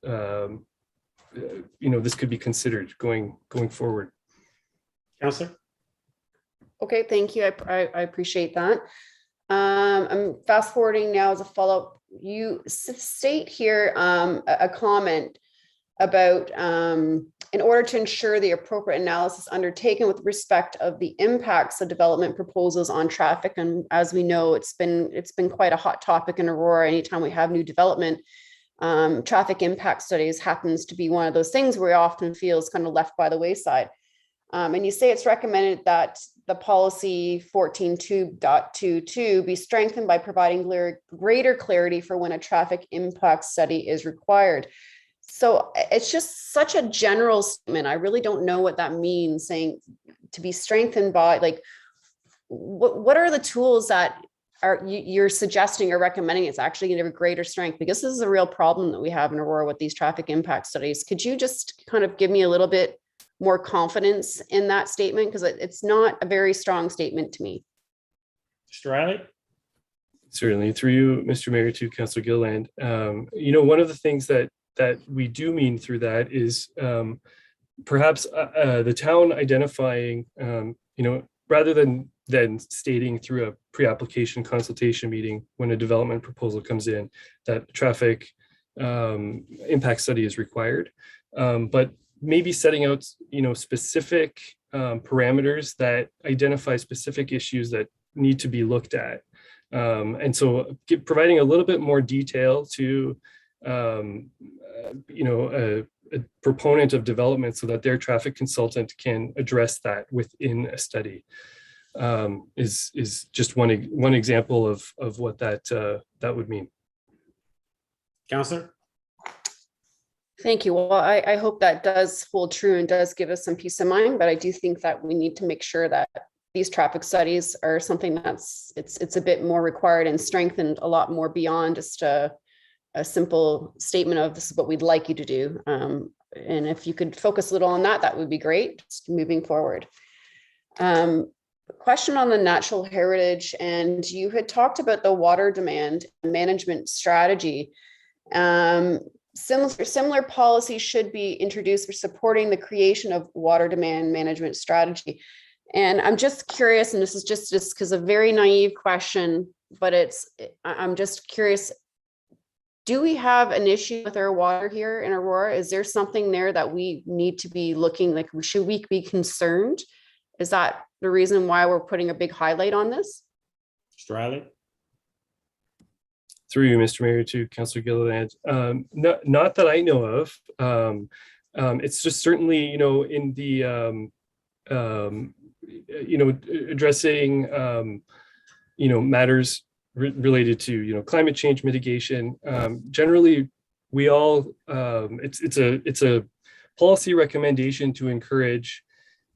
this could be considered going forward. Councillor? Okay, thank you. I appreciate that. I'm fast forwarding now as a follow-up. You state here a comment about in order to ensure the appropriate analysis undertaken with respect of the impacts of development proposals on traffic. And as we know, it's been quite a hot topic in Aurora. Anytime we have new development, traffic impact studies happens to be one of those things where we often feel is kind of left by the wayside. And you say it's recommended that the policy 14.2.22 be strengthened by providing greater clarity for when a traffic impact study is required. So it's just such a general statement. I really don't know what that means, saying to be strengthened by, like, what are the tools that you're suggesting or recommending it's actually going to have a greater strength? Because this is a real problem that we have in Aurora with these traffic impact studies. Could you just kind of give me a little bit more confidence in that statement? Because it's not a very strong statement to me. Mr. Riley? Certainly, through you, Mr. Mayor, to Councillor Gilliland. One of the things that we do mean through that is perhaps the town identifying, rather than stating through a pre-application consultation meeting when a development proposal comes in that traffic impact study is required, but maybe setting out, specific parameters that identify specific issues that need to be looked at. And so providing a little bit more detail to a proponent of development so that their traffic consultant can address that within a study is just one example of what that would mean. Councillor? Thank you. Well, I hope that does hold true and does give us some peace of mind, but I do think that we need to make sure that these traffic studies are something that's it's a bit more required and strengthened a lot more beyond just a simple statement of this is what we'd like you to do. And if you could focus a little on that, that would be great, just moving forward. Question on the natural heritage, and you had talked about the water demand management strategy. Similar policies should be introduced for supporting the creation of water demand management strategy. And I'm just curious, and this is just because a very naive question, but I'm just curious, do we have an issue with our water here in Aurora? Is there something there that we need to be looking, like, should we be concerned? Is that the reason why we're putting a big highlight on this? Mr. Riley? Through you, Mr. Mayor, to Councillor Gilliland. Not that I know of. It's just certainly, in the, addressing, matters related to, climate change mitigation. Generally, we all, it's a policy recommendation to encourage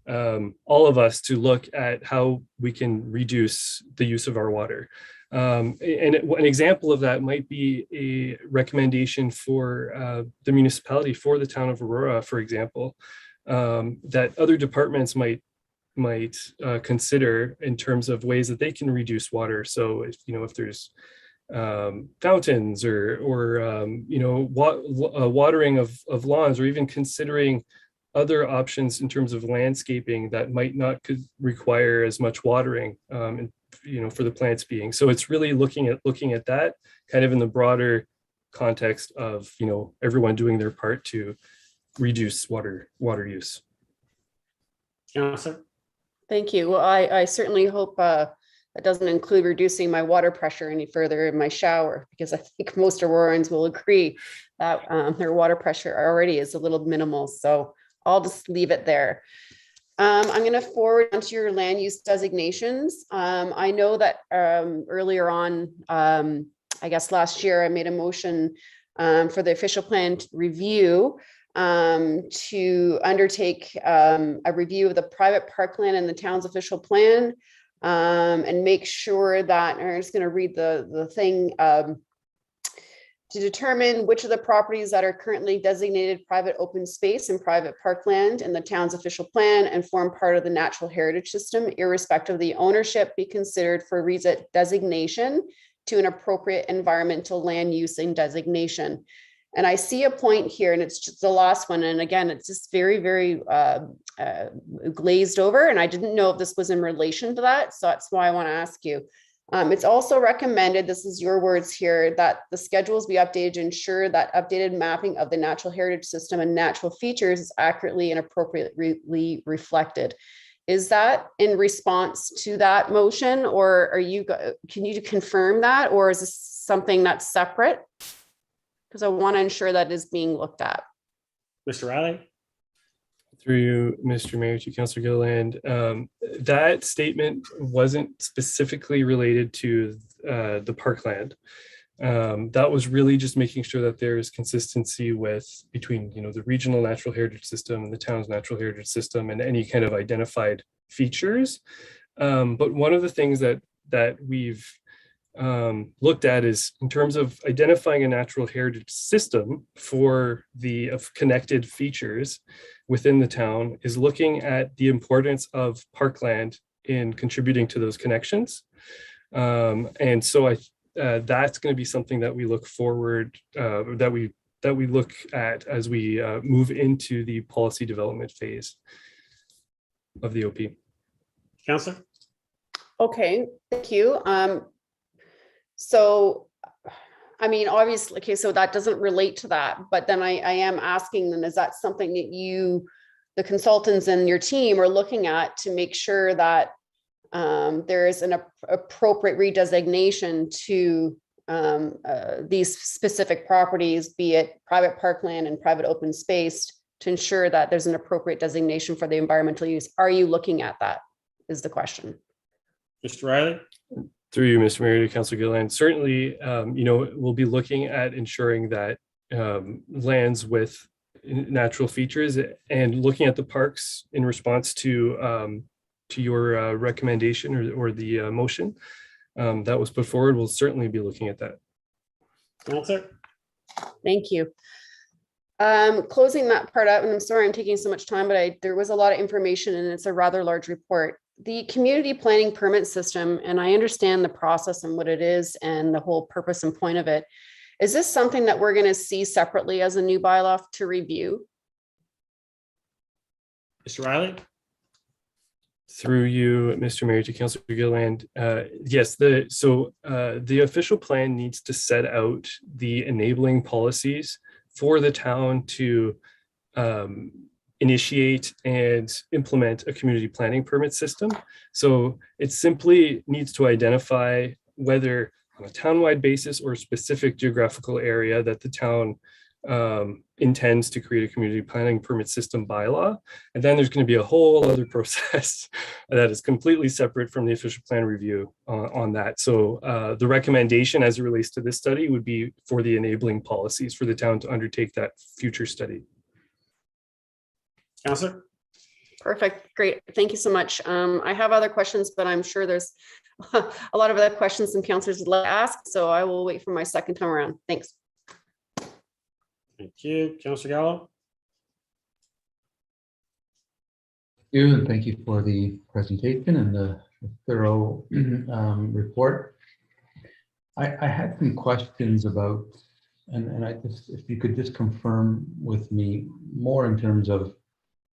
all of us to look at how we can reduce the use of our water. And an example of that might be a recommendation for the municipality, for the town of Aurora, for example, that other departments might consider in terms of ways that they can reduce water. So if there's fountains or watering of lawns, or even considering other options in terms of landscaping that might not require as much watering, for the plants being. So it's really looking at that kind of in the broader context of, everyone doing their part to reduce water use. Councillor? Thank you. Well, I certainly hope that doesn't include reducing my water pressure any further in my shower, because I think most Aurorans will agree that their water pressure already is a little minimal. So I'll just leave it there. I'm going to forward onto your land use designations. I know that earlier on, I guess last year, I made a motion for the official plan review to undertake a review of the private parkland and the town's official plan, and make sure that, I'm just going to read the thing, to determine which of the properties that are currently designated private open space and private parkland in the town's official plan and form part of the natural heritage system, irrespective of the ownership, be considered for designation to an appropriate environmental land use and designation. And I see a point here, and it's just the last one. And again, it's just very, very glazed over. And I didn't know if this was in relation to that. So that's why I want to ask you. It's also recommended, this is your words here, that the schedules be updated to ensure that updated mapping of the natural heritage system and natural features is accurately and appropriately reflected. Is that in response to that motion, or can you confirm that, or is this something that's separate? Because I want to ensure that is being looked at. Mr. Riley? Through you, Mr. Mayor, to Councillor Gilliland, that statement wasn't specifically related to the parkland. That was really just making sure that there is consistency between the regional natural heritage system and the town's natural heritage system and any kind of identified features. But one of the things that we've looked at is in terms of identifying a natural heritage system for the connected features within the town, is looking at the importance of parkland in contributing to those connections. And so that's going to be something that we look forward, that we look at as we move into the policy development phase of the OP. Councillor? Okay, thank you. So, I mean, obviously, okay, so that doesn't relate to that, but then I am asking them, is that something that the consultants and your team are looking at to make sure that there is an appropriate redesignation to these specific properties, be it private parkland and private open space, to ensure that there's an appropriate designation for the environmental use? Are you looking at that, is the question. Mr. Riley? Through you, Mr. Mayor, to Councillor Gilliland, certainly, we'll be looking at ensuring that lands with natural features and looking at the parks in response to your recommendation or the motion that was put forward. We'll certainly be looking at that. Councillor? Thank you. Closing that part out, and I'm sorry I'm taking so much time, but there was a lot of information and it's a rather large report. The community planning permit system, and I understand the process and what it is and the whole purpose and point of it. Is this something that we're going to see separately as a new bylaw to review? Mr. Riley? Through you, Mr. Mayor, to Councillor Gilliland, yes, the official plan needs to set out the enabling policies for the town to initiate and implement a community planning permit system. So it simply needs to identify whether on a townwide basis or a specific geographical area that the town intends to create a community planning permit system bylaw. And then there's going to be a whole other process that is completely separate from the official plan review on that. So the recommendation as it relates to this study would be for the enabling policies for the town to undertake that future study. Councillor? Perfect. Great. Thank you so much. I have other questions, but I'm sure there's a lot of other questions some councillors would like to ask. So I will wait for my second time around. Thanks. Thank you. Councillor Gallo? And thank you for the presentation and the thorough report. I had some questions about, and I just, if you could just confirm with me more in terms of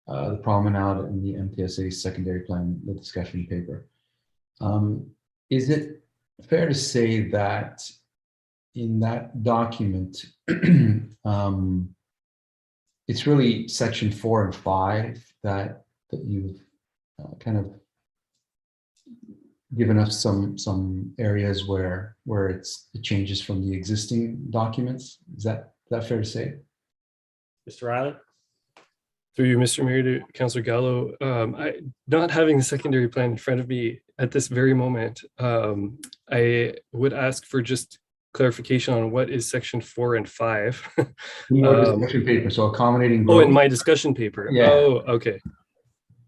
the Promenade and the MTSA secondary plan, the discussion paper. Is it fair to say that in that document, it's really section 4 and 5 that you've kind of given us some areas where it changes from the existing documents? Is that fair to say? Mr. Riley? Through you, Mr. Mayor, to Councillor Gallo, not having the secondary plan in front of me at this very moment, I would ask for just clarification on what is section 4 and 5. Your discussion paper, so accommodating growth. Oh, in my growth. discussion paper. Yeah. Oh, okay.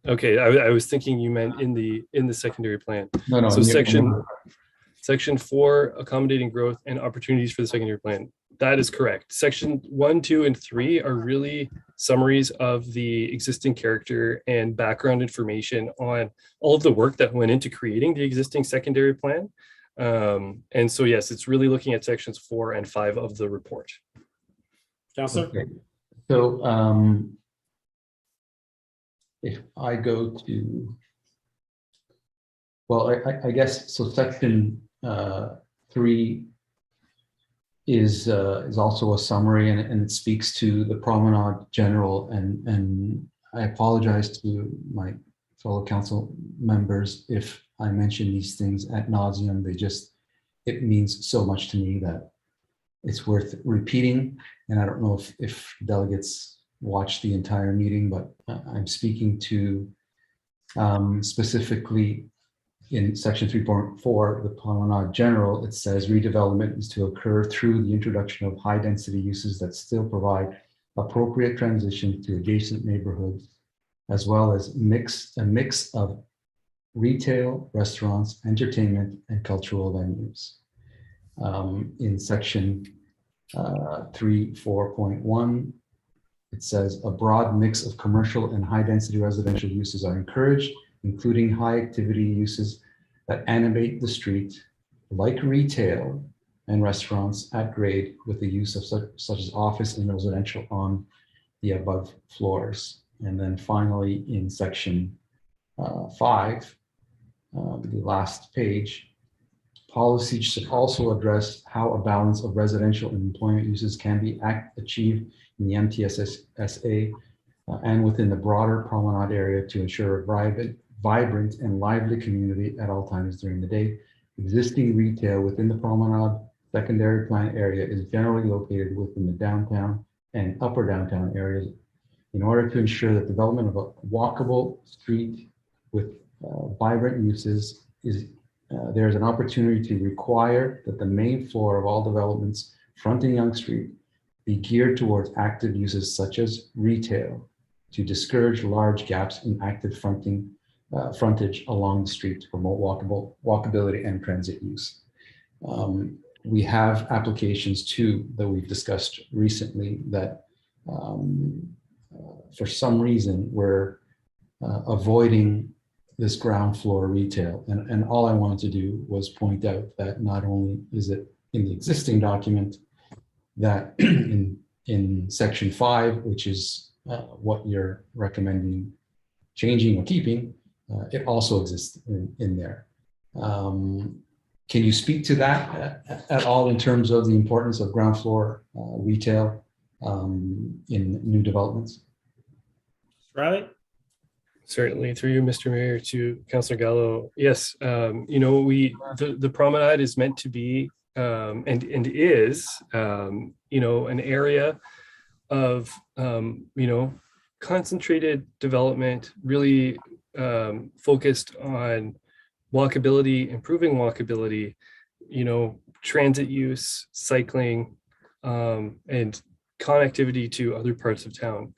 Okay, I was thinking you meant in the secondary plan. No. So section 4, accommodating growth and opportunities for the secondary plan. That is correct. Section 1, 2, and 3 are really summaries of the existing character and background information on all of the work that went into creating the existing secondary plan. And so, yes, it's really looking at sections 4 and 5 of the report. Councillor? Okay. So if I go to, well, I guess, so section 3 is also a summary, and it speaks to the Promenade General, and I apologize to my fellow council members if I mention these things ad nauseum. It means so much to me that it's worth repeating, and I don't know if delegates watch the entire meeting, but I'm speaking to specifically in section 3.4, the Promenade General. It says redevelopment is to occur through the introduction of high density uses that still provide appropriate transition to adjacent neighborhoods, as well as a mix of retail, restaurants, entertainment, and cultural venues. In section 3.4.1, it says a broad mix of commercial and high density residential uses are encouraged, including high activity uses that animate the street, like retail and restaurants at grade, with the use of such as office and residential on the above floors. And then finally, in section 5, the last page, policy should also address how a balance of residential and employment uses can be achieved in the MTSSA and within the broader Promenade area to ensure a vibrant and lively community at all times during the day. Existing retail within the Promenade secondary plan area is generally located within the downtown and upper downtown areas. In order to ensure that development of a walkable street with vibrant uses there's an opportunity to require that the main floor of all developments fronting Yonge Street be geared towards active uses such as retail to discourage large gaps in active frontage along the street to promote walkability and transit use. We have applications too that we've discussed recently that for some reason we're avoiding this ground floor retail. And all I wanted to do was point out that not only is it in the existing document, that in section 5, which is what you're recommending changing or keeping, it also exists in there. Can you speak to that at all in terms of the importance of ground floor retail in new developments? Riley? Certainly, through you, Mr. Mayor, to Councillor Gallo. Yes, the Promenade is meant to be and is an area of, concentrated development, really focused on walkability, improving walkability, transit use, cycling, and connectivity to other parts of town.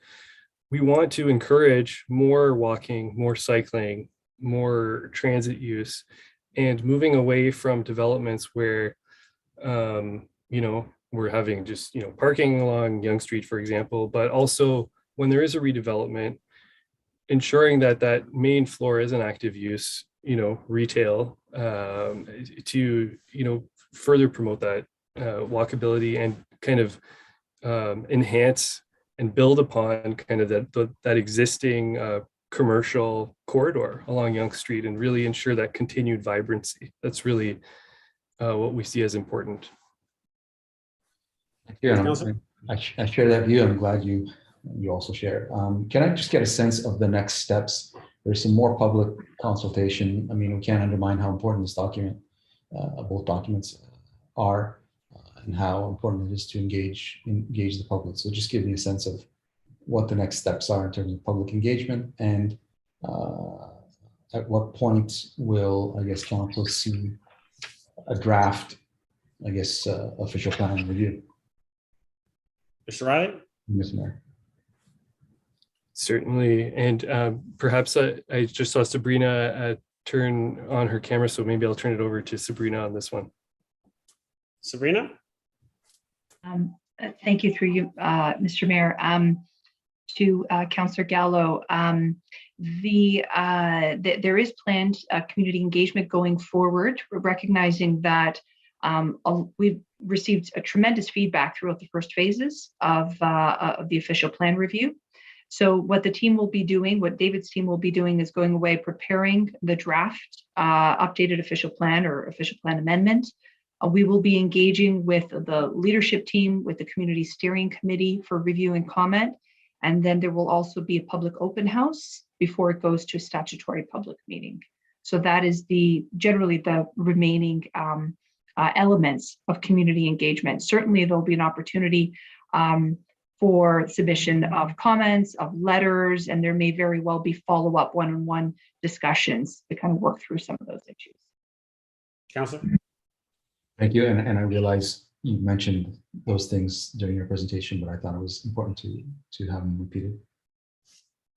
We want to encourage more walking, more cycling, more transit use, and moving away from developments where, we're having just, parking along Yonge Street, for example, but also when there is a redevelopment, ensuring that that main floor is an active use, retail, to, further promote that walkability and kind of enhance and build upon kind of that existing commercial corridor along Yonge Street and really ensure that continued vibrancy. That's really what we see as important. Yeah, I share that view. I'm glad you also share. Can I just get a sense of the next steps? There's some more public consultation. I mean, we can't undermine how important this document, both documents are, and how important it is to engage the public. So just give me a sense of what the next steps are in terms of public engagement, and at what point will, I guess, council see a draft, I guess, official plan review? Mr. Riley? Mr. Mayor. Certainly, and perhaps I just saw Sabrina turn on her camera, so maybe I'll turn it over to Sabrina on this one. Sabrina? Thank you through you, Mr. Mayor. To Councillor Gallo, there is planned community engagement going forward, recognizing that we've received a tremendous feedback throughout the first phases of the official plan review. So what the team will be doing, what David's team will be doing, is going away, preparing the draft updated official plan or official plan amendment. We will be engaging with the leadership team, with the community steering committee for review and comment. And then there will also be a public open house before it goes to a statutory public meeting. So that is generally the remaining elements of community engagement. Certainly there'll be an opportunity for submission of comments, of letters, and there may very well be follow-up one-on-one discussions to kind of work through some of those issues. Councilor? Thank you, and I realize you mentioned those things during your presentation, but I thought it was important to have them repeated.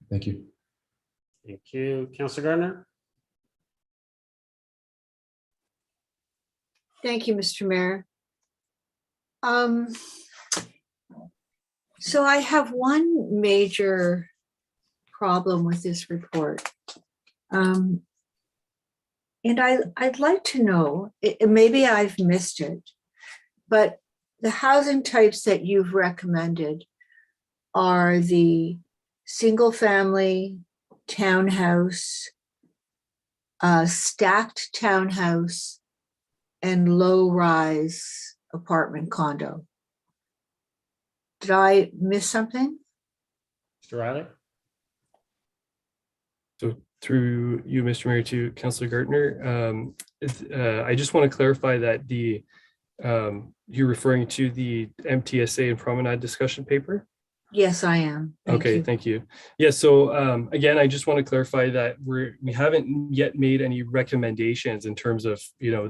Thank you. Thank you. Councilor Gardner? Thank you, Mr. Mayor. So I have one major problem with this report. And I'd like to know, maybe I've missed it, but the housing types that you've recommended are the single family townhouse, stacked townhouse, and low rise apartment condo. Did I miss something? Mr. Riley? So through you, Mr. Mayor, to Councillor Gardner, I just want to clarify that you're referring to the MTSA and Promenade discussion paper? Yes, I am. Thank you. Yeah, so again, I just want to clarify that we haven't yet made any recommendations in terms of,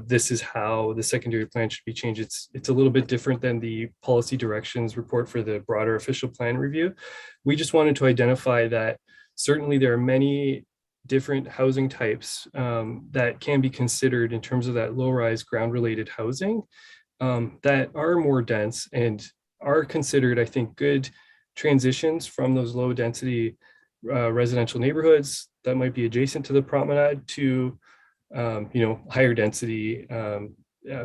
this is how the secondary plan should be changed. It's a little bit different than the policy directions report for the broader official plan review. We just wanted to identify that certainly there are many different housing types that can be considered in terms of that low-rise ground-related housing that are more dense and are considered, I think, good transitions from those low density residential neighborhoods that might be adjacent to the promenade to higher density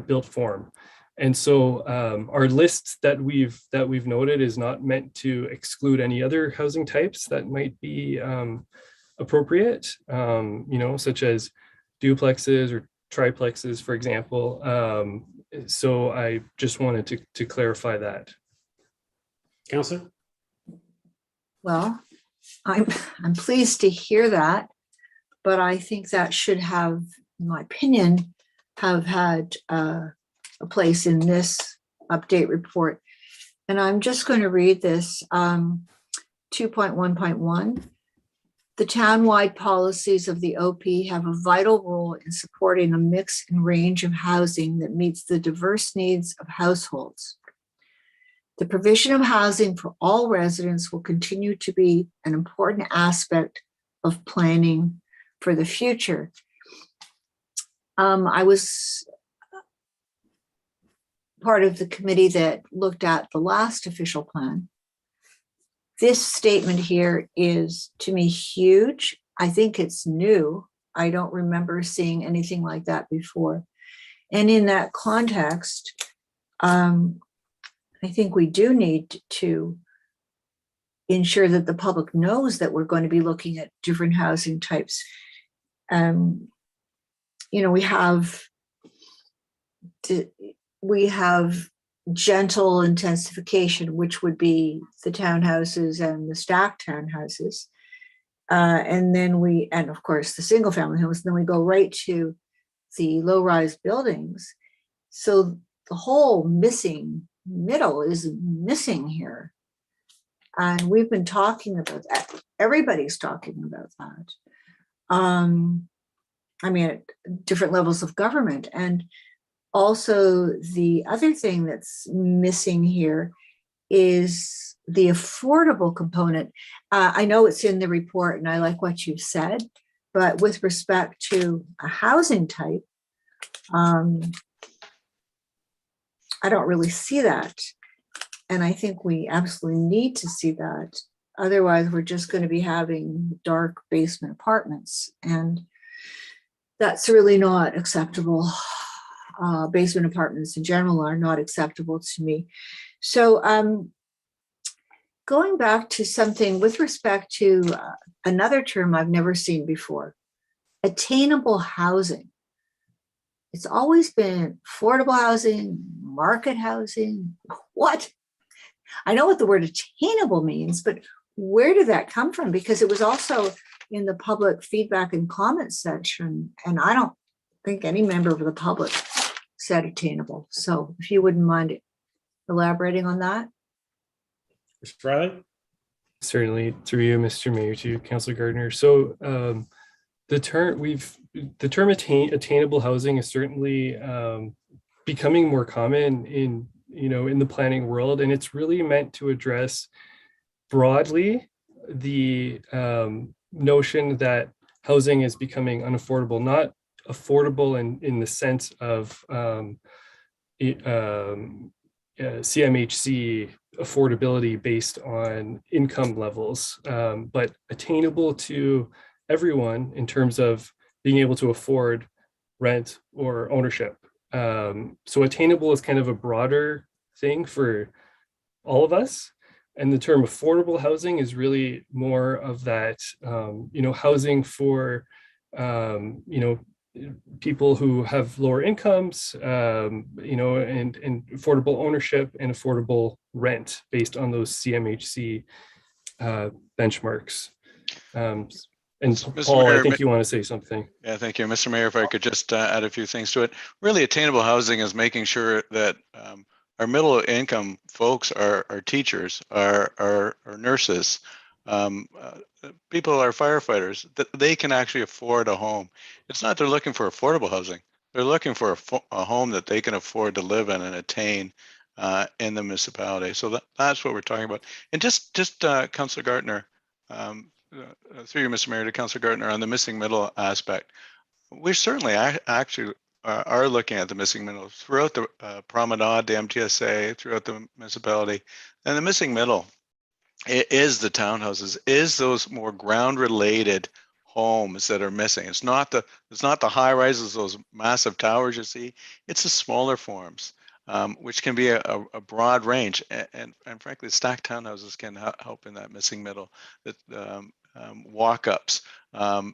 built form. And so our list that we've noted is not meant to exclude any other housing types that might be appropriate, such as duplexes or triplexes, for example. So I just wanted to clarify that. Councilor? Well, I'm pleased to hear that, but I think that should have, in my opinion, have had a place in this update report. And I'm just going to read this 2.1.1. The townwide policies of the OP have a vital role in supporting a mix and range of housing that meets the diverse needs of households. The provision of housing for all residents will continue to be an important aspect of planning for the future. I was part of the committee that looked at the last official plan. This statement here is, to me, huge. I think it's new. I don't remember seeing anything like that before. And in that context, I think we do need to ensure that the public knows that we're going to be looking at different housing types. We have gentle intensification, which would be the townhouses and the stacked townhouses. And of course, the single family homes, then we go right to the low-rise buildings. So the whole missing middle is missing here. And we've been talking about that. Everybody's talking about that. At different levels of government. And also the other thing that's missing here is the affordable component. I know it's in the report and I like what you've said, but with respect to a housing type, I don't really see that. And I think we absolutely need to see that. Otherwise, we're just going to be having dark basement apartments. And that's really not acceptable. Basement apartments in general are not acceptable to me. So going back to something with respect to another term I've never seen before, attainable housing. It's always been affordable housing, market housing. What? I know what the word attainable means, but where did that come from? Because it was also in the public feedback and comments section, and I don't think any member of the public said attainable. So if you wouldn't mind elaborating on that. Mr. Riley? Certainly, through you, Mr. Mayor, to Councillor Gardner. So the term attainable housing is certainly becoming more common in the planning world, and it's really meant to address broadly the notion that housing is becoming unaffordable, not affordable in the sense of CMHC affordability based on income levels, but attainable to everyone in terms of being able to afford rent or ownership. So attainable is kind of a broader thing for all of us. And the term affordable housing is really more of that, housing for, people who have lower incomes, and affordable ownership and affordable rent based on those CMHC benchmarks. And Paul, Mayor, I think you want to say something. Yeah, thank you. Mr. Mayor, if I could just add a few things to it. Really, attainable housing is making sure that our middle income folks are teachers, are nurses, people are firefighters, that they can actually afford a home. It's not they're looking for affordable housing. They're looking for a home that they can afford to live in and attain in the municipality. So that's what we're talking about. And just Councillor Gardner, through you, Mr. Mayor, to Councillor Gardner on the missing middle aspect. We certainly actually are looking at the missing middle throughout the Promenade, the MTSA, throughout the municipality. And the missing middle is the townhouses, is those more ground related homes that are missing. It's not the high rises, those massive towers you see. It's the smaller forms, which can be a broad range. And frankly, stacked townhouses can help in that missing middle. That walk-ups,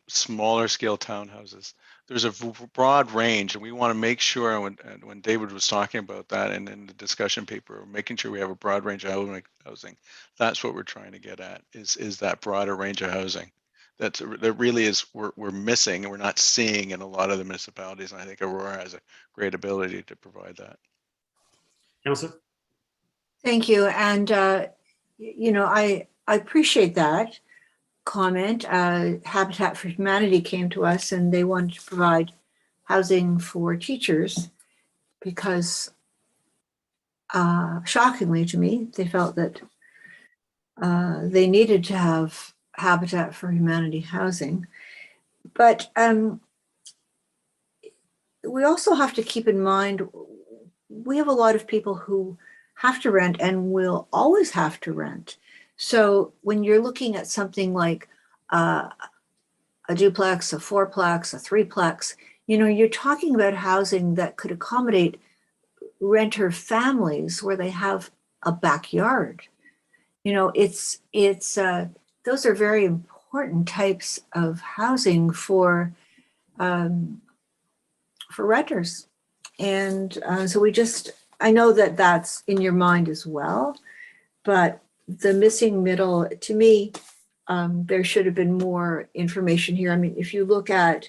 smaller scale townhouses. There's a broad range, and we want to make sure when David was talking about that and in the discussion paper, making sure we have a broad range of housing. That's what we're trying to get at, is that broader range of housing that really is we're missing and we're not seeing in a lot of the municipalities. And I think Aurora has a great ability to provide that. Councillor? Thank you. And, you know, I appreciate that comment. Habitat for Humanity came to us and they wanted to provide housing for teachers because, shockingly to me, they felt that they needed to have Habitat for Humanity housing. But we also have to keep in mind, we have a lot of people who have to rent and will always have to rent. So when you're looking at something like a duplex, a fourplex, a threeplex, you know, you're talking about housing that could accommodate renter families where they have a backyard. You know, those are very important types of housing for renters. And so I know that that's in your mind as well, but the missing middle, to me, there should have been more information here. I mean, if you look at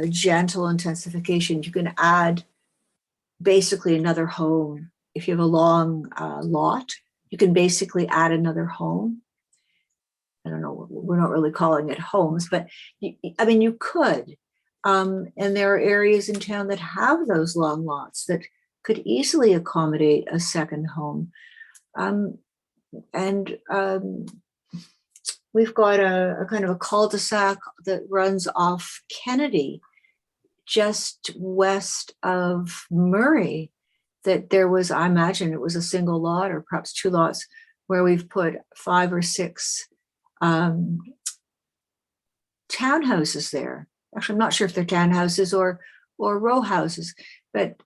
gentle intensification, you can add basically another home. If you have a long lot, you can basically add another home. I don't know, we're not really calling it homes, but I mean, you could. And there are areas in town that have those long lots that could easily accommodate a second home. We've got a kind of a cul-de-sac that runs off Kennedy, just west of Murray, that there was, I imagine it was a single lot or perhaps two lots where we've put 5 or 6 townhouses there. Actually, I'm not sure if they're townhouses or row houses, but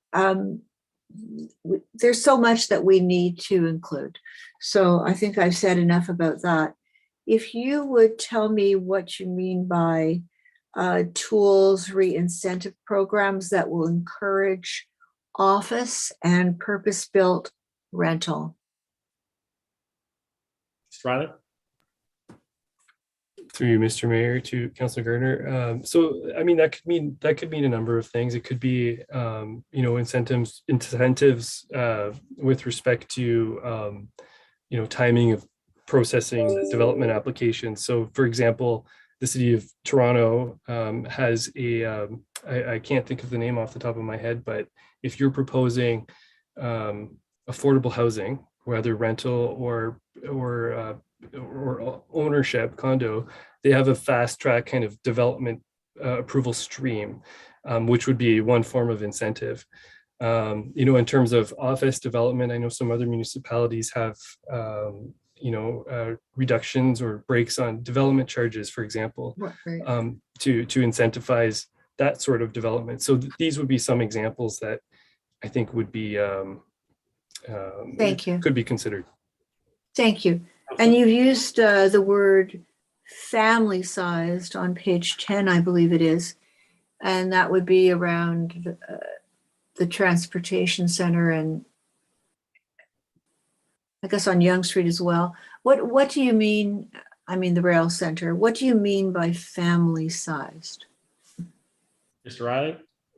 there's so much that we need to include. So I think I've said enough about that. If you would tell me what you mean by tools, re-incentive programs that will encourage office and purpose-built rental. Mr. Riley? Through you, Mr. Mayor, to Councillor Gardner. So, I mean, that could mean a number of things. It could be, you know, incentives with respect to, you know, timing of processing development applications. So, for example, the city of Toronto has I can't think of the name off the top of my head, but if you're proposing affordable housing, whether rental or ownership condo, they have a fast track kind of development approval stream, which would be one form of incentive. You know, in terms of office development, I know some other municipalities have you know, reductions or breaks on development charges, for example, Right. to incentivize that sort of development. So these would be some examples that I think would be Thank you. could be considered. Thank you. And you've used the word family-sized on page 10, I believe it is, and that would be around the transportation center and I guess on Yonge Street as well. What do you mean? I mean, the rail center. What do you mean by family-sized? Mr. Riley?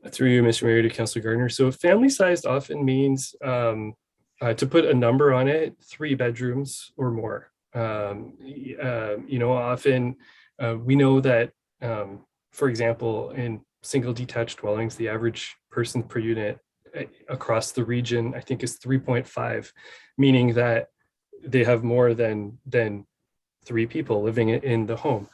Through you, Mr. Mayor, to Councillor Gardner. So family-sized often means, to put a number on it, 3 bedrooms or more. You know, often we know that, for example, in single detached dwellings, the average person per unit across the region, I think, is 3.5, meaning that they have more than 3 people living in the home.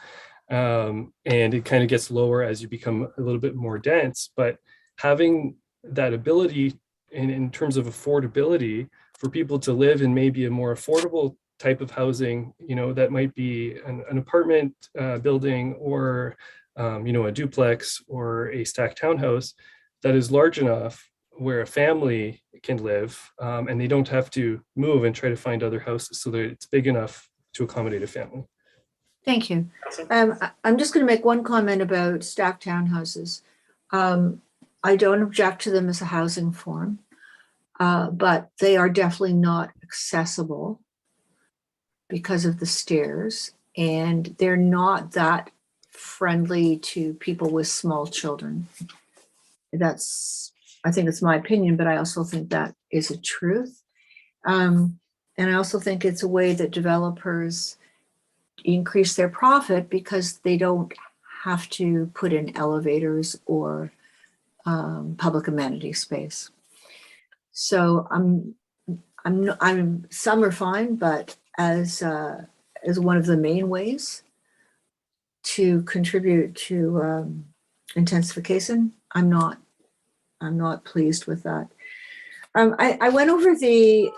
And it kind of gets lower as you become a little bit more dense, but having that ability in terms of affordability for people to live in maybe a more affordable type of housing, you know, that might be an apartment building or, you know, a duplex or a stacked townhouse that is large enough where a family can live and they don't have to move and try to find other houses, so that it's big enough to accommodate a family. Thank you. I'm just going to make one comment about stacked townhouses. I don't object to them as a housing form, but they are definitely not accessible because of the stairs, and they're not that friendly to people with small children. I think it's my opinion, but I also think that is a truth. And I also think it's a way that developers increase their profit because they don't have to put in elevators or public amenity space. So some are fine, but as one of the main ways to contribute to intensification, I'm not pleased with that. I went over the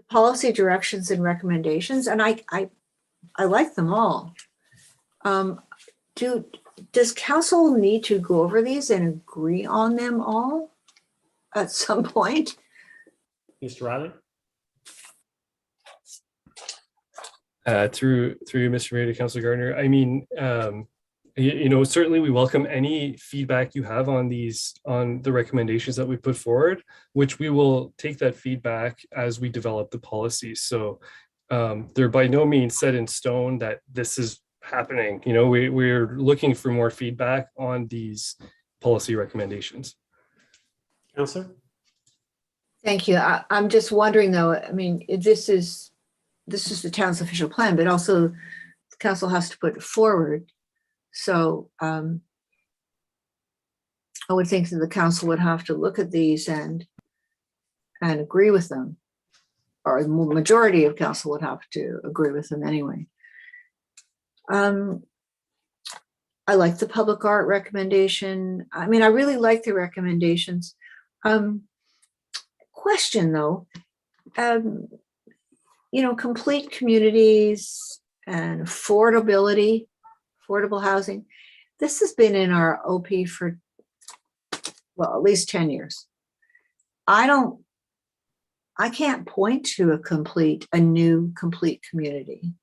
policy directions and recommendations, and I like them all. Does council need to go over these and agree on them all at some point? Mr. Riley? Through you, Mr. Mayor, to Councilor Gardner. I mean, certainly we welcome any feedback you have on the recommendations that we put forward, which we will take that feedback as we develop the policies. So they're by no means set in stone that this is happening. We're looking for more feedback on these policy recommendations. Councilor? Thank you. I'm just wondering though, I mean, this is the town's official plan, but also the council has to put it forward. So I would think that the council would have to look at these and agree with them, or the majority of council would have to agree with them anyway. I like the public art recommendation. I mean, I really like the recommendations. Question though, complete communities and affordable housing. This has been in our OP for, well, at least 10 years. I can't point to a new complete community.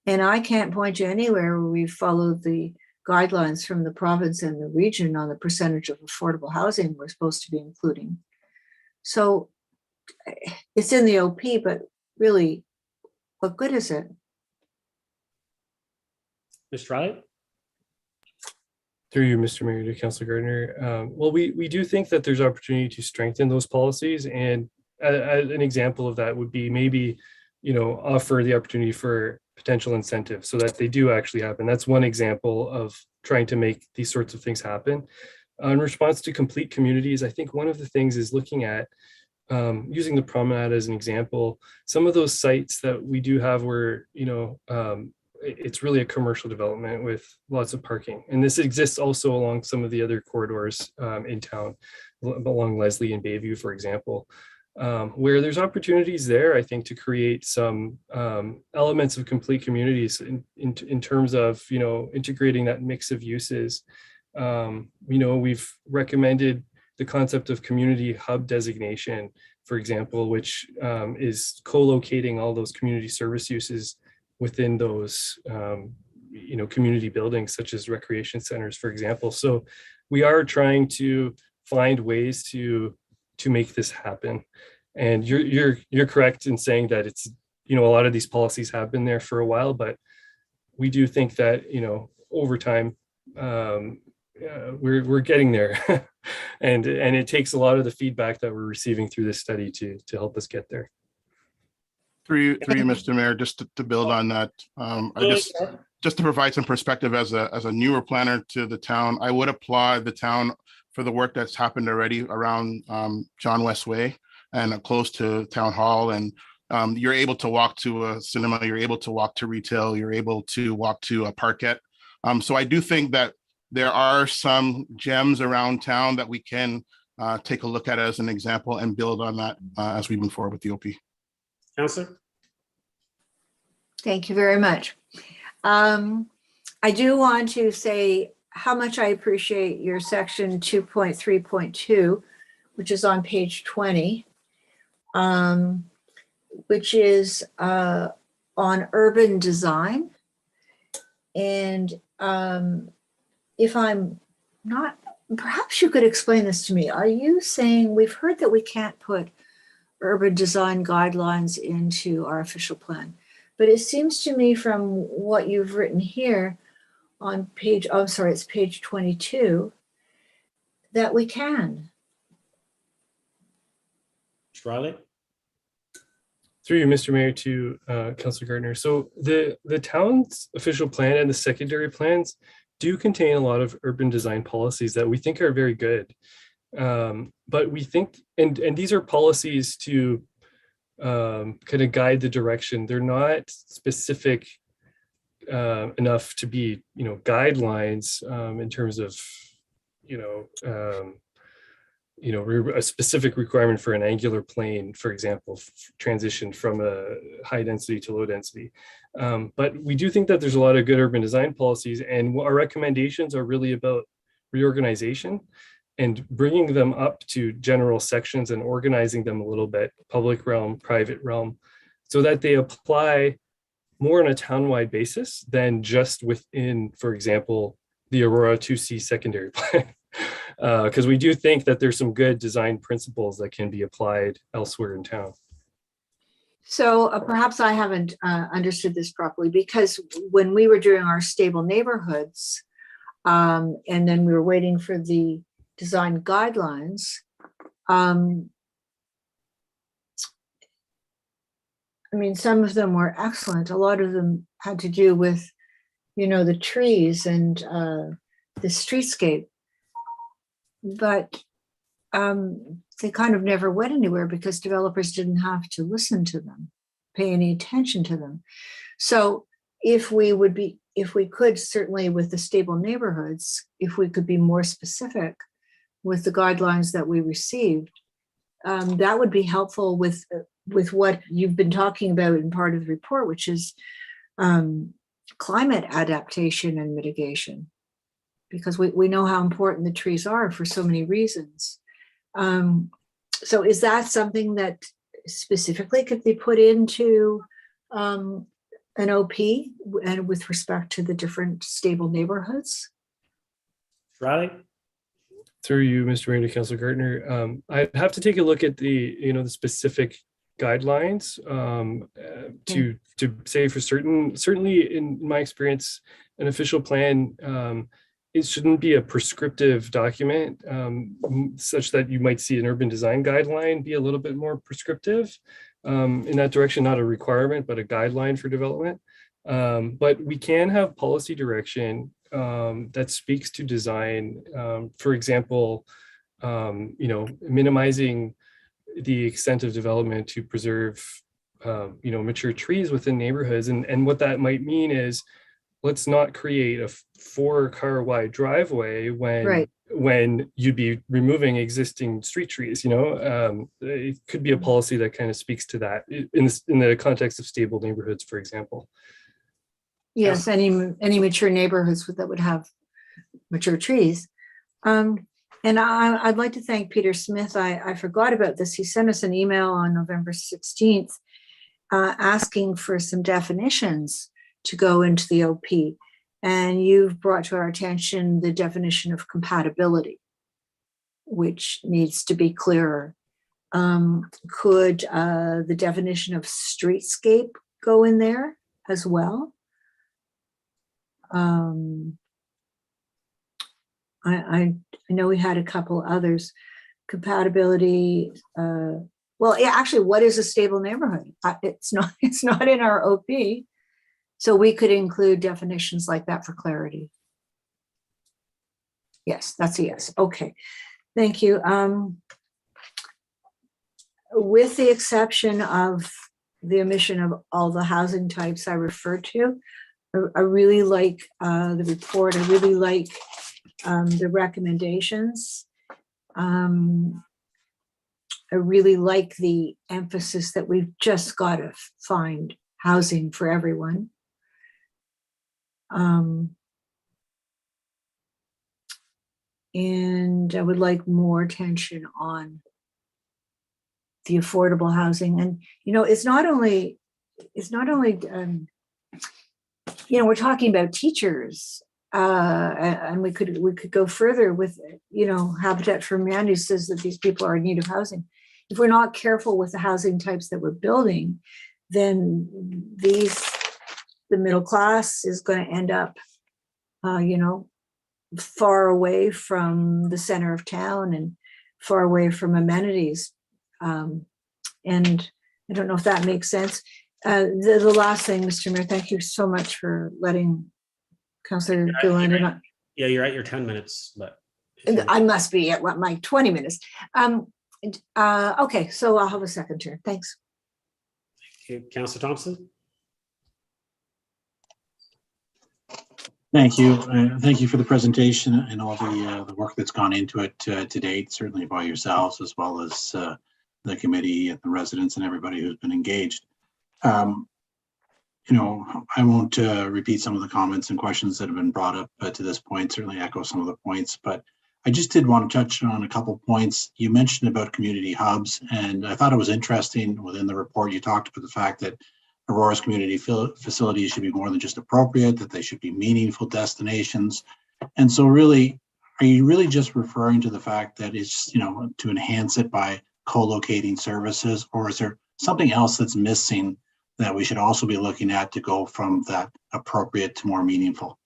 And I can't point to anywhere where we've followed the guidelines from the province and the region on the percentage of affordable housing we're supposed to be including. So it's in the OP, but really, what good is it? Mr. Riley? Through you, Mr. Mayor, to Councilor Gardner. Well, we do think that there's opportunity to strengthen those policies, and an example of that would be maybe, offer the opportunity for potential incentives so that they do actually happen. That's one example of trying to make these sorts of things happen. In response to complete communities, I think one of the things is looking at using the Promenade as an example. Some of those sites that we do have where, it's really a commercial development with lots of parking. And this exists also along some of the other corridors in town, along Leslie and Bayview, for example, where there's opportunities there, I think, to create some elements of complete communities in terms of, integrating that mix of uses. We've recommended the concept of community hub designation, for example, which is co-locating all those community service uses within those, community buildings, such as recreation centers, for example. So we are trying to find ways to make this happen. And you're correct in saying that it's, a lot of these policies have been there for a while, but we do think that, over time, we're getting there. and it takes a lot of the feedback that we're receiving through this study to help us get there. Through you, Mr. Mayor, just to build on that, just to provide some perspective as a newer planner to the town, I would applaud the town for the work that's happened already around John West Way and close to Town Hall. And you're able to walk to a cinema, you're able to walk to retail, you're able to walk to a parkette. So I do think that there are some gems around town that we can take a look at as an example and build on that as we move forward with the OP. Councilor? Thank you very much. I do want to say how much I appreciate your section 2.3.2, which is on page 20, which is on urban design. And if I'm not, perhaps you could explain this to me. Are you saying, we've heard that we can't put urban design guidelines into our official plan, but it seems to me from what you've written here on page, oh, sorry, it's page 22, that we can. Mr. Riley? Through you, Mr. Mayor, to Councilor Gardner. So the town's official plan and the secondary plans do contain a lot of urban design policies that we think are very good. But we think, and these are policies to kind of guide the direction. They're not specific enough to be, guidelines in terms of, a specific requirement for an angular plane, for example, transition from a high density to low density. But we do think that there's a lot of good urban design policies, and our recommendations are really about reorganization and bringing them up to general sections and organizing them a little bit, public realm, private realm, so that they apply more on a townwide basis than just within, for example, the Aurora 2C secondary plan. Because we do think that there's some good design principles that can be applied elsewhere in town. So perhaps I haven't understood this properly, because when we were doing our stable neighborhoods, and then we were waiting for the design guidelines, some of them were excellent. A lot of them had to do with, the trees and the streetscape. But they kind of never went anywhere because developers didn't have to listen to them, pay any attention to them. So if we could, certainly with the stable neighborhoods, if we could be more specific with the guidelines that we received, that would be helpful with what you've been talking about in part of the report, which is climate adaptation and mitigation, because we know how important the trees are for so many reasons. So is that something that specifically could be put into an OP and with respect to the different stable neighborhoods? Riley? Through you, Mr. Mayor, to Councilor Gardner, I'd have to take a look at the, the specific guidelines to say for certain. Certainly, in my experience, an official plan, it shouldn't be a prescriptive document, such that you might see an urban design guideline be a little bit more prescriptive in that direction, not a requirement, but a guideline for development. But we can have policy direction that speaks to design. For example, minimizing the extent of development to preserve, mature trees within neighborhoods. And what that might mean is, let's not create a 4-car wide driveway when you'd be removing existing street trees. It could be a policy that kind of speaks to that in the context of stable neighborhoods, for example. Yes, any mature neighborhoods that would have mature trees. And I'd like to thank Peter Smith. I forgot about this. He sent us an email on November 16th asking for some definitions to go into the OP. And you've brought to our attention the definition of compatibility, which needs to be clearer. Could the definition of streetscape go in there as well? I know we had a couple others. Compatibility. Well, yeah, actually, what is a stable neighborhood? It's not in our OP. So we could include definitions like that for clarity. Yes, that's a yes. Okay, thank you. With the exception of the omission of all the housing types I referred to, I really like the report. I really like the recommendations. I really like the emphasis that we've just got to find housing for everyone. And I would like more attention on the affordable housing. And, it's not only, we're talking about teachers, and we could go further with, Habitat for Humanity says that these people are in need of housing. If we're not careful with the housing types that we're building, then the middle class is going to end up, far away from the center of town and far away from amenities. And I don't know if that makes sense. The last thing, Mr. Mayor, thank you so much for letting Councillor Gillen and Yeah, you're at your 10 minutes, but. I must be at what, my 20 minutes. Okay, so I'll have a second turn. Thanks. Okay, Councillor Thompson. Thank you. Thank you for the presentation and all the work that's gone into it to date, certainly by yourselves as well as the committee and the residents and everybody who's been engaged. You know, I won't repeat some of the comments and questions that have been brought up to this point, certainly echo some of the points, but I just did want to touch on a couple points. You mentioned about community hubs, and I thought it was interesting within the report, you talked about the fact that Aurora's community facilities should be more than just appropriate, that they should be meaningful destinations. And so really, are you really just referring to the fact that it's, you know, to enhance it by co-locating services, or is there something else that's missing that we should also be looking at to go from that appropriate to more meaningful?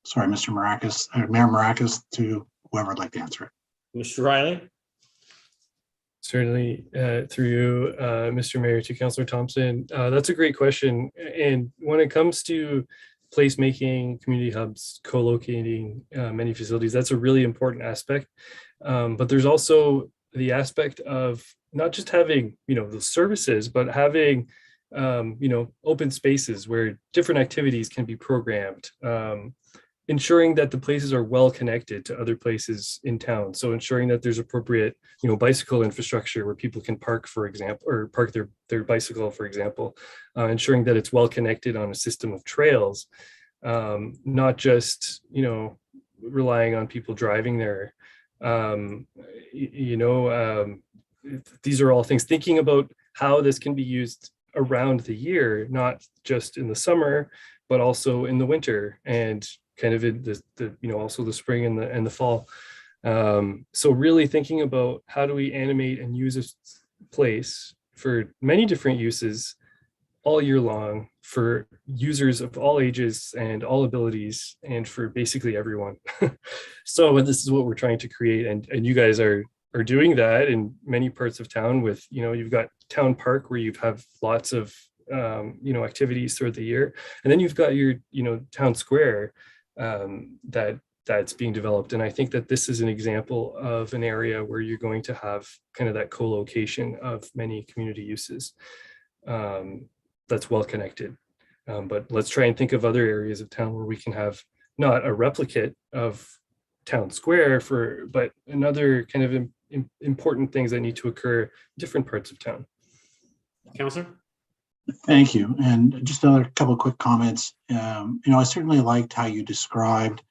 Sorry, Mr. Maracas, Mayor Maracas, to whoever would like to answer it. Mr. Riley. Certainly, through you, Mr. Mayor, to Councillor Thompson. That's a great question. And when it comes to placemaking, community hubs, co-locating many facilities, that's a really important aspect. But there's also the aspect of not just having, you know, the services, but having, you know, open spaces where different activities can be programmed. Ensuring that the places are well connected to other places in town. So ensuring that there's appropriate, you know, bicycle infrastructure where people can park, for example, or park their bicycle, for example. Ensuring that it's well connected on a system of trails, not just, you know, relying on people driving there. These are all things, thinking about how this can be used around the year, not just in the summer, but also in the winter and kind of in the you know, also the spring and the fall. So really thinking about how do we animate and use a place for many different uses all year long for users of all ages and all abilities and for basically everyone. So this is what we're trying to create, and you guys are doing that in many parts of town with, you know, you've got Town Park where you have lots of you know, activities throughout the year, and then you've got your, you know, Town Square that's being developed. And I think that this is an example of an area where you're going to have kind of that co-location of many community uses that's well connected. But let's try and think of other areas of town where we can have not a replicate of Town Square but another kind of important things that need to occur in different parts of town. Councillor. Thank you. And just another couple of quick comments. You know, I certainly liked how you described,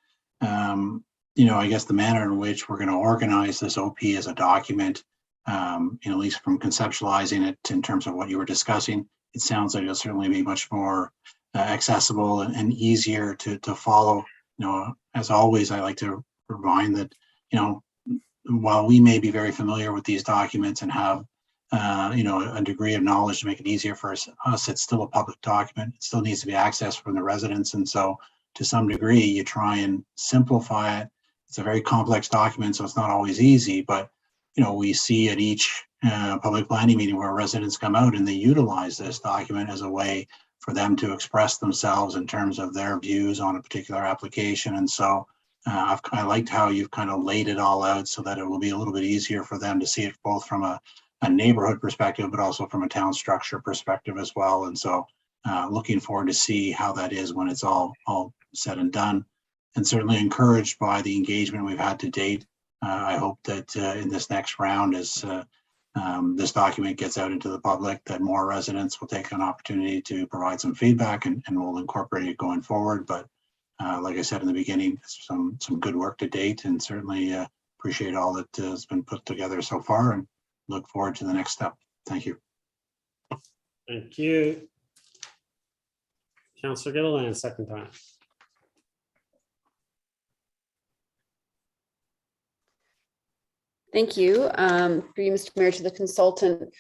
you know, I guess the manner in which we're going to organize this OP as a document, you know, at least from conceptualizing it in terms of what you were discussing. It sounds like it'll certainly be much more accessible and easier to follow. You know, as always, I like to remind that, you know, while we may be very familiar with these documents and have you know, a degree of knowledge to make it easier for us, it's still a public document. It still needs to be accessed from the residents. And so to some degree, you try and simplify it. It's a very complex document, so it's not always easy, but, you know, we see at each public planning meeting where residents come out and they utilize this document as a way for them to express themselves in terms of their views on a particular application. And so I liked how you've kind of laid it all out so that it will be a little bit easier for them to see it both from a neighborhood perspective, but also from a town structure perspective as well. And so looking forward to see how that is when it's all said and done, and certainly encouraged by the engagement we've had to date. I hope that in this next round, as this document gets out into the public, that more residents will take an opportunity to provide some feedback and we'll incorporate it going forward. But like I said in the beginning, some good work to date, and certainly appreciate all that has been put together so far, and look forward to the next step. Thank you. Thank you. Councillor Gilliland, second time. Thank you. For you, Mr. Mayor, to the consultant.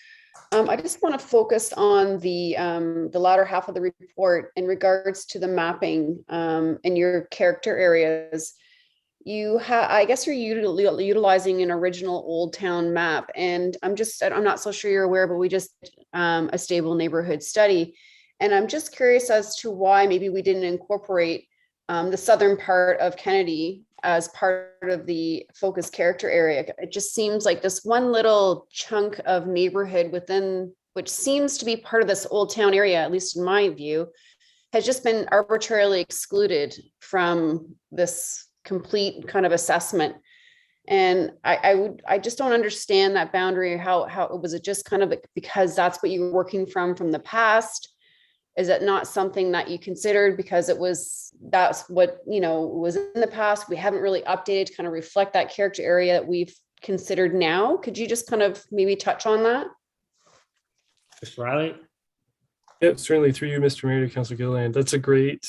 I just want to focus on the latter half of the report in regards to the mapping in your character areas. I guess you're utilizing an original Old Town map, and I'm not so sure you're aware, but we just a stable neighborhood study, and I'm just curious as to why maybe we didn't incorporate the southern part of Kennedy as part of the focus character area. It just seems like this one little chunk of neighborhood within, which seems to be part of this Old Town area, at least in my view, has just been arbitrarily excluded from this complete kind of assessment. And I just don't understand that boundary. How was it just kind of because that's what you were working from the past? Is it not something that you considered because that's what, was in the past? We haven't really updated to kind of reflect that character area that we've considered now. Could you just kind of maybe touch on that? Mr. Riley? Yep, certainly, through you, Mr. Mayor, to Councilor Gilliland. That's a great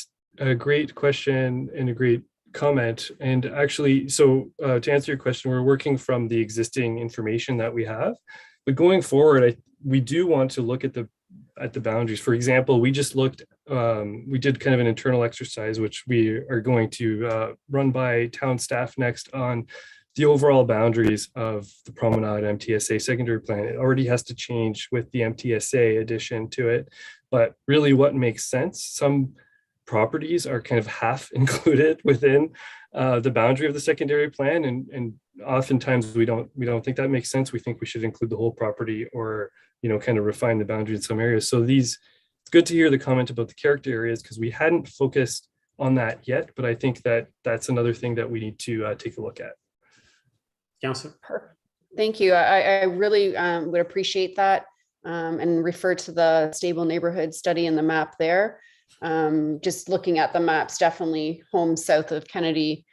question and a great comment. And actually, so to answer your question, we're working from the existing information that we have. But going forward, we do want to look at the boundaries. For example, we just looked, we did kind of an internal exercise, which we are going to run by town staff next on the overall boundaries of the Promenade MTSA secondary plan. It already has to change with the MTSA addition to it, but really what makes sense, some properties are kind of half included within the boundary of the secondary plan, and oftentimes we don't think that makes sense. We think we should include the whole property, or kind of refine the boundary in some areas. So it's good to hear the comment about the character areas, because we hadn't focused on that yet, but I think that that's another thing that we need to take a look at. Councilor? Perfect. Thank you. I really would appreciate that, and refer to the stable neighborhood study and the map there. Just looking at the maps, definitely homes south of Kennedy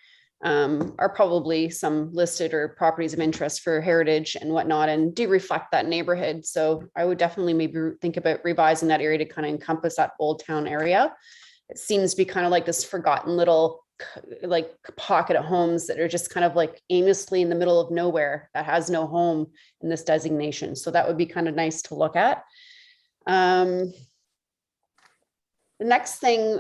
are probably some listed or properties of interest for heritage and whatnot, and do reflect that neighborhood. So I would definitely maybe think about revising that area to kind of encompass that Old Town area. It seems to be kind of like this forgotten little like pocket of homes that are just kind of like aimlessly in the middle of nowhere that has no home in this designation. So that would be kind of nice to look at. The next thing,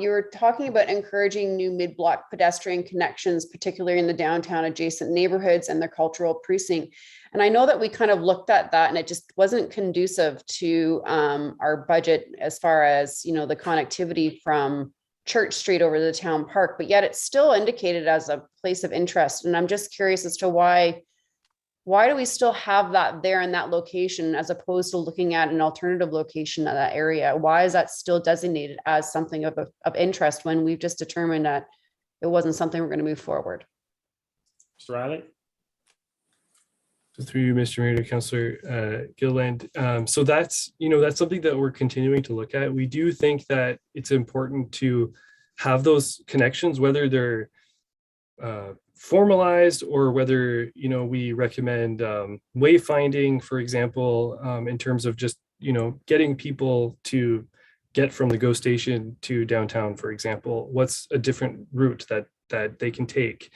you were talking about encouraging new mid-block pedestrian connections, particularly in the downtown adjacent neighborhoods and the cultural precinct. And I know that we kind of looked at that, and it just wasn't conducive to our budget as far as, the connectivity from Church Street over to the town park, but yet it's still indicated as a place of interest. And I'm just curious as to why do we still have that there in that location, as opposed to looking at an alternative location in that area? Why is that still designated as something of interest when we've just determined that it wasn't something we're going to move forward? Mr. Riley? So through you, Mr. Mayor, to Councilor Gilliland. So that's something that we're continuing to look at. We do think that it's important to have those connections, whether they're formalized or whether we recommend wayfinding, for example, in terms of just getting people to get from the GO station to downtown, for example. What's a different route that they can take?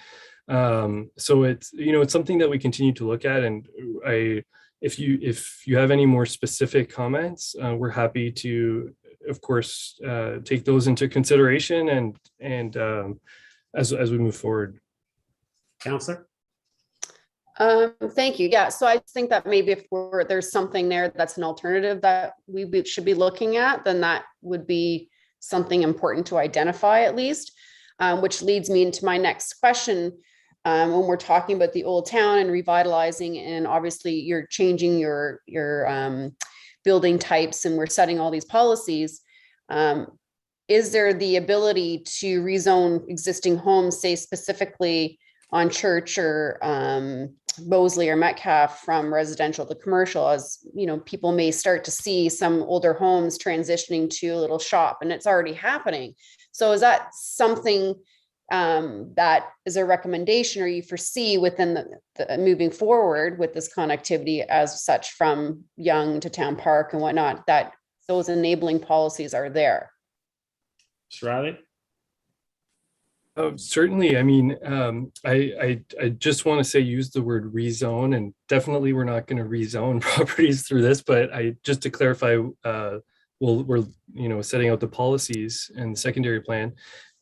So it's something that we continue to look at, and if you have any more specific comments, we're happy to, of course, take those into consideration and as we move forward. Councilor? Thank you. Yeah, so I think that maybe if there's something there that's an alternative that we should be looking at, then that would be something important to identify at least, which leads me into my next question. When we're talking about the Old Town and revitalizing, and obviously you're changing your building types and we're setting all these policies, is there the ability to rezone existing homes, say specifically on Church or Mosley or Metcalf, from residential to commercial? As people may start to see some older homes transitioning to a little shop, and it's already happening. So is that something that is a recommendation, or you foresee within the moving forward with this connectivity as such from Yonge to Town Park and whatnot, that those enabling policies are there? Mr. Riley? Certainly. I mean, I just want to say, use the word rezone, and definitely we're not going to rezone properties through this, but just to clarify we're setting out the policies and the secondary plan.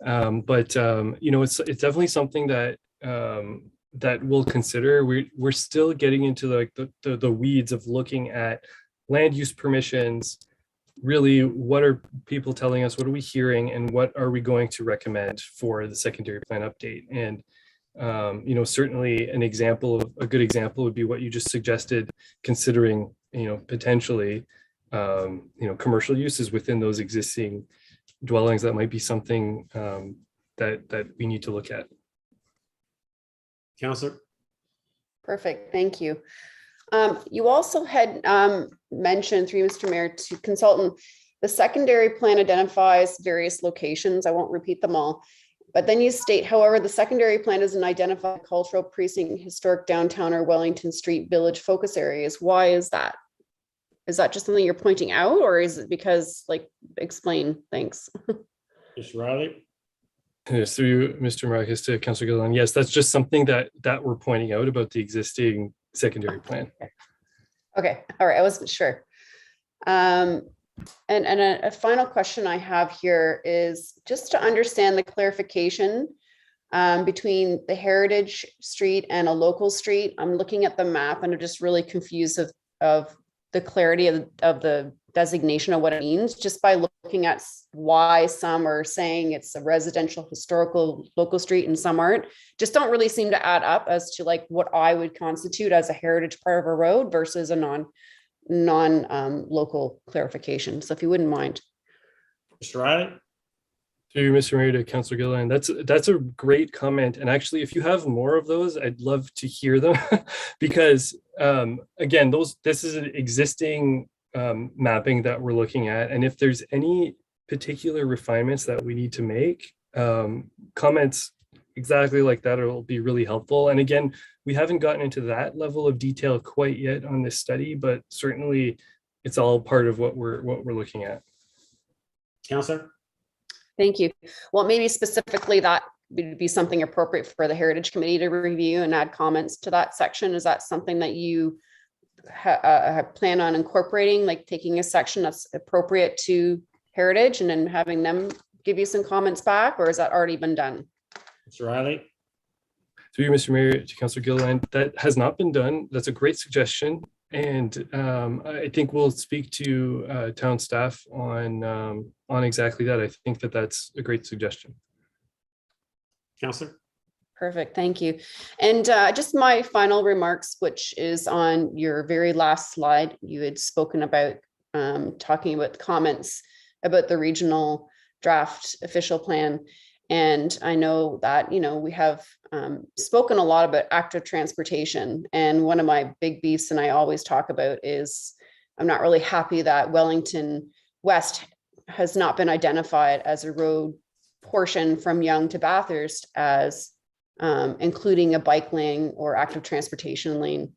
It's definitely something that that we'll consider. We're still getting into like the weeds of looking at land use permissions. Really, what are people telling us? What are we hearing, and what are we going to recommend for the secondary plan update? And certainly a good example would be what you just suggested, considering potentially commercial uses within those existing dwellings. That might be something that we need to look at. Councillor. Perfect, thank you. You also had mentioned, through Mr. Mayor, to consultant, the secondary plan identifies various locations. I won't repeat them all. But then you state, however, the secondary plan doesn't identify cultural precinct, historic downtown, or Wellington Street village focus areas. Why is that? Is that just something you're pointing out, or is it because, like, explain? Thanks. Mr. Riley. Yes, through Mr. Marcus to Councillor Gilliland. Yes, that's just something that we're pointing out about the existing secondary plan. Okay, all right, I wasn't sure. And a final question I have here is just to understand the clarification between the heritage street and a local street. I'm looking at the map and I'm just really confused of the clarity of the designation of what it means, just by looking at why some are saying it's a residential historical local street and some aren't. Just don't really seem to add up as to like what I would constitute as a heritage part of a road versus a non-local clarification. So if you wouldn't mind. Mr. Riley. To Mr. Mayor, to Councillor Gilliland, that's a great comment. And actually, if you have more of those, I'd love to hear them because again, this is an existing mapping that we're looking at. And if there's any particular refinements that we need to make, comments exactly like that will be really helpful. And again, we haven't gotten into that level of detail quite yet on this study, but certainly it's all part of what we're looking at. Councillor. Thank you. Well, maybe specifically that would be something appropriate for the Heritage Committee to review and add comments to that section. Is that something that you plan on incorporating, like taking a section that's appropriate to Heritage and then having them give you some comments back, or has that already been done? Mr. Riley. Through you, Mr. Mayor, to Councillor Gilliland, that has not been done. That's a great suggestion. And I think we'll speak to town staff on exactly that. I think that's a great suggestion. Councillor. Perfect, thank you. And just my final remarks, which is on your very last slide. You had spoken about talking about comments about the regional draft official plan. And I know that, we have spoken a lot about active transportation. And one of my big beefs, and I always talk about, is I'm not really happy that Wellington West has not been identified as a road portion from Yonge to Bathurst as including a bike lane or active transportation lane.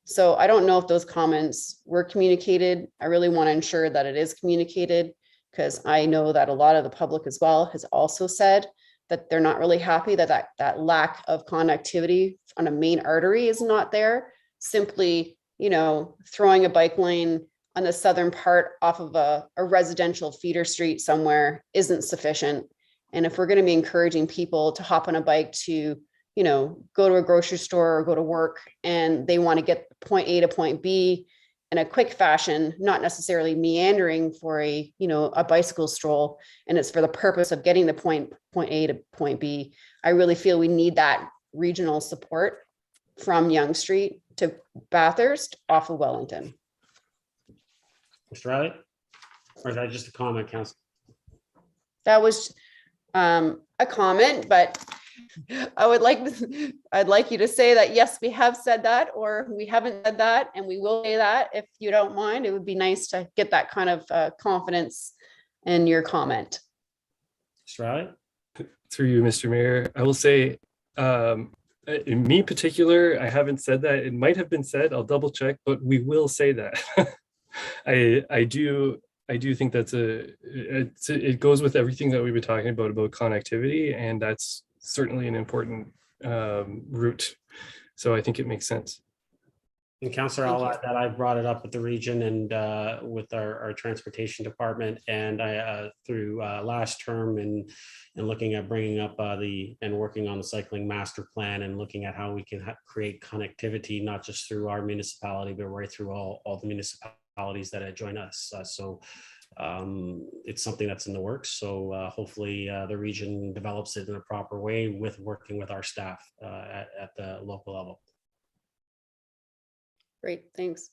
So I don't know if those comments were communicated. I really want to ensure that it is communicated, because I know that a lot of the public as well has also said that they're not really happy that that lack of connectivity on a main artery is not there. Simply, throwing a bike lane on the southern part off of a residential feeder street somewhere isn't sufficient. And if we're going to be encouraging people to hop on a bike to, go to a grocery store or go to work, and they want to get point A to point B in a quick fashion, not necessarily meandering for a bicycle stroll, and it's for the purpose of getting the point A to point B, I really feel we need that regional support from Yonge Street to Bathurst off of Wellington. Mr. Riley. Or is that just a comment, Council? That was a comment, but I'd like you to say that, yes, we have said that, or we haven't said that, and we will say that if you don't mind. It would be nice to get that kind of confidence in your comment. Mr. Riley. Through you, Mr. Mayor, I will say, in me particular, I haven't said that. It might have been said, I'll double check, but we will say that. I do think it goes with everything that we've been talking about connectivity, and that's certainly an important route. So I think it makes sense. And Councillor, Thank I'll you. add that I brought it up with the region and with our transportation department, and I through last term and looking at bringing up and working on the cycling master plan and looking at how we can create connectivity, not just through our municipality, but right through all the municipalities that join us. It's something that's in the works. So hopefully the region develops it in a proper way with working with our staff at the local level. Great, thanks.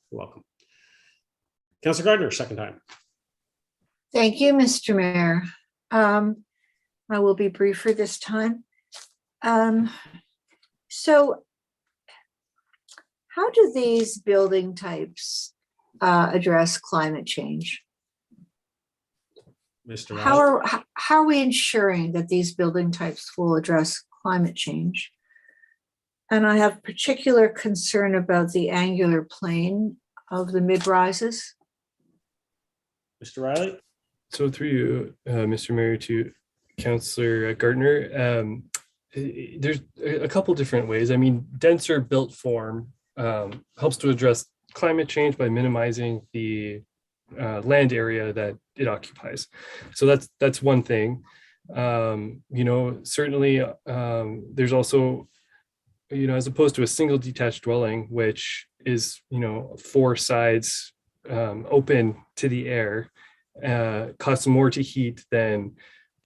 You're welcome. Councillor Gardner, second time. Thank you, Mr. Mayor. I will be briefer this time. So how do these building types address climate change? Mr. How are we ensuring that these building types will address climate change? And I have particular concern about the angular plane of the mid-rises. Mr. Riley? So through you, Mr. Mayor, to Councillor Gardner, there's a couple different ways. I mean, denser built form helps to address climate change by minimizing the land area that it occupies. So that's one thing. Certainly there's also, as opposed to a single detached dwelling, which is, 4 sides open to the air, costs more to heat than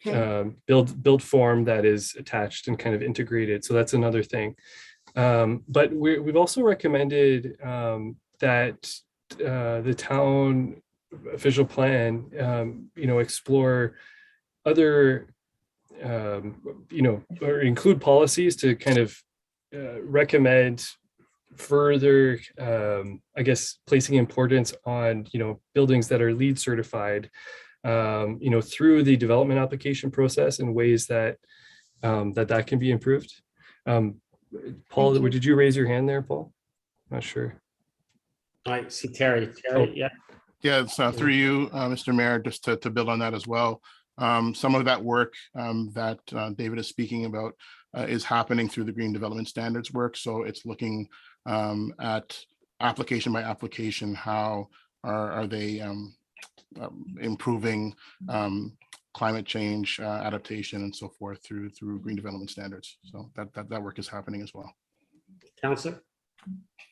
build form that is attached and kind of integrated. So that's another thing. But we've also recommended that the town official plan, explore other, or include policies to kind of recommend further, placing importance on, buildings that are LEED certified, through the development application process in ways that that can be improved. Paul, did you raise your hand there, Paul? Not sure. I see Terry. Yeah. Yeah, so through you, Mr. Mayor, just to build on that as well. Some of that work that David is speaking about is happening through the Green Development Standards work. So it's looking at application by application, how are they improving climate change adaptation and so forth through Green Development Standards. So that work is happening as well. Councillor?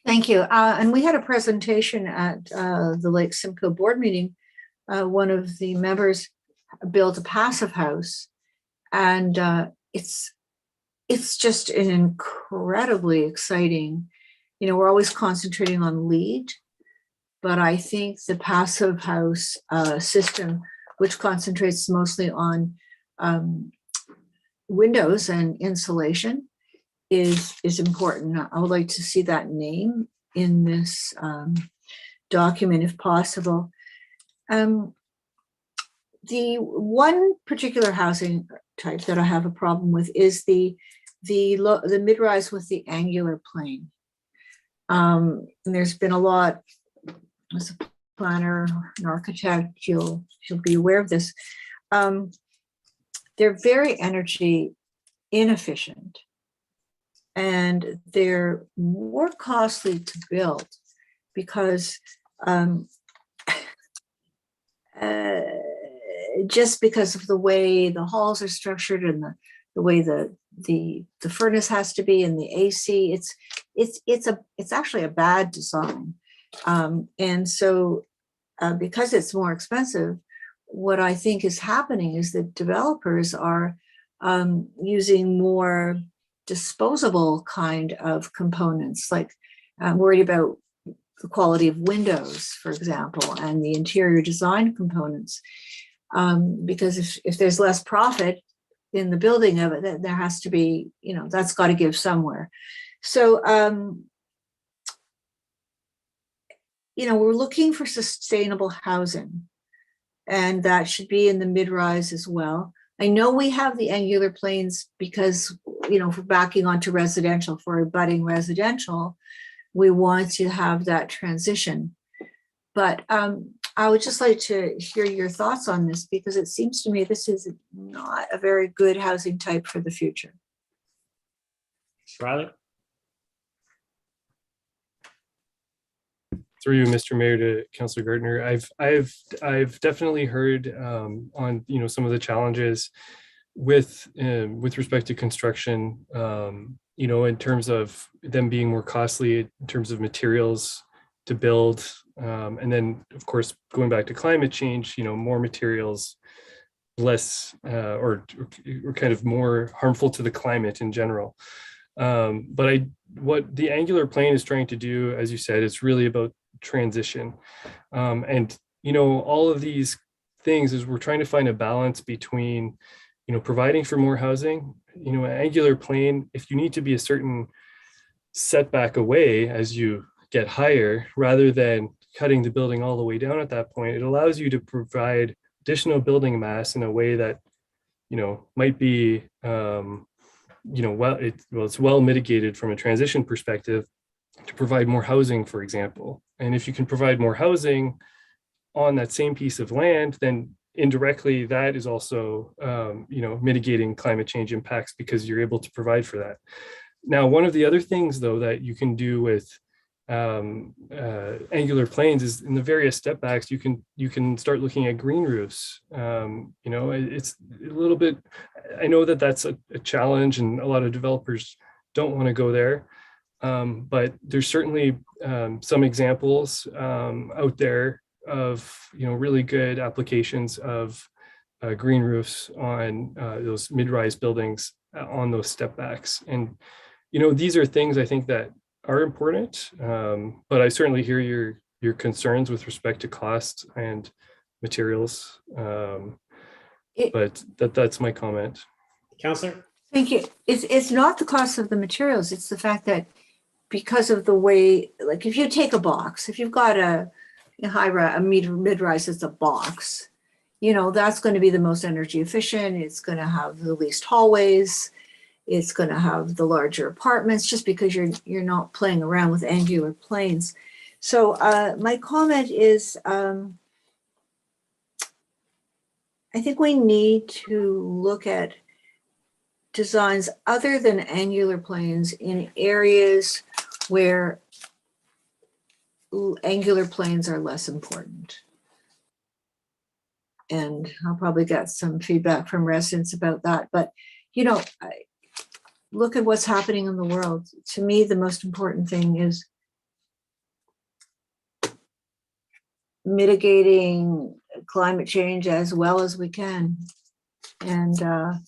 Thank you. And we had a presentation at the Lake Simcoe board meeting. One of the members built a passive house, and it's just an incredibly exciting, we're always concentrating on LEED, but I think the passive house system, which concentrates mostly on windows and insulation, is important. I would like to see that name in this document if possible. The one particular housing type that I have a problem with is the mid-rise with the angular plane. And there's been a lot, as a planner, an architect, you'll be aware of this. They're very energy inefficient, and they're more costly to build because just because of the way the halls are structured and the way the furnace has to be and the AC, it's actually a bad design. And so because it's more expensive, what I think is happening is that developers are using more disposable kind of components, like I'm worried about the quality of windows, for example, and the interior design components. Because if there's less profit in the building of it, then there has to be, that's got to give somewhere. So, we're looking for sustainable housing, and that should be in the mid-rise as well. I know we have the angular planes because, for backing onto residential, for abutting residential, we want to have that transition. But I would just like to hear your thoughts on this, because it seems to me this is not a very good housing type for the future. Riley? through you, Mr. Mayor, to Councillor Gardner. I've definitely heard on some of the challenges with respect to construction. In terms of them being more costly in terms of materials to build, and then of course going back to climate change. More materials, less or kind of more harmful to the climate in general. But what the angular plane is trying to do, as you said, is really about transition. And all of these things is we're trying to find a balance between providing for more housing. Angular plane, if you need to be a certain setback away as you get higher, rather than cutting the building all the way down at that point, it allows you to provide additional building mass in a way that might be it's well mitigated from a transition perspective to provide more housing, for example. And if you can provide more housing on that same piece of land, then indirectly that is also mitigating climate change impacts because you're able to provide for that. Now, one of the other things though that you can do with angular planes is in the various step backs, you can start looking at green roofs. It's a little bit, I know that that's a challenge and a lot of developers don't want to go there. But there's certainly some examples out there of really good applications of green roofs on those mid-rise buildings on those step backs. And these are things I think that are important, but I certainly hear your concerns with respect to cost and materials. But that's my comment. Councillor? Thank you. It's not the cost of the materials. It's the fact that because of the way, like if you take a box, if you've got a mid-rise as a box, that's going to be the most energy efficient. It's going to have the least hallways. It's going to have the larger apartments just because you're not playing around with angular planes. So my comment is, I think we need to look at designs other than angular planes in areas where angular planes are less important. And I'll probably get some feedback from residents about that. But, look at what's happening in the world. To me, the most important thing is mitigating climate change as well as we can. And I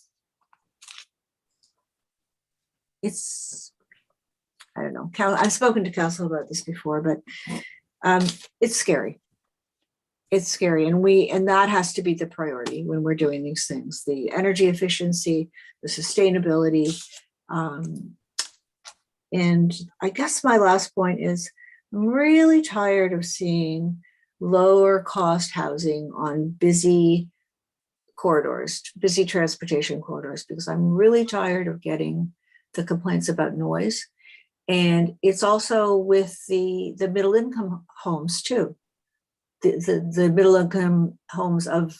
don't know, I've spoken to council about this before, but it's scary. It's scary. And that has to be the priority when we're doing these things, the energy efficiency, the sustainability. And I guess my last point is I'm really tired of seeing lower cost housing on busy corridors, busy transportation corridors, because I'm really tired of getting the complaints about noise. And it's also with the middle income homes too. The middle income homes of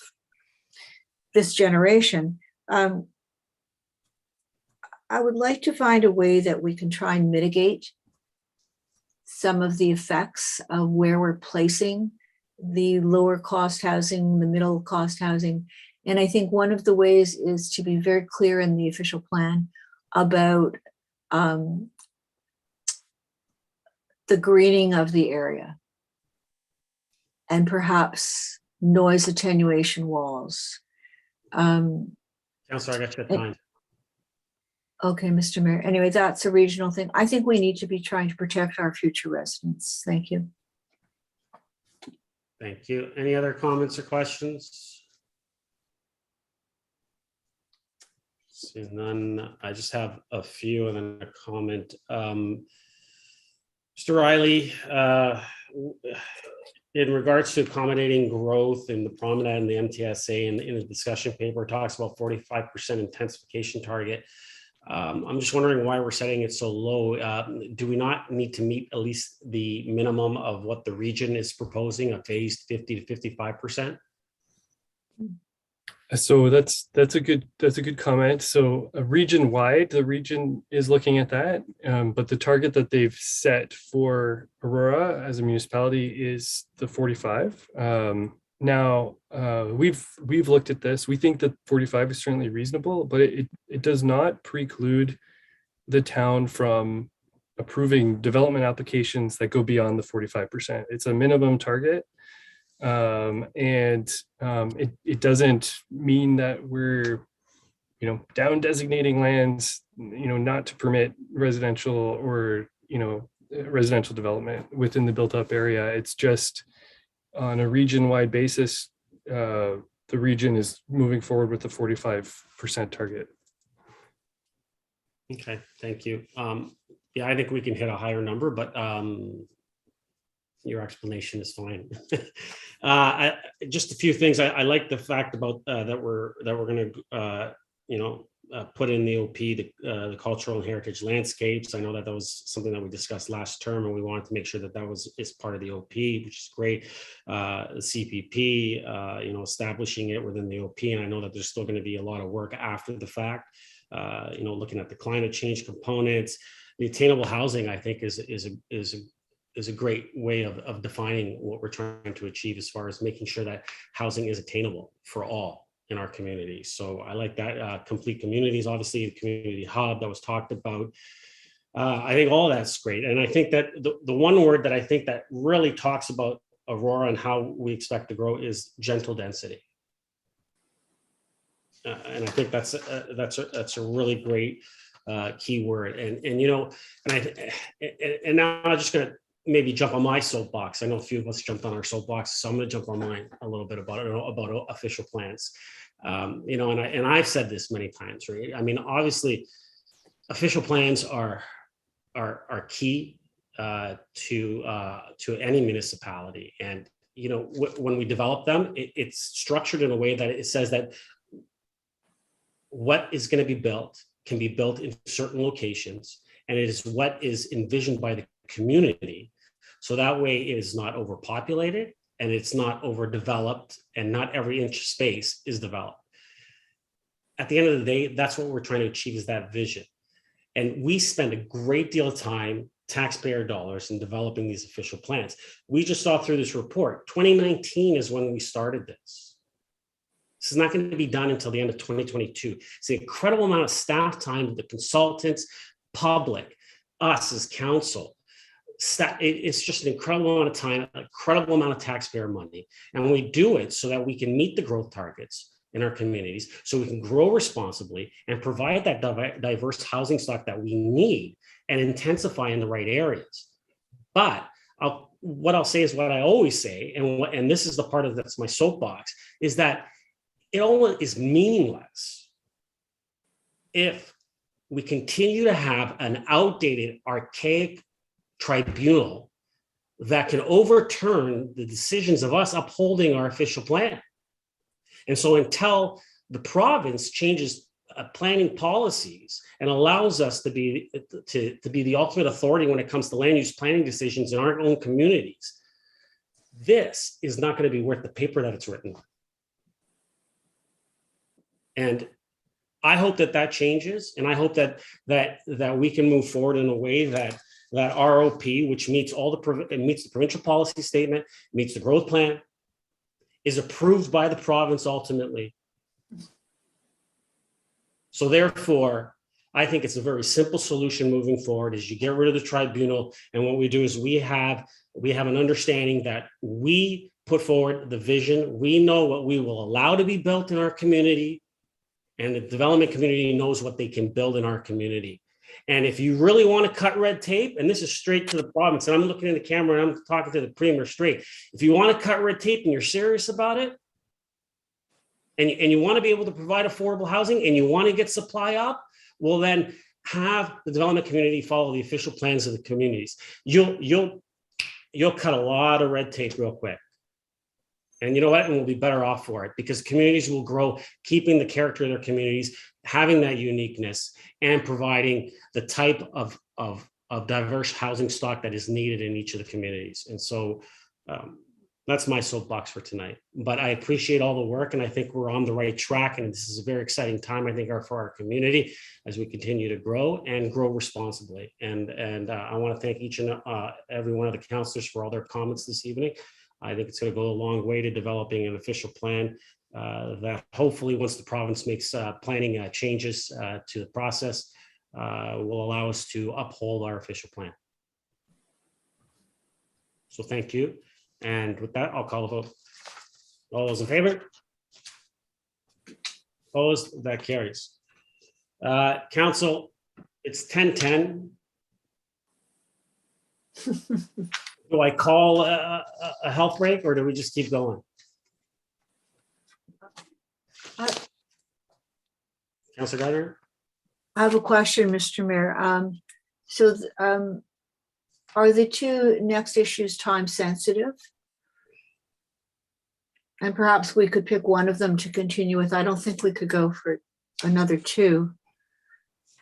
this generation. I would like to find a way that we can try and mitigate some of the effects of where we're placing the lower cost housing, the middle cost housing. And I think one of the ways is to be very clear in the official plan about the greening of the area and perhaps noise attenuation walls. Councillor, I got your time. Okay, Mr. Mayor. Anyway, that's a regional thing. I think we need to be trying to protect our future residents. Thank you. Thank you. Any other comments or questions? See none. I just have a few and then a comment. Mr. Riley, in regards to accommodating growth in the Promenade and the MTSA, in the discussion paper, it talks about 45% intensification target. I'm just wondering why we're setting it so low. Do we not need to meet at least the minimum of what the region is proposing, a phased 50 to 55%? So that's a good comment. So region wide, the region is looking at that, but the target that they've set for Aurora as a municipality is the 45. Now we've looked at this. We think that 45 is certainly reasonable, but it does not preclude the town from approving development applications that go beyond the 45%. It's a minimum target. It doesn't mean that we're, down designating lands, not to permit residential or, residential development within the built up area. It's just on a region-wide basis, the region is moving forward with the 45% target. Okay, thank you. Yeah, I think we can hit a higher number, but your explanation is fine. Just a few things. I like the fact about that we're going to put in the OP the cultural and heritage landscapes. I know that was something that we discussed last term, and we wanted to make sure that is part of the OP, which is great. The CPP, establishing it within the OP, and I know that there's still going to be a lot of work after the fact. Looking at the climate change components, the attainable housing, I think is a great way of defining what we're trying to achieve as far as making sure that housing is attainable for all in our community. So I like that. Complete communities, obviously the community hub that was talked about. I think all that's great. And I think that the one word that I think that really talks about Aurora and how we expect to grow is gentle density. And I think that's a really great key word. And now I'm just going to maybe jump on my soapbox. I know a few of us jumped on our soapbox, so I'm going to jump on mine a little bit about official plans. And I've said this many times, right? I mean, obviously, official plans are key to any municipality. And when we develop them, it's structured in a way that it says that what is going to be built can be built in certain locations, and it is what is envisioned by the community. So that way it is not overpopulated and it's not overdeveloped, and not every inch of space is developed. At the end of the day, that's what we're trying to achieve, is that vision. And we spend a great deal of time, taxpayer dollars, in developing these official plans. We just saw through this report, 2019 is when we started this. This is not going to be done until the end of 2022. It's an incredible amount of staff time, the consultants, public, us as council. It's just an incredible amount of time, an incredible amount of taxpayer money. And we do it so that we can meet the growth targets in our communities, so we can grow responsibly and provide that diverse housing stock that we need and intensify in the right areas. But what I'll say is what I always say, and this is the part of that's my soapbox, is that it all is meaningless if we continue to have an outdated, archaic tribunal that can overturn the decisions of us upholding our official plan. And so until the province changes planning policies and allows us to be the ultimate authority when it comes to land use planning decisions in our own communities, this is not going to be worth the paper that it's written on. And I hope that changes, and I hope that we can move forward in a way that ROP, which meets the provincial policy statement, meets the growth plan, is approved by the province ultimately. So therefore, I think it's a very simple solution moving forward, is you get rid of the tribunal, and what we do is we have an understanding that we put forward the vision, we know what we will allow to be built in our community, and the development community knows what they can build in our community. And if you really want to cut red tape, and this is straight to the province, and I'm looking in the camera and I'm talking to the Premier straight, if you want to cut red tape and you're serious about it, and you want to be able to provide affordable housing, and you want to get supply up, well then have the development community follow the official plans of the communities. You'll cut a lot of red tape real quick. And you know what? And we'll be better off for it, because communities will grow, keeping the character of their communities, having that uniqueness, and providing the type of diverse housing stock that is needed in each of the communities. And so That's my soapbox for tonight. But I appreciate all the work, and I think we're on the right track. And this is a very exciting time, I think, for our community as we continue to grow and grow responsibly. And I want to thank each and every one of the councillors for all their comments this evening. I think it's going to go a long way to developing an official plan that hopefully, once the province makes planning changes to the process, will allow us to uphold our official plan. So thank you. And with that, I'll call the vote. All those in favor? Opposed? That carries. Council, it's 10:10. Do I call a health break, or do we just keep going? Councilor Gardner? I have a question, Mr. Mayor. Are the two next issues time sensitive? And perhaps we could pick one of them to continue with. I don't think we could go for another two.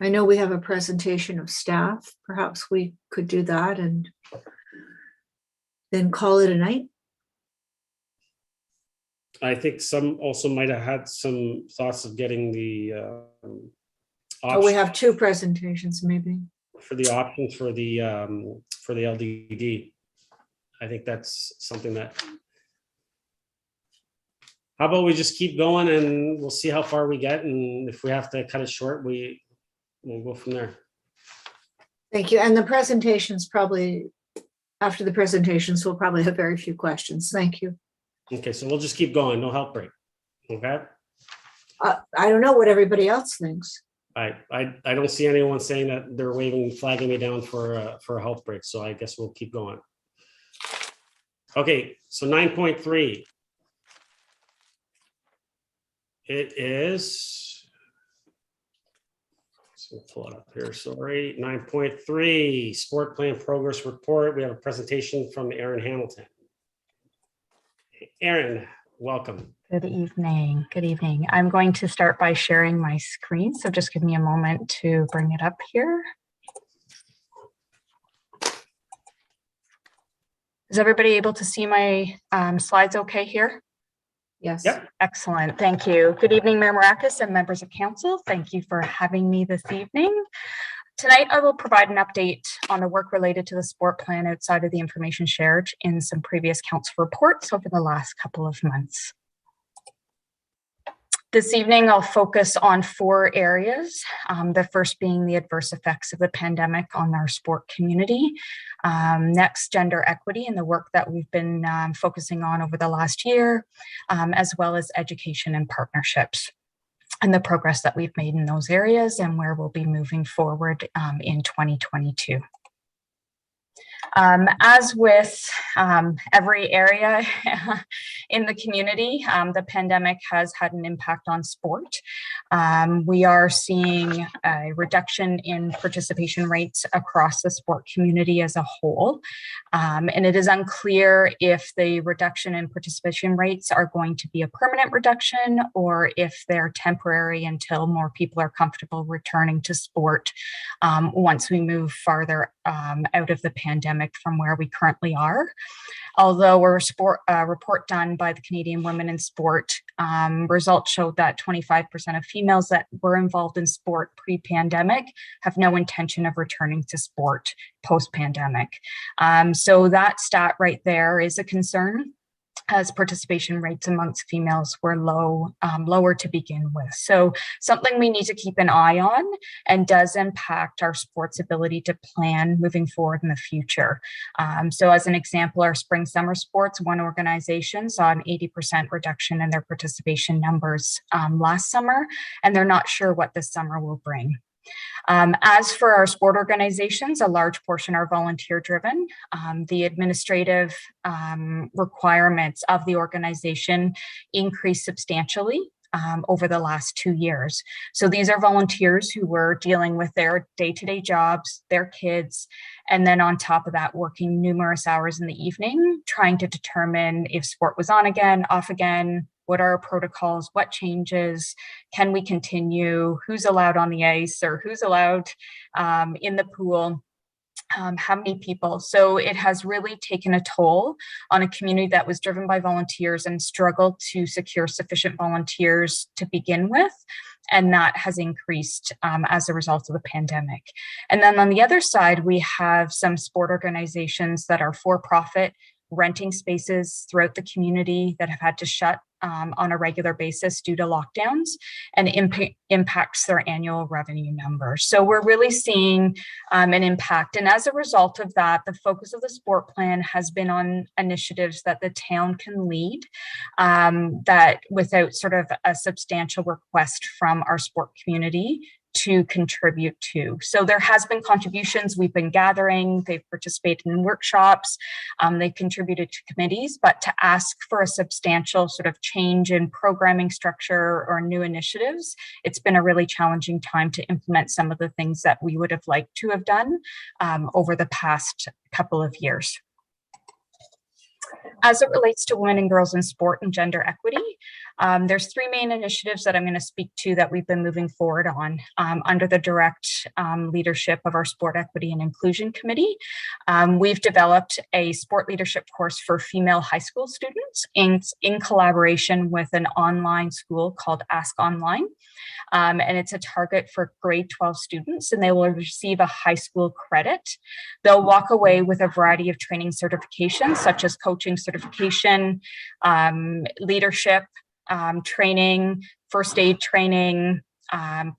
I know we have a presentation of staff. Perhaps we could do that and then call it a night. I think some also might have had some thoughts of getting the Oh, we have two presentations, maybe. for the options for the LDD. I think that's something that. How about we just keep going and we'll see how far we get, and if we have to cut it short, we'll go from there. Thank you. And the presentations probably, after the presentations, we'll probably have very few questions. Thank you. Okay, so we'll just keep going. No health break. Okay. I don't know what everybody else thinks. I don't see anyone saying that they're flagging me down for a health break. So I guess we'll keep going. Okay, so 9.3. It is. So we'll pull it up here. Sorry, 9.3 Sport Plan Progress Report. We have a presentation from Aaron Hamilton. Aaron, welcome. Good evening. Good evening. I'm going to start by sharing my screen. So just give me a moment to bring it up here. Is everybody able to see my slides okay here? Yes. Yep. Excellent. Thank you. Good evening, Mayor Maracus and members of council. Thank you for having me this evening. Tonight, I will provide an update on the work related to the sport plan outside of the information shared in some previous council reports over the last couple of months. This evening, I'll focus on 4 areas. The first being the adverse effects of the pandemic on our sport community. Next, gender equity and the work that we've been focusing on over the last year, as well as education and partnerships, and the progress that we've made in those areas and where we'll be moving forward in 2022. As with every area in the community, the pandemic has had an impact on sport. We are seeing a reduction in participation rates across the sport community as a whole. And it is unclear if the reduction in participation rates are going to be a permanent reduction or if they're temporary until more people are comfortable returning to sport once we move farther out of the pandemic from where we currently are. Although a report done by the Canadian Women in Sport results showed that 25% of females that were involved in sport pre-pandemic have no intention of returning to sport post-pandemic. So that stat right there is a concern, as participation rates amongst females were lower to begin with. So something we need to keep an eye on and does impact our sports ability to plan moving forward in the future. So as an example, our spring summer sports, one organization saw an 80% reduction in their participation numbers last summer, and they're not sure what this summer will bring. As for our sport organizations, a large portion are volunteer driven. The administrative requirements of the organization increased substantially over the last 2 years. So these are volunteers who were dealing with their day-to-day jobs, their kids, and then on top of that, working numerous hours in the evening, trying to determine if sport was on again, off again, what are our protocols, what changes, can we continue, who's allowed on the ice or who's allowed in the pool. how many people? So it has really taken a toll on a community that was driven by volunteers and struggled to secure sufficient volunteers to begin with. And that has increased as a result of the pandemic. And then on the other side, we have some sport organizations that are for-profit, renting spaces throughout the community that have had to shut on a regular basis due to lockdowns, and impacts their annual revenue numbers. So we're really seeing an impact. And as a result of that, the focus of the sport plan has been on initiatives that the town can lead, that without sort of a substantial request from our sport community to contribute to. So there has been contributions we've been gathering. They've participated in workshops. They've contributed to committees, but to ask for a substantial sort of change in programming structure or new initiatives, it's been a really challenging time to implement some of the things that we would have liked to have done over the past couple of years. As it relates to women and girls in sport and gender equity, there's three main initiatives that I'm going to speak to that we've been moving forward on under the direct leadership of our Sport Equity and Inclusion Committee. We've developed a sport leadership course for female high school students in collaboration with an online school called Ask Online. And it's a target for grade 12 students, and they will receive a high school credit. They'll walk away with a variety of training certifications, such as coaching certification, leadership training, first aid training,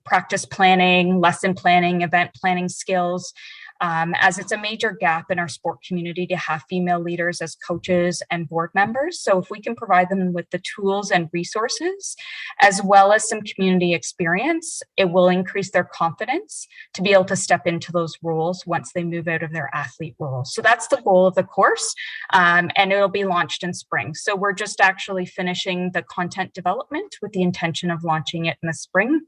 practice planning, lesson planning, event planning skills, as it's a major gap in our sport community to have female leaders as coaches and board members. So if we can provide them with the tools and resources, as well as some community experience, it will increase their confidence to be able to step into those roles once they move out of their athlete roles. So that's the goal of the course, and it'll be launched in spring. So we're just actually finishing the content development with the intention of launching it in the spring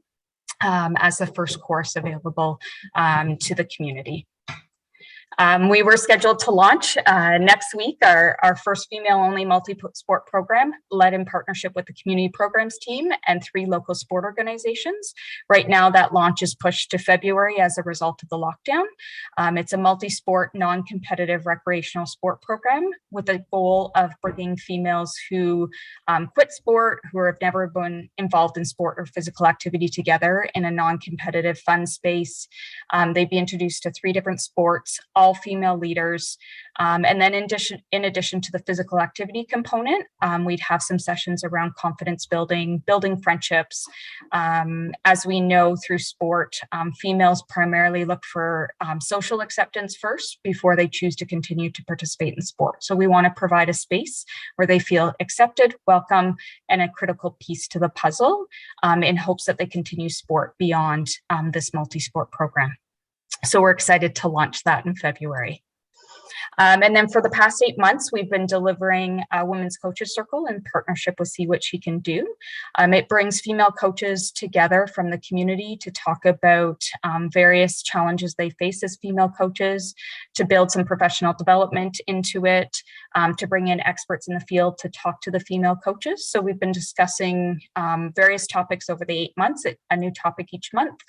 as the first course available to the community. We were scheduled to launch next week our first female-only multi-sport program, led in partnership with the community programs team and 3 local sport organizations. Right now, that launch is pushed to February as a result of the lockdown. It's a multi-sport, non-competitive recreational sport program with the goal of bringing females who quit sport, who have never been involved in sport or physical activity together in a non-competitive fun space. They'd be introduced to 3 different sports, all female leaders. And then in addition to the physical activity component, we'd have some sessions around confidence building, building friendships. As we know through sport, females primarily look for social acceptance first before they choose to continue to participate in sport. So we want to provide a space where they feel accepted, welcome, and a critical piece to the puzzle in hopes that they continue sport beyond this multi-sport program. So we're excited to launch that in February. And then for the past 8 months, we've been delivering a Women's Coaches Circle in partnership with See What She Can Do. It brings female coaches together from the community to talk about various challenges they face as female coaches, to build some professional development into it, to bring in experts in the field to talk to the female coaches. So we've been discussing various topics over the 8 months, a new topic each month,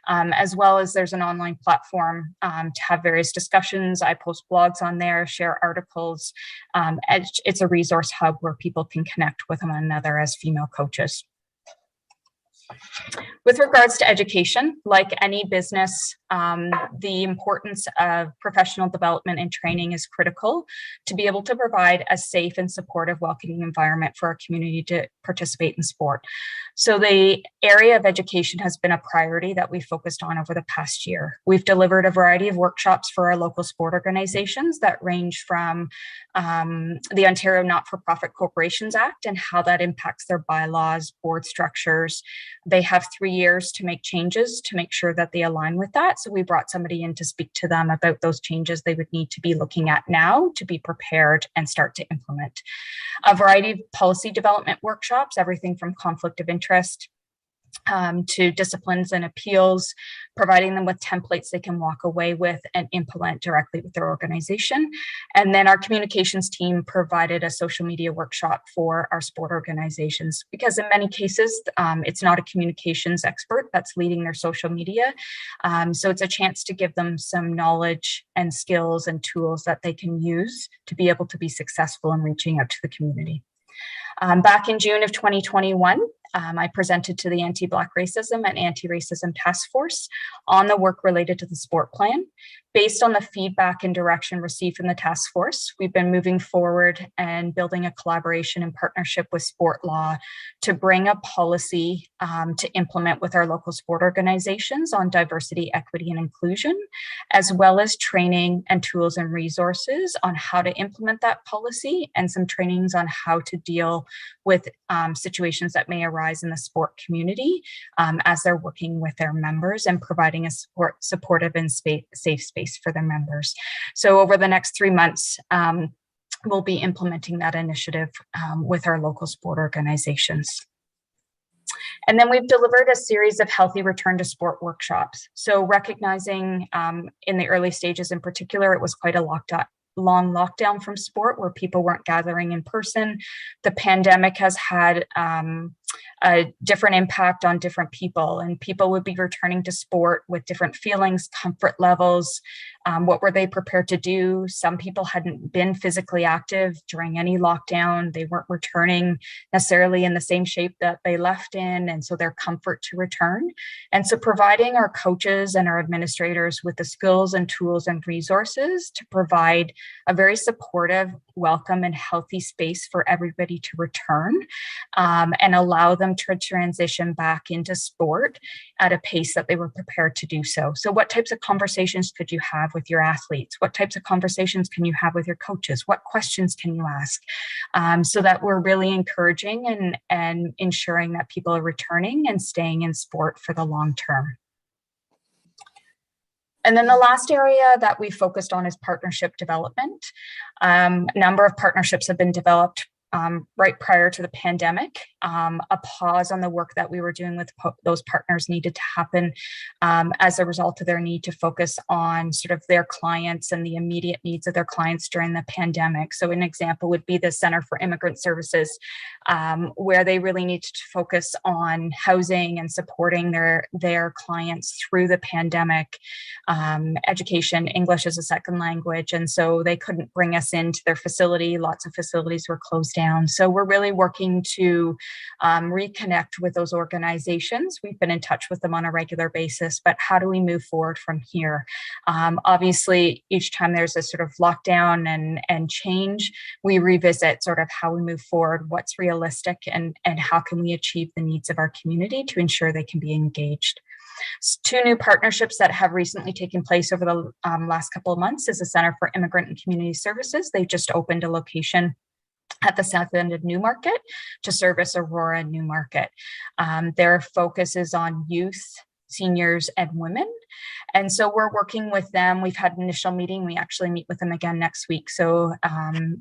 as well as there's an online platform to have various discussions. I post blogs on there, share articles. It's a resource hub where people can connect with one another as female coaches. With regards to education, like any business, the importance of professional development and training is critical to be able to provide a safe and supportive, welcoming environment for our community to participate in sport. So the area of education has been a priority that we focused on over the past year. We've delivered a variety of workshops for our local sport organizations that range from the Ontario Not-for-Profit Corporations Act and how that impacts their bylaws, board structures. They have 3 years to make changes to make sure that they align with that. So we brought somebody in to speak to them about those changes they would need to be looking at now to be prepared and start to implement. A variety of policy development workshops, everything from conflict of interest, to disciplines and appeals, providing them with templates they can walk away with and implement directly with their organization. And then our communications team provided a social media workshop for our sport organizations, because in many cases, it's not a communications expert that's leading their social media. So it's a chance to give them some knowledge and skills and tools that they can use to be able to be successful in reaching out to the community. Back in June of 2021, I presented to the Anti-Black Racism and Anti-Racism Task Force on the work related to the sport plan. Based on the feedback and direction received from the task force, we've been moving forward and building a collaboration and partnership with Sport Law to bring a policy to implement with our local sport organizations on diversity, equity, and inclusion, as well as training and tools and resources on how to implement that policy, and some trainings on how to deal with situations that may arise in the sport community as they're working with their members and providing a supportive and safe space for their members. So over the next 3 months, we'll be implementing that initiative with our local sport organizations. And then we've delivered a series of healthy return to sport workshops. So recognizing in the early stages in particular, it was quite a long lockdown from sport where people weren't gathering in person. The pandemic has had a different impact on different people, and people would be returning to sport with different feelings, comfort levels. What were they prepared to do? Some people hadn't been physically active during any lockdown. They weren't returning necessarily in the same shape that they left in, and so their comfort to return. And so providing our coaches and our administrators with the skills and tools and resources to provide a very supportive, welcome, and healthy space for everybody to return, and allow them to transition back into sport at a pace that they were prepared to do so. So what types of conversations could you have with your athletes? What types of conversations can you have with your coaches? What questions can you ask? So that we're really encouraging and ensuring that people are returning and staying in sport for the long term. And then the last area that we focused on is partnership development. A number of partnerships have been developed right prior to the pandemic. A pause on the work that we were doing with those partners needed to happen as a result of their need to focus on sort of their clients and the immediate needs of their clients during the pandemic. So an example would be the Center for Immigrant Services, where they really needed to focus on housing and supporting their clients through the pandemic, education, English as a second language. And so they couldn't bring us into their facility. Lots of facilities were closed down. So we're really working to reconnect with those organizations. We've been in touch with them on a regular basis, but how do we move forward from here? Obviously, each time there's a sort of lockdown and change, we revisit sort of how we move forward, what's realistic, and how can we achieve the needs of our community to ensure they can be engaged. Two new partnerships that have recently taken place over the last couple of months is the Center for Immigrant and Community Services. They've just opened a location at the south end of Newmarket to service Aurora and Newmarket. Their focus is on youth, seniors, and women. And so we're working with them. We've had an initial meeting. We actually meet with them again next week. So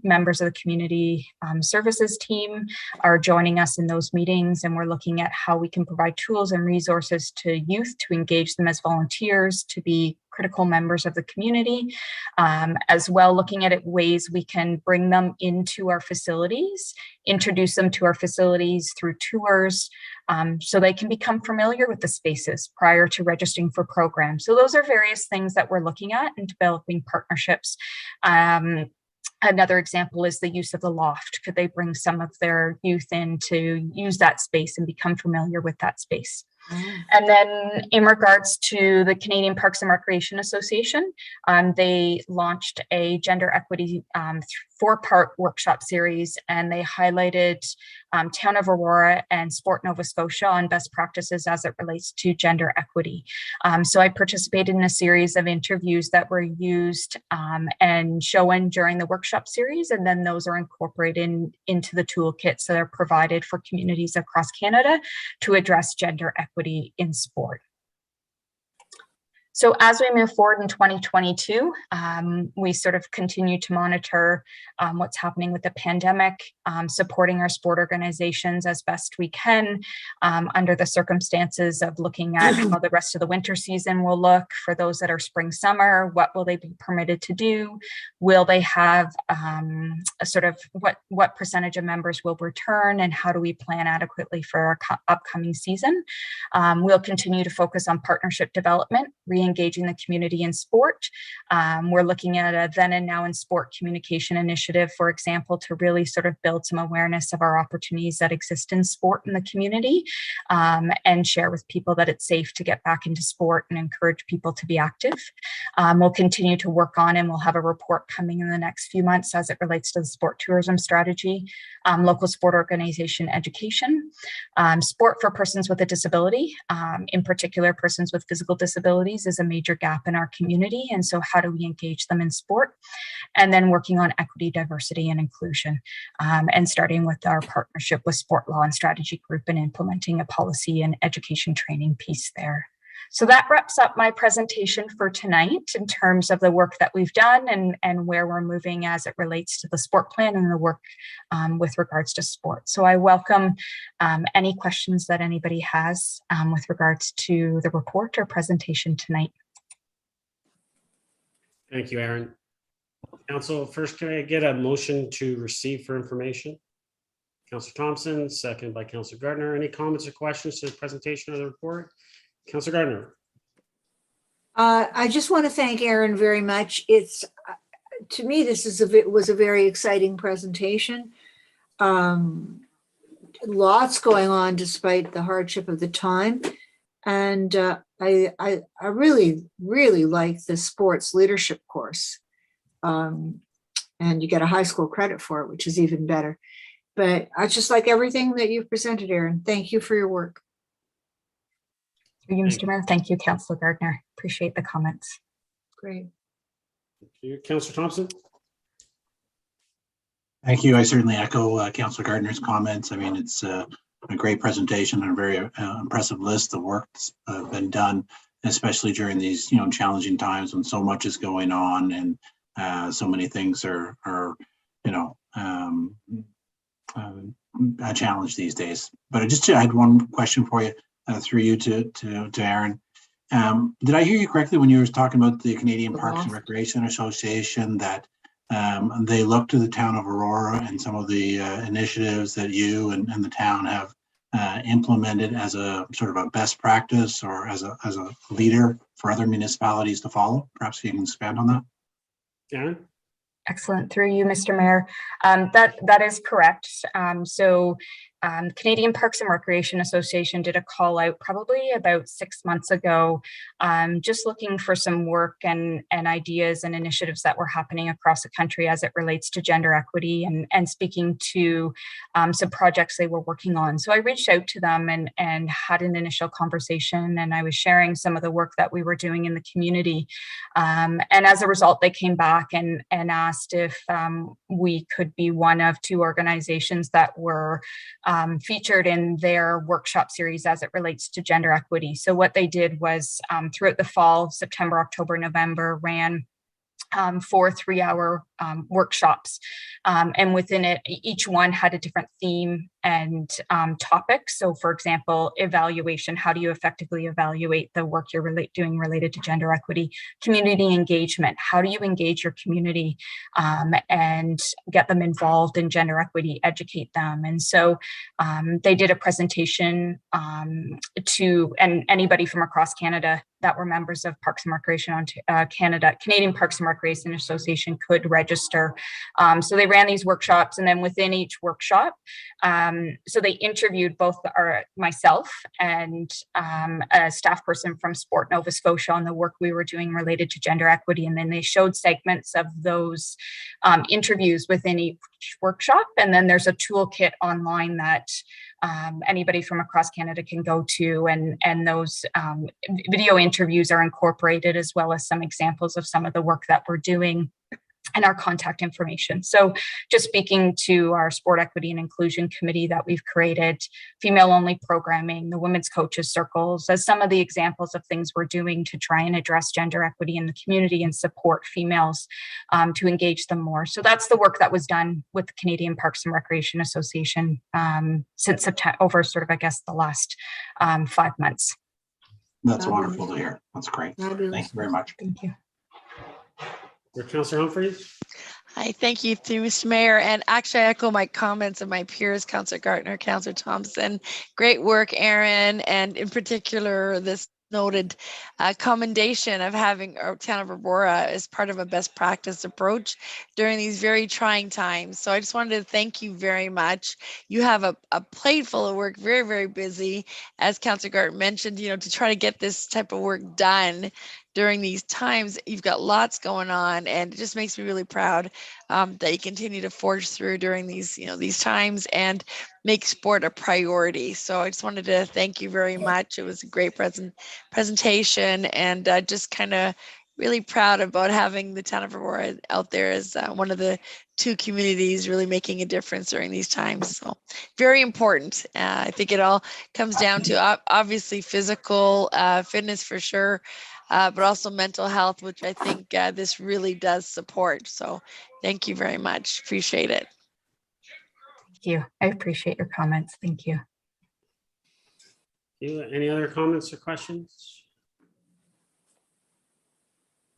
members of the community services team are joining us in those meetings, and we're looking at how we can provide tools and resources to youth to engage them as volunteers, to be critical members of the community, as well looking at ways we can bring them into our facilities, introduce them to our facilities through tours, so they can become familiar with the spaces prior to registering for programs. So those are various things that we're looking at in developing partnerships. Another example is the use of the loft. Could they bring some of their youth in to use that space and become familiar with that space? And then in regards to the Canadian Parks and Recreation Association, they launched a gender equity 4-part workshop series, and they highlighted Town of Aurora and Sport Nova Scotia on best practices as it relates to gender equity. So I participated in a series of interviews that were used and shown during the workshop series, and then those are incorporated into the toolkits that are provided for communities across Canada to address gender equity in sport. So as we move forward in 2022, we sort of continue to monitor what's happening with the pandemic, supporting our sport organizations as best we can under the circumstances of looking at how the rest of the winter season will look for those that are spring, summer. What will they be permitted to do? Will they have a sort of what percentage of members will return, and how do we plan adequately for our upcoming season? We'll continue to focus on partnership development, re-engaging the community in sport. We're looking at a then and now in sport communication initiative, for example, to really sort of build some awareness of our opportunities that exist in sport in the community, and share with people that it's safe to get back into sport and encourage people to be active. We'll continue to work on, and we'll have a report coming in the next few months as it relates to the sport tourism strategy, local sport organization education, sport for persons with a disability, in particular persons with physical disabilities is a major gap in our community. And so how do we engage them in sport? And then working on equity, diversity, and inclusion, and starting with our partnership with Sport Law and Strategy Group and implementing a policy and education training piece there. So that wraps up my presentation for tonight in terms of the work that we've done and where we're moving as it relates to the sport plan and the work with regards to sport. So I welcome any questions that anybody has with regards to the report or presentation tonight. Thank you, Erin. Council, first, can I get a motion to receive for information? Councillor Thompson, second by Councillor Gardner. Any comments or questions to the presentation of the report? Councillor Gardner. I just want to thank Erin very much. It's to me, this was a very exciting presentation. Lots going on despite the hardship of the time, and I really like the sports leadership course, and you get a high school credit for it, which is even better. But I just like everything that you've presented, Erin. Thank you for your work. Through you, Mr. Mayor. Thank you, Councillor Gardner. Appreciate the comments. Great. Thank you. Councillor Thompson. Thank you. I certainly echo Councillor Gardner's comments. I mean, it's a great presentation and a very impressive list of work that's been done, especially during these challenging times when so much is going on and so many things are a challenge these days. But I had one question for you. Through you to Erin. Did I hear you correctly when you were talking about the Canadian Parks and Recreation Association that they look to the town of Aurora and some of the initiatives that you and the town have implemented as a sort of a best practice or as a leader for other municipalities to follow? Perhaps you can expand on that. Erin. Excellent. Through you, Mr. Mayor. That is correct. Canadian Parks and Recreation Association did a call out probably about 6 months ago, just looking for some work and ideas and initiatives that were happening across the country as it relates to gender equity and speaking to some projects they were working on. So I reached out to them and had an initial conversation, and I was sharing some of the work that we were doing in the community. And as a result, they came back and asked if we could be one of 2 organizations that were featured in their workshop series as it relates to gender equity. So what they did was throughout the fall, September, October, November, ran 4 3-hour workshops. And within it, each one had a different theme and topic. So for example, evaluation, how do you effectively evaluate the work you're doing related to gender equity? Community engagement, how do you engage your community and get them involved in gender equity, educate them? And so they did a presentation to anybody from across Canada that were members of Parks and Recreation Canadian Parks and Recreation Association could register. So they ran these workshops, and then within each workshop, so they interviewed both myself and a staff person from Sport Nova Scotia on the work we were doing related to gender equity. And then they showed segments of those interviews within each workshop. And then there's a toolkit online that anybody from across Canada can go to, and those video interviews are incorporated, as well as some examples of some of the work that we're doing and our contact information. So just speaking to our Sport Equity and Inclusion Committee that we've created, female-only programming, the Women's Coaches Circles, as some of the examples of things we're doing to try and address gender equity in the community and support females to engage them more. So that's the work that was done with the Canadian Parks and Recreation Association since September, over sort of, I guess, the last 5 months. That's wonderful to hear. That's great. Thank you very much. Thank you. Councillor Humphreys. Hi, thank you, through Mr. Mayor. And actually, I echo my comments of my peers, Councillor Gartner, Councillor Thompson. Great work, Aaron, and in particular, this noted commendation of having our town of Aurora as part of a best practice approach during these very trying times. So I just wanted to thank you very much. You have a plate full of work, very, very busy, as Councillor Gartner mentioned, you know, to try to get this type of work done during these times. You've got lots going on, and it just makes me really proud that you continue to forge through during these, you know, these times and make sport a priority. So I just wanted to thank you very much. It was a great presentation, and just kind of really proud about having the town of Aurora out there as one of the 2 communities really making a difference during these times. So very important. I think it all comes down to obviously physical fitness for sure, but also mental health, which I think this really does support. So thank you very much. Appreciate it. Thank you. I appreciate your comments. Thank you. Any other comments or questions?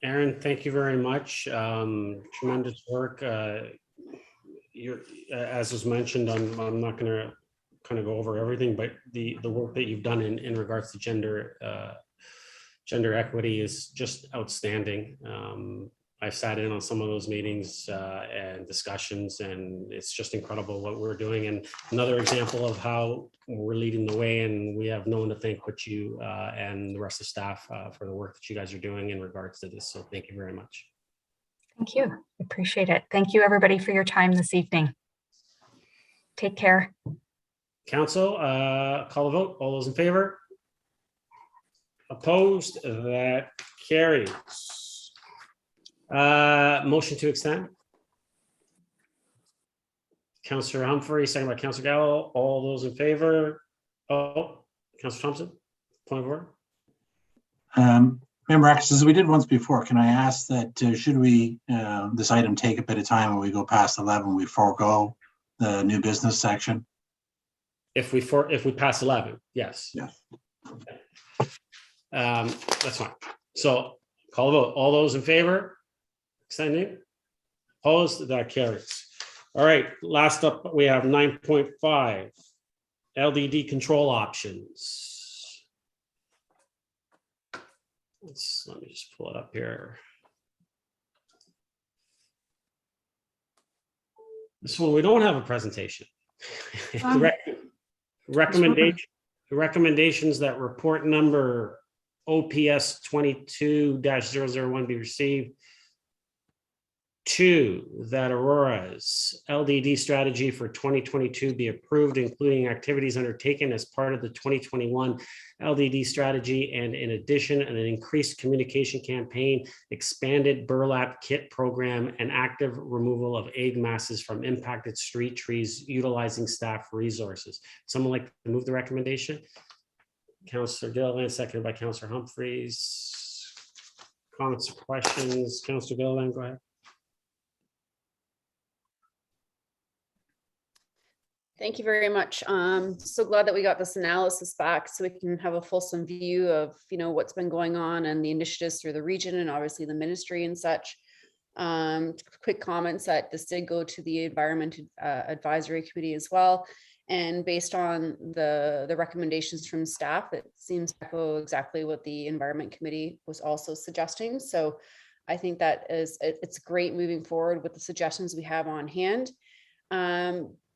Aaron, thank you very much. Tremendous work. You're, as was mentioned, I'm not going to kind of go over everything, but the work that you've done in regards to gender equity is just outstanding. I've sat in on some of those meetings and discussions, and it's just incredible what we're doing. And another example of how we're leading the way, and we have no one to thank but you and the rest of the staff for the work that you guys are doing in regards to this. So thank you very much. Thank you. Appreciate it. Thank you, everybody, for your time this evening. Take care. Council, call a vote. All those in favor? Opposed? That carries. Motion to extend. Councillor Humphrey, second by Councillor Gallo. All those in favor? Oh, Councillor Thompson, point of order. Member X, as we did once before, can I ask that should we, this item take a bit of time when we go past 11, we forego the new business section? If we pass 11, yes. Yeah. That's fine. So call a vote. All those in favor? Extending? Opposed? That carries. All right, last up, we have 9.5, LDD control options. Let me just pull it up here. This one, we don't have a presentation. Recommendations that report number OPS 22-001 be received. 2, that Aurora's LDD strategy for 2022 be approved, including activities undertaken as part of the 2021 LDD strategy, and in addition, an increased communication campaign, expanded burlap kit program, and active removal of egg masses from impacted street trees utilizing staff resources. Someone like to move the recommendation? Councillor Gilliland, seconded by Councillor Humphreys. Comments or questions? Councillor Gilliland, go ahead. Thank you very much. So glad that we got this analysis back so we can have a fulsome view of, you know, what's been going on and the initiatives through the region and obviously the ministry and such. Quick comments that this did go to the Environment Advisory Committee as well. And based on the recommendations from staff, it seems to echo exactly what the Environment Committee was also suggesting. So I think that it's great moving forward with the suggestions we have on hand.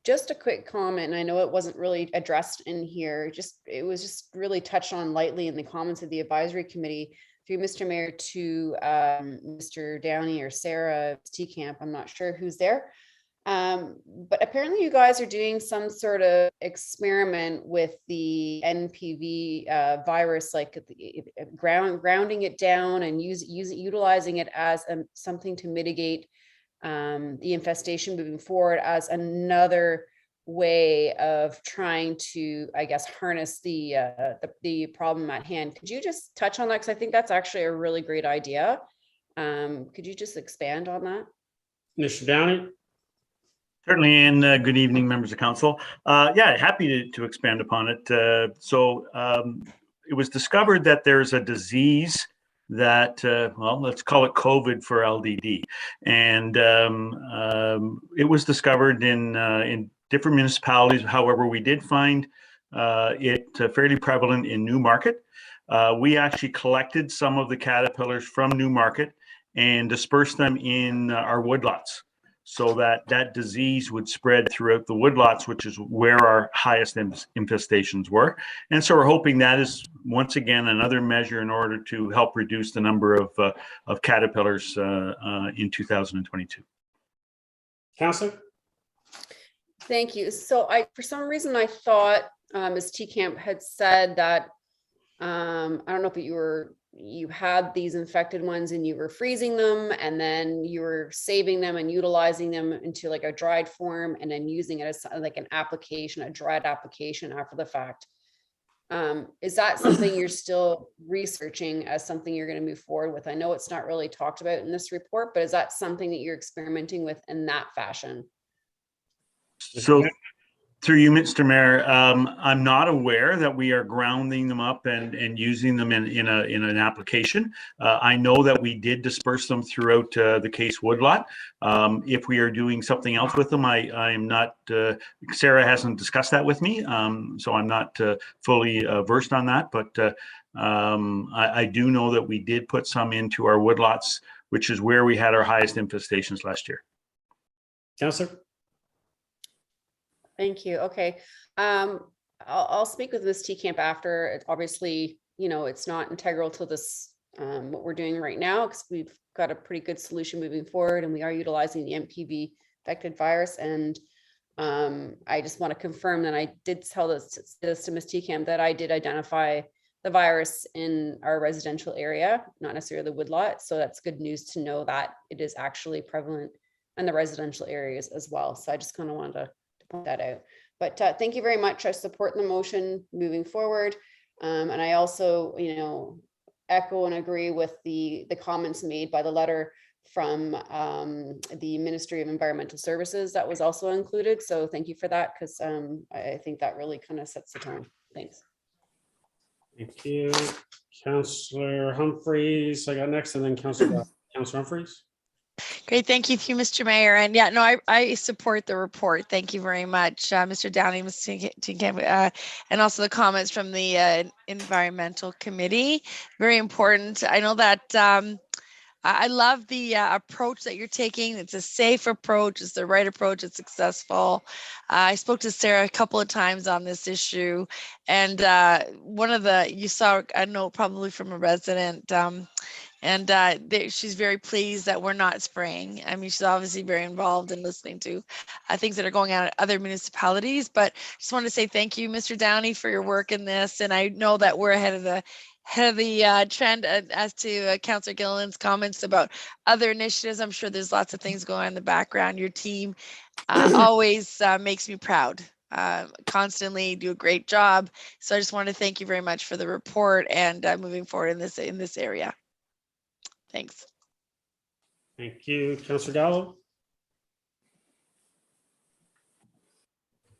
Just a quick comment, and I know it wasn't really addressed in here, it was just really touched on lightly in the comments of the advisory committee through Mr. Mayor to Mr. Downey or Sarah T-Camp, I'm not sure who's there. But apparently you guys are doing some sort of experiment with the NPV virus, like grounding it down and utilizing it as something to mitigate the infestation moving forward as another way of trying to, I guess, harness the problem at hand. Could you just touch on that? Because I think that's actually a really great idea. Could you just expand on that? Mr. Downey? Certainly, and good evening, members of council. Yeah, happy to expand upon it. It was discovered that there's a disease that, well, let's call it COVID for LDD. And it was discovered in different municipalities. However, we did find it fairly prevalent in Newmarket. We actually collected some of the caterpillars from Newmarket and dispersed them in our woodlots, so that that disease would spread throughout the woodlots, which is where our highest infestations were. And so we're hoping that is, once again, another measure in order to help reduce the number of caterpillars in 2022. Councillor? Thank you. So for some reason, I thought Ms. Teekamp had said that, I don't know if you had these infected ones and you were freezing them, and then you were saving them and utilizing them into like a dried form and then using it as like an application, a dried application after the fact. Is that something you're still researching as something you're going to move forward with? I know it's not really talked about in this report, but is that something that you're experimenting with in that fashion? So through you, Mr. Mayor, I'm not aware that we are grounding them up and using them in an application. I know that we did disperse them throughout the Case woodlot. If we are doing something else with them, I am not, Sarah hasn't discussed that with me, so I'm not fully versed on that, but I do know that we did put some into our woodlots, which is where we had our highest infestations last year. Councillor? Thank you. Okay. I'll speak with Ms. Teekamp after. It's obviously, it's not integral to this, what we're doing right now, because we've got a pretty good solution moving forward and we are utilizing the MPV infected virus. And I just want to confirm that I did tell this to Ms. Teekamp that I did identify the virus in our residential area, not necessarily the woodlot. So that's good news to know that it is actually prevalent in the residential areas as well. So I just kind of wanted to point that out. But thank you very much. I support the motion moving forward. And I also, echo and agree with the comments made by the letter from the Ministry of Environmental Services that was also included. So thank you for that, because I think that really kind of sets the tone. Thanks. Thank you. Councillor Humphreys, I got next, and then Councillor Humphreys. Great, thank you, Mr. Mayor. And yeah, no, I support the report. Thank you very much, Mr. Downey, Mr. Teekamp, and also the comments from the Environmental Committee. Very important. I know that I love the approach that you're taking. It's a safe approach. It's the right approach. It's successful. I spoke to Sarah a couple of times on this issue, and you saw a note probably from a resident. She's very pleased that we're not spraying. I mean, she's obviously very involved in listening to things that are going on at other municipalities. But just want to say thank you, Mr. Downey, for your work in this. And I know that we're ahead of the trend as to Councillor Gilliland's comments about other initiatives. I'm sure there's lots of things going on in the background. Your team always makes me proud. Constantly do a great job. So I just want to thank you very much for the report and moving forward in this area. Thanks. Thank you. Councillor Gallo?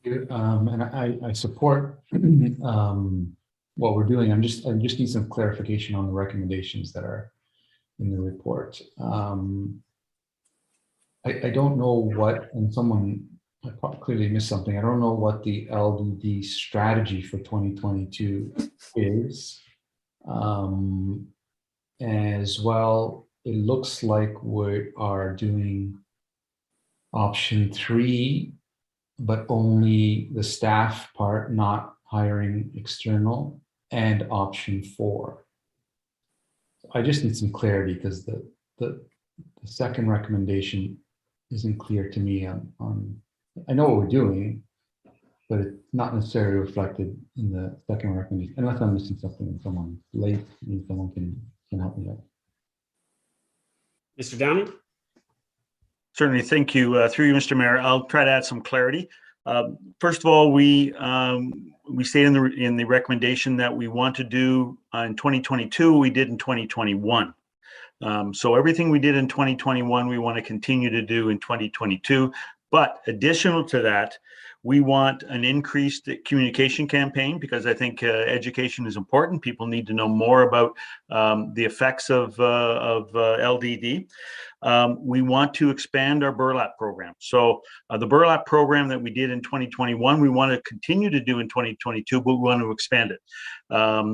And I support what we're doing. I just need some clarification on the recommendations that are in the report. I don't know what, and someone clearly missed something. I don't know what the LDD strategy for 2022 is. As well, it looks like we are doing option 3, but only the staff part, not hiring external, and option 4. I just need some clarity, because the second recommendation isn't clear to me on I know what we're doing, but it's not necessarily reflected in the second recommendation, unless I'm missing something and someone's late and someone can help me out. Mr. Downey? Certainly, thank you. Through you, Mr. Mayor, I'll try to add some clarity. First of all, we stayed in the recommendation that we want to do in 2022, we did in 2021. So everything we did in 2021, we want to continue to do in 2022. But additional to that, we want an increased communication campaign because I think education is important. People need to know more about the effects of LDD. We want to expand our burlap program. So the burlap program that we did in 2021, we want to continue to do in 2022, but we want to expand it.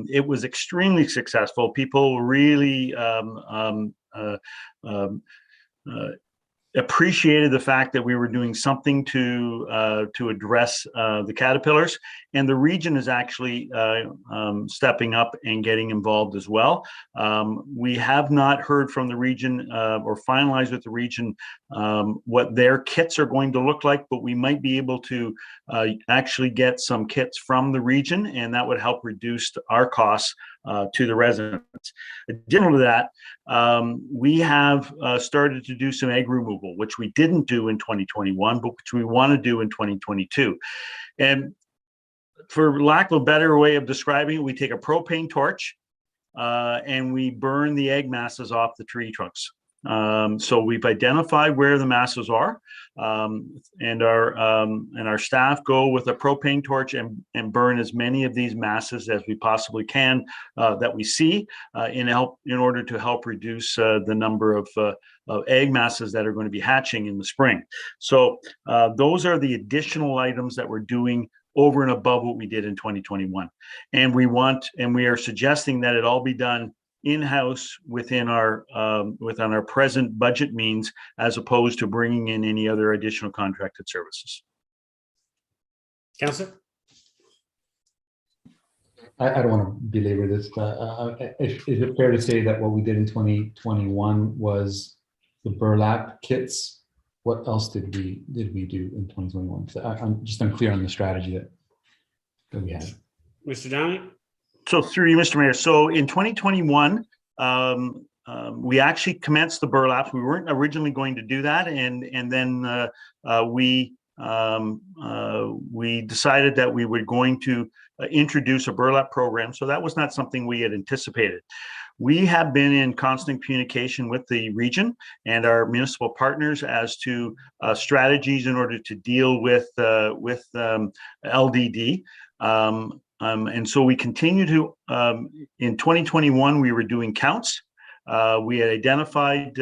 It was extremely successful. People really appreciated the fact that we were doing something to address the caterpillars, and the region is actually stepping up and getting involved as well. We have not heard from the region or finalized with the region what their kits are going to look like, but we might be able to actually get some kits from the region, and that would help reduce our costs to the residents. Additional to that, we have started to do some egg removal, which we didn't do in 2021, but which we want to do in 2022. And for lack of a better way of describing it, we take a propane torch and we burn the egg masses off the tree trunks. So we've identified where the masses are, and our staff go with a propane torch and burn as many of these masses as we possibly can that we see in order to help reduce the number of egg masses that are going to be hatching in the spring. So those are the additional items that we're doing over and above what we did in 2021. And we are suggesting that it all be done in-house within our present budget means, as opposed to bringing in any other additional contracted services. Councillor? I don't want to belabor this, but is it fair to say that what we did in 2021 was the burlap kits? What else did we do in 2021? So I'm just unclear on the strategy that we had. Mr. Downey? So through you, Mr. Mayor. So in 2021, we actually commenced the burlaps. We weren't originally going to do that, and then we decided that we were going to introduce a burlap program. So that was not something we had anticipated. We have been in constant communication with the region and our municipal partners as to strategies in order to deal with LDD. And so we continue to, in 2021, we were doing counts. We had identified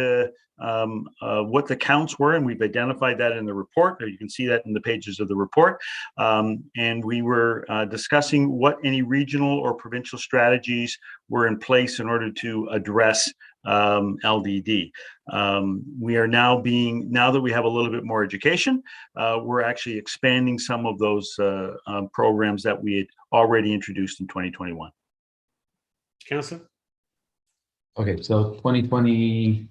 what the counts were, and we've identified that in the report. You can see that in the pages of the report. And we were discussing what any regional or provincial strategies were in place in order to address LDD. We are now that we have a little bit more education, we're actually expanding some of those programs that we had already introduced in 2021. Councillor? Okay, so 2020,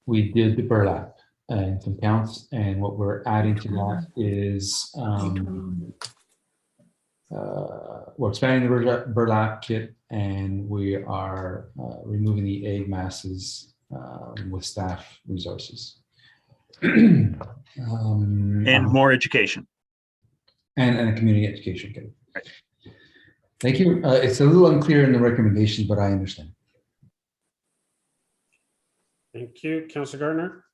we did the burlap and some counts, and what we're adding to that is we're expanding the burlap kit, and we are removing the egg masses with staff resources. And more education. And a community education kit. Right. Thank you. It's a little unclear in the recommendations, but I understand. Thank you. Councillor Gardner?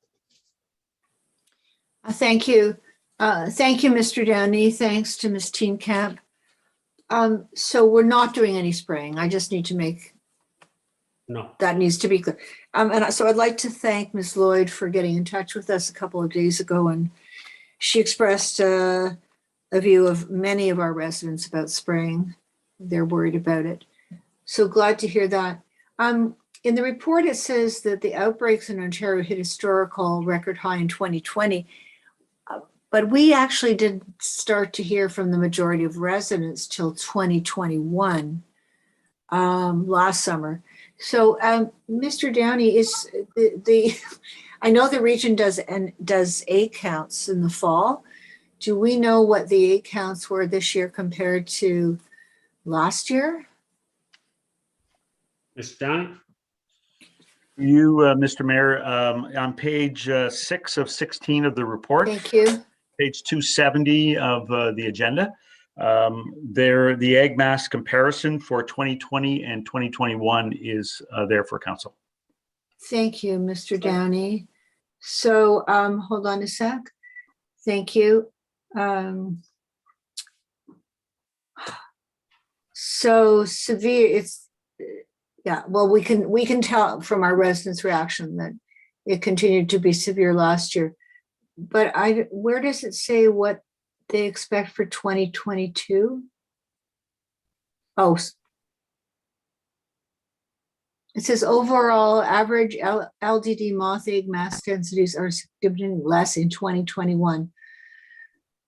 Thank you. Thank you, Mr. Downey. Thanks to Ms. Teenkamp. So we're not doing any spraying. I just need to make that needs to be clear. And so I'd like to thank Ms. Lloyd for getting in touch with us a couple of days ago, and she expressed a view of many of our residents about spraying. They're worried about it. So glad to hear that. In the report, it says that the outbreaks in Ontario hit historical record high in 2020. But we actually didn't start to hear from the majority of residents till 2021, last summer. So, Mr. Downey, is I know the region does egg counts in the fall. Do we know what the egg counts were this year compared to last year? Mr. Downey? You, Mr. Mayor, on page 6 of 16 of the report. Thank you. Page 270 of the agenda. The ag mass comparison for 2020 and 2021 is there for council. Thank you, Mr. Downey. So hold on a sec. Thank you. So severe, it's, yeah, well, we can tell from our residents' reaction that it continued to be severe last year. But where does it say what they expect for 2022? Oh, it says overall average LDD moth egg mass densities are significantly less in 2021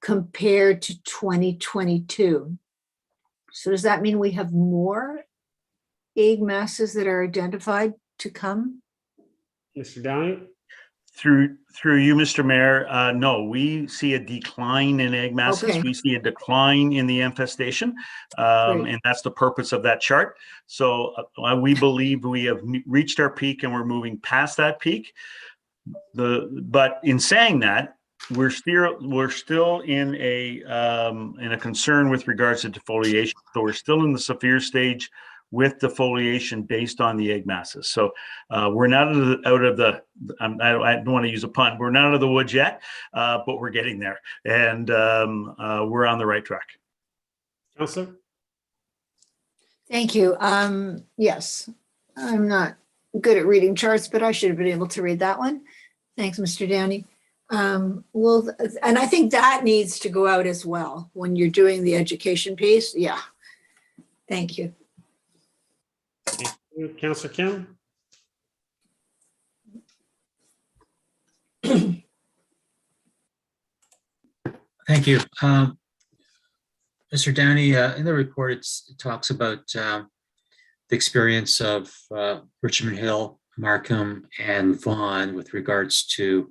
compared to 2022. So does that mean we have more egg masses that are identified to come? Mr. Downey? Through you, Mr. Mayor, no, we see a decline in egg masses. Okay. We see a decline in the infestation, and that's the purpose of that chart. So we believe we have reached our peak and we're moving past that peak. But in saying that, we're still in a concern with regards to defoliation. So we're still in the severe stage with defoliation based on the egg masses. So we're not out of the, I don't want to use a pun, we're not out of the woods yet, but we're getting there. And we're on the right track. Councillor? Thank you. Yes, I'm not good at reading charts, but I should have been able to read that one. Thanks, Mr. Downey. Well, and I think that needs to go out as well when you're doing the education piece. Yeah. Thank you. Thank you. Councillor Kim? Thank you. Mr. Downey, in the report, it talks about the experience of Richmond Hill, Markham, and Vaughan with regards to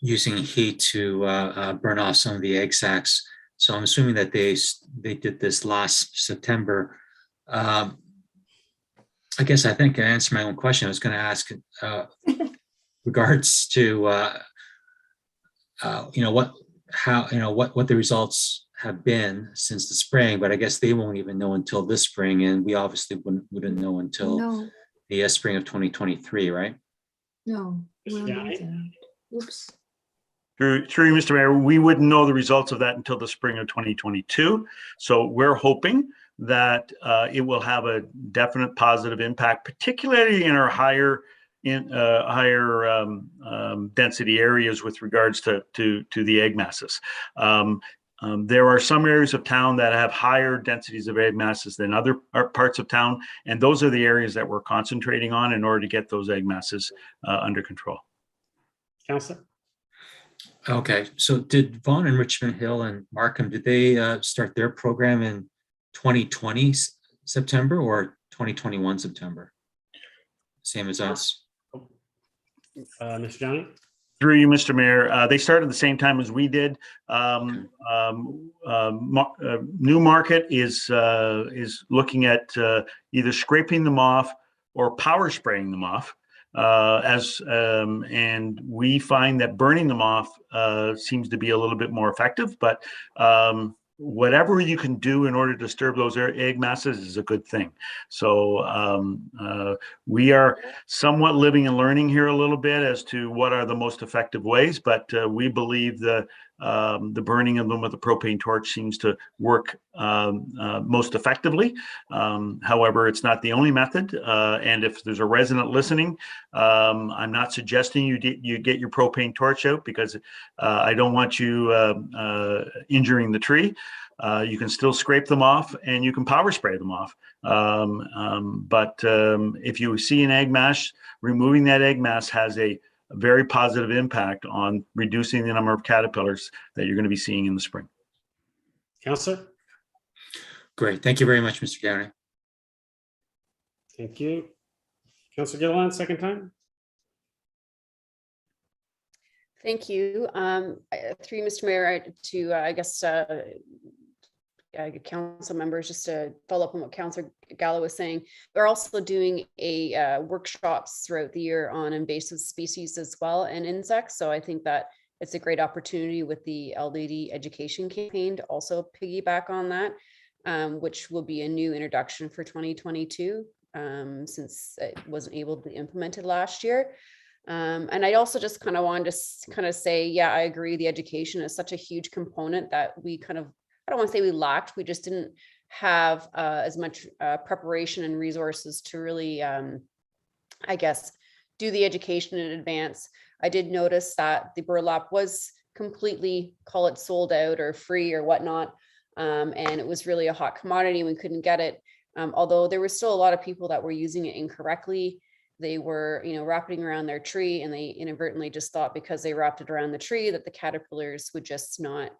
using heat to burn off some of the egg sacs. So I'm assuming that they did this last September. I guess I think I answered my own question. I was going to ask regards to what the results have been since the spring, but I guess they won't even know until this spring, and we obviously wouldn't know until the spring of 2023, right? No. Oops. Through you, Mr. Mayor, we wouldn't know the results of that until the spring of 2022. So we're hoping that it will have a definite positive impact, particularly in our higher density areas with regards to the egg masses. There are some areas of town that have higher densities of egg masses than other parts of town, and those are the areas that we're concentrating on in order to get those egg masses under control. Councillor? Okay, so did Vaughan and Richmond Hill and Markham, did they start their program in 2020 September or 2021 September? Same as us. Mr. Downey? Through you, Mr. Mayor, they started the same time as we did. Newmarket is looking at either scraping them off or power spraying them off. And we find that burning them off seems to be a little bit more effective, but whatever you can do in order to disturb those egg masses is a good thing. So we are somewhat living and learning here a little bit as to what are the most effective ways, but we believe the burning of them with a propane torch seems to work most effectively. However, it's not the only method. And if there's a resident listening, I'm not suggesting you get your propane torch out because I don't want you injuring the tree. You can still scrape them off and you can power spray them off. But if you see an egg mass, removing that egg mass has a very positive impact on reducing the number of caterpillars that you're going to be seeing in the spring. Councillor? Great. Thank you very much, Mr. Downey. Thank you. Councillor Gilliland, second time. Thank you. Through you, Mr. Mayor, to, I guess, council members, just to follow up on what Councillor Gallo was saying, we're also doing a workshops throughout the year on invasive species as well and insects. So I think that it's a great opportunity with the LDD education campaign to also piggyback on that, which will be a new introduction for 2022, since it wasn't able to be implemented last year. And I also just kind of wanted to say, yeah, I agree. The education is such a huge component that we kind of, I don't want to say we lacked, we just didn't have as much preparation and resources to really, I guess, do the education in advance. I did notice that the burlap was completely, call it sold out or free or whatnot. And it was really a hot commodity. We couldn't get it. Although there were still a lot of people that were using it incorrectly. They were, wrapping around their tree, and they inadvertently just thought because they wrapped it around the tree that the caterpillars would just not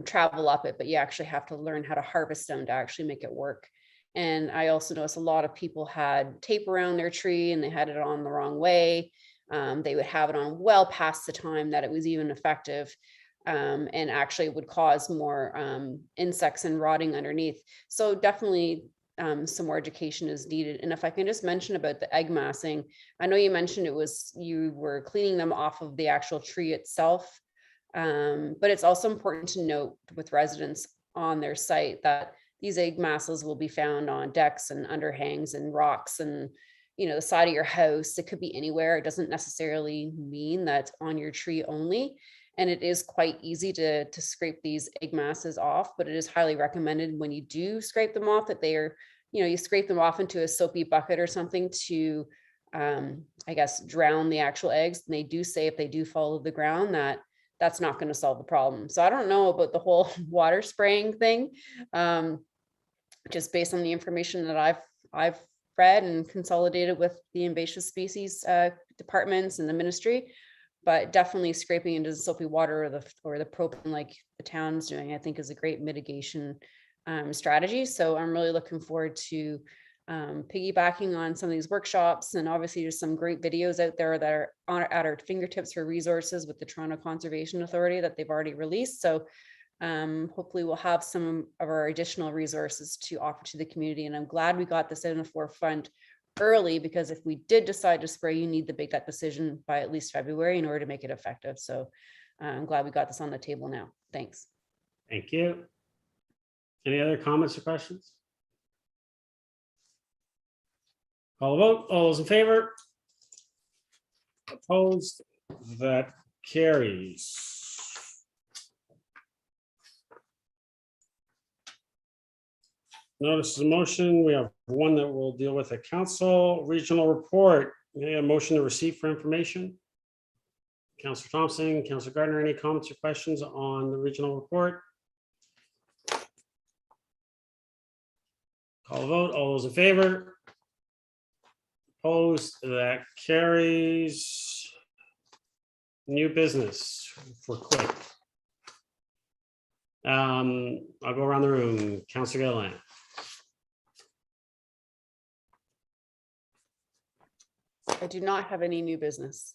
travel up it. But you actually have to learn how to harvest them to actually make it work. And I also noticed a lot of people had tape around their tree and they had it on the wrong way. They would have it on well past the time that it was even effective, and actually would cause more insects and rotting underneath. So definitely some more education is needed. And if I can just mention about the egg massing, I know you mentioned you were cleaning them off of the actual tree itself, but it's also important to note with residents on their site that these egg masses will be found on decks and underhangs and rocks and the side of your house. It could be anywhere. It doesn't necessarily mean that on your tree only. And it is quite easy to scrape these egg masses off, but it is highly recommended when you do scrape them off that they are, you scrape them off into a soapy bucket or something to, I guess, drown the actual eggs. And they do say if they do fall to the ground that that's not going to solve the problem. So I don't know about the whole water spraying thing, just based on the information that I've read and consolidated with the invasive species departments and the ministry. But definitely scraping into the soapy water or the propane like the town's doing, I think is a great mitigation strategy. So I'm really looking forward to piggybacking on some of these workshops. And obviously there's some great videos out there that are at our fingertips for resources with the Toronto Conservation Authority that they've already released. So hopefully we'll have some of our additional resources to offer to the community. And I'm glad we got this in the forefront early, because if we did decide to spray, you need to make that decision by at least February in order to make it effective. So I'm glad we got this on the table now. Thanks. Thank you. Any other comments or questions? Call the vote. All those in favor? Opposed? That carries. Notice of motion. We have one that we'll deal with at council. Regional report. Any motion to receive for information? Councillor Thompson, Councillor Gardner, any comments or questions on the regional report? Call the vote. All those in favor? Opposed? That carries. New business for quick. I'll go around the room. Councillor Gillan. I do not have any new business.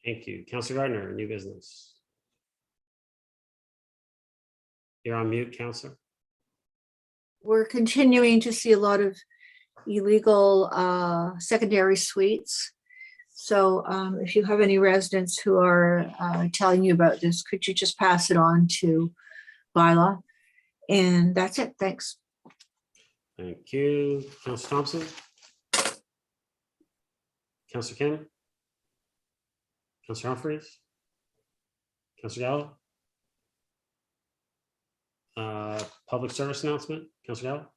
Thank you. Councillor Gardner, new business. You're on mute, Councillor. We're continuing to see a lot of illegal secondary suites. So if you have any residents who are telling you about this, could you just pass it on to bylaw? And that's it. Thanks. Thank you. Councillor Thompson. Councillor Kim. Councillor Humphreys. Councillor Gallo. Public service announcement. Councillor Gallo.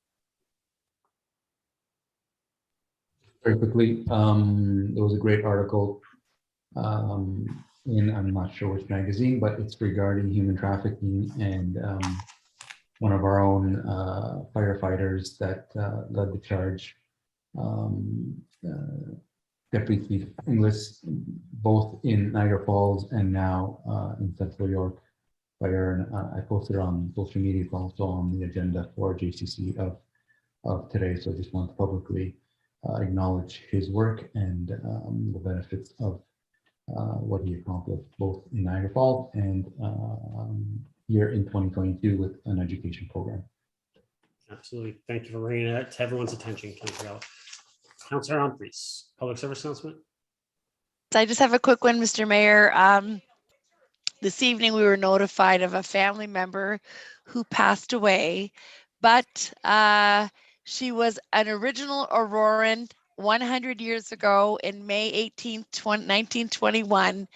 Very quickly, there was a great article in, I'm not sure which magazine, but it's regarding human trafficking, and one of our own firefighters that led the charge, Deputy Chief Inglis, both in Niagara Falls and now in Central York Fire. And I posted it on social media. It's also on the agenda for JCC of today. So I just want to publicly acknowledge his work and the benefits of what he accomplished both in Niagara Falls and year in 2022 with an education program. Absolutely. Thank you for bringing that to everyone's attention, Councilor Gallo. Councilor Humphries, public service announcement. So I just have a quick one, Mr. Mayor. This evening we were notified of a family member who passed away, but she was an original Auroran 100 years ago in May 18th, 1921.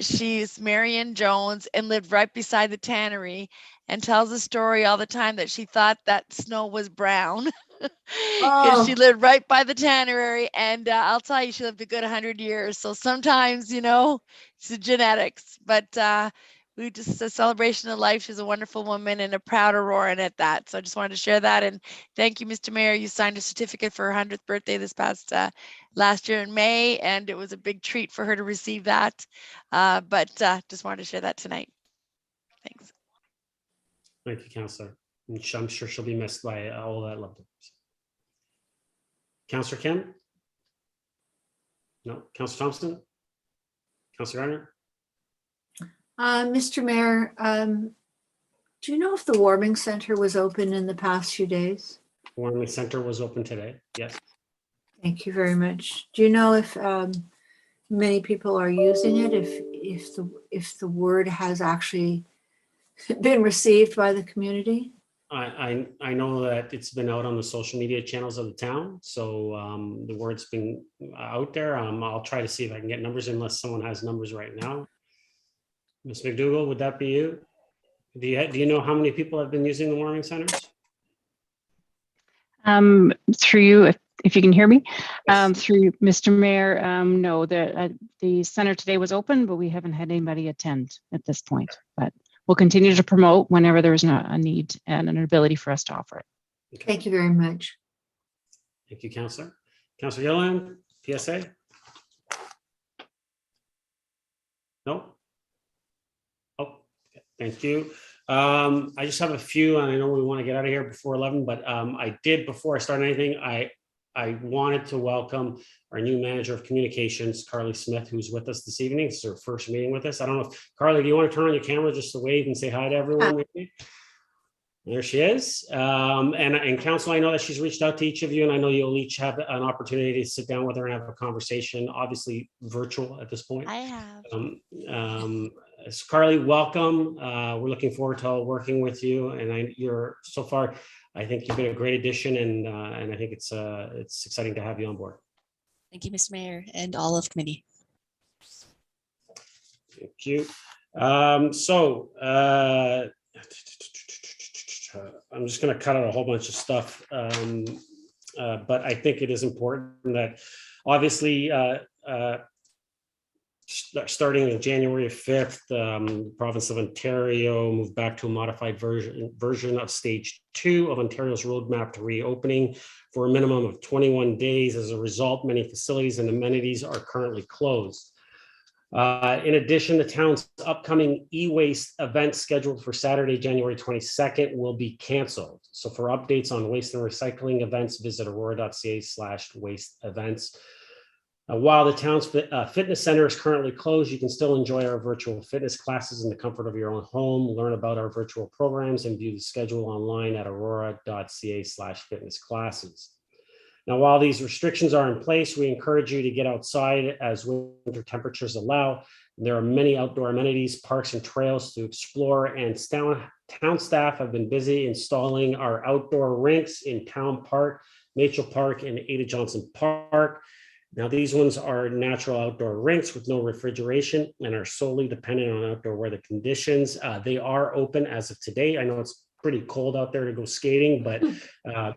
She's Marion Jones and lived right beside the tannery and tells a story all the time that she thought that snow was brown because she lived right by the tannery. And I'll tell you, she lived a good 100 years. So sometimes, you know, it's the genetics, but we just a celebration of life. She's a wonderful woman and a proud Auroran at that. So I just wanted to share that. And thank you, Mr. Mayor. You signed a certificate for her 100th birthday this past last year in May, and it was a big treat for her to receive that. But just wanted to share that tonight. Thanks. Thank you, Councilor. I'm sure she'll be missed by all that loved ones. Councilor Kim? No. Councilor Thompson? Councilor Garner? Mr. Mayor, do you know if the warming center was open in the past few days? Warming center was open today. Yes. Thank you very much. Do you know if many people are using it? If the word has actually been received by the community? I know that it's been out on the social media channels of the town, so the word's been out there. I'll try to see if I can get numbers unless someone has numbers right now. Ms. McDougall, would that be you? Do you know how many people have been using the warming centers? Through you, if you can hear me, Yes. through you, Mr. Mayor, no, the center today was open, but we haven't had anybody attend at this point. But we'll continue to promote whenever there's a need and an ability for us to offer it. Okay. Thank you very much. Thank you, Councilor. Councilor Gilliland, PSA? No? Oh, okay. Thank you. I just have a few, and I know we want to get out of here before 11, but I did, before I start anything, I wanted to welcome our new manager of communications, Carly Smith, who's with us this evening. This is her first meeting with us. I don't know if, Carly, do you want to turn on your camera just to wave and say hi to everyone? Maybe? There she is. And council, I know that she's reached out to each of you, and I know you'll each have an opportunity to sit down with her and have a conversation, obviously virtual at this point. I have. So Carly, welcome. We're looking forward to working with you, and you're so far, I think you've been a great addition, and I think it's exciting to have you on board. Thank you, Mr. Mayor, and all of committee. Thank you. I'm just going to cut out a whole bunch of stuff, but I think it is important that obviously starting on January 5th, the province of Ontario moved back to a modified version of stage 2 of Ontario's roadmap to reopening for a minimum of 21 days. As a result, many facilities and amenities are currently closed. In addition, the town's upcoming e-waste event scheduled for Saturday, January 22nd will be canceled. So for updates on waste and recycling events, visit aurora.ca/waste events. While the town's fitness center is currently closed, you can still enjoy our virtual fitness classes in the comfort of your own home, learn about our virtual programs, and view the schedule online at aurora.ca/fitness classes. Now, while these restrictions are in place, we encourage you to get outside as winter temperatures allow. There are many outdoor amenities, parks, and trails to explore, and town staff have been busy installing our outdoor rinks in Town Park, Machel Park, and Ada Johnson Park. Now, these ones are natural outdoor rinks with no refrigeration and are solely dependent on outdoor weather conditions. They are open as of today. I know it's pretty cold out there to go skating, but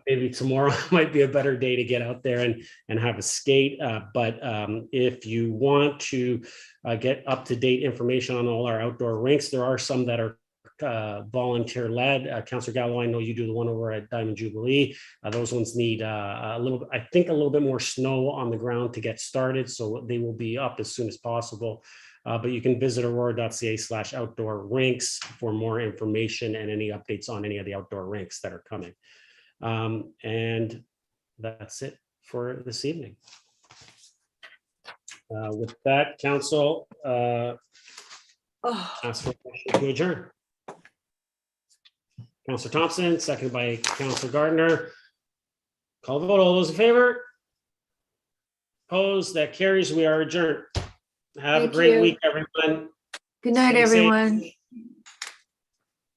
maybe tomorrow might be a better day to get out there and have a skate. But if you want to get up-to-date information on all our outdoor rinks, there are some that are volunteer-led. Councilor Gallo, I know you do the one over at Diamond Jubilee. Those ones need a little bit more snow on the ground to get started, so they will be up as soon as possible. But you can visit aurora.ca/outdoor rinks for more information and any updates on any of the outdoor rinks that are coming. And that's it for this evening. With that, council, ask for a motion to adjourn. Councillor Thompson, seconded by Councillor Gardner. Call the vote. All those in favor? Opposed? That carries. We are adjourned. Have a Thank great you. week, everyone. Good night, Stay safe. everyone.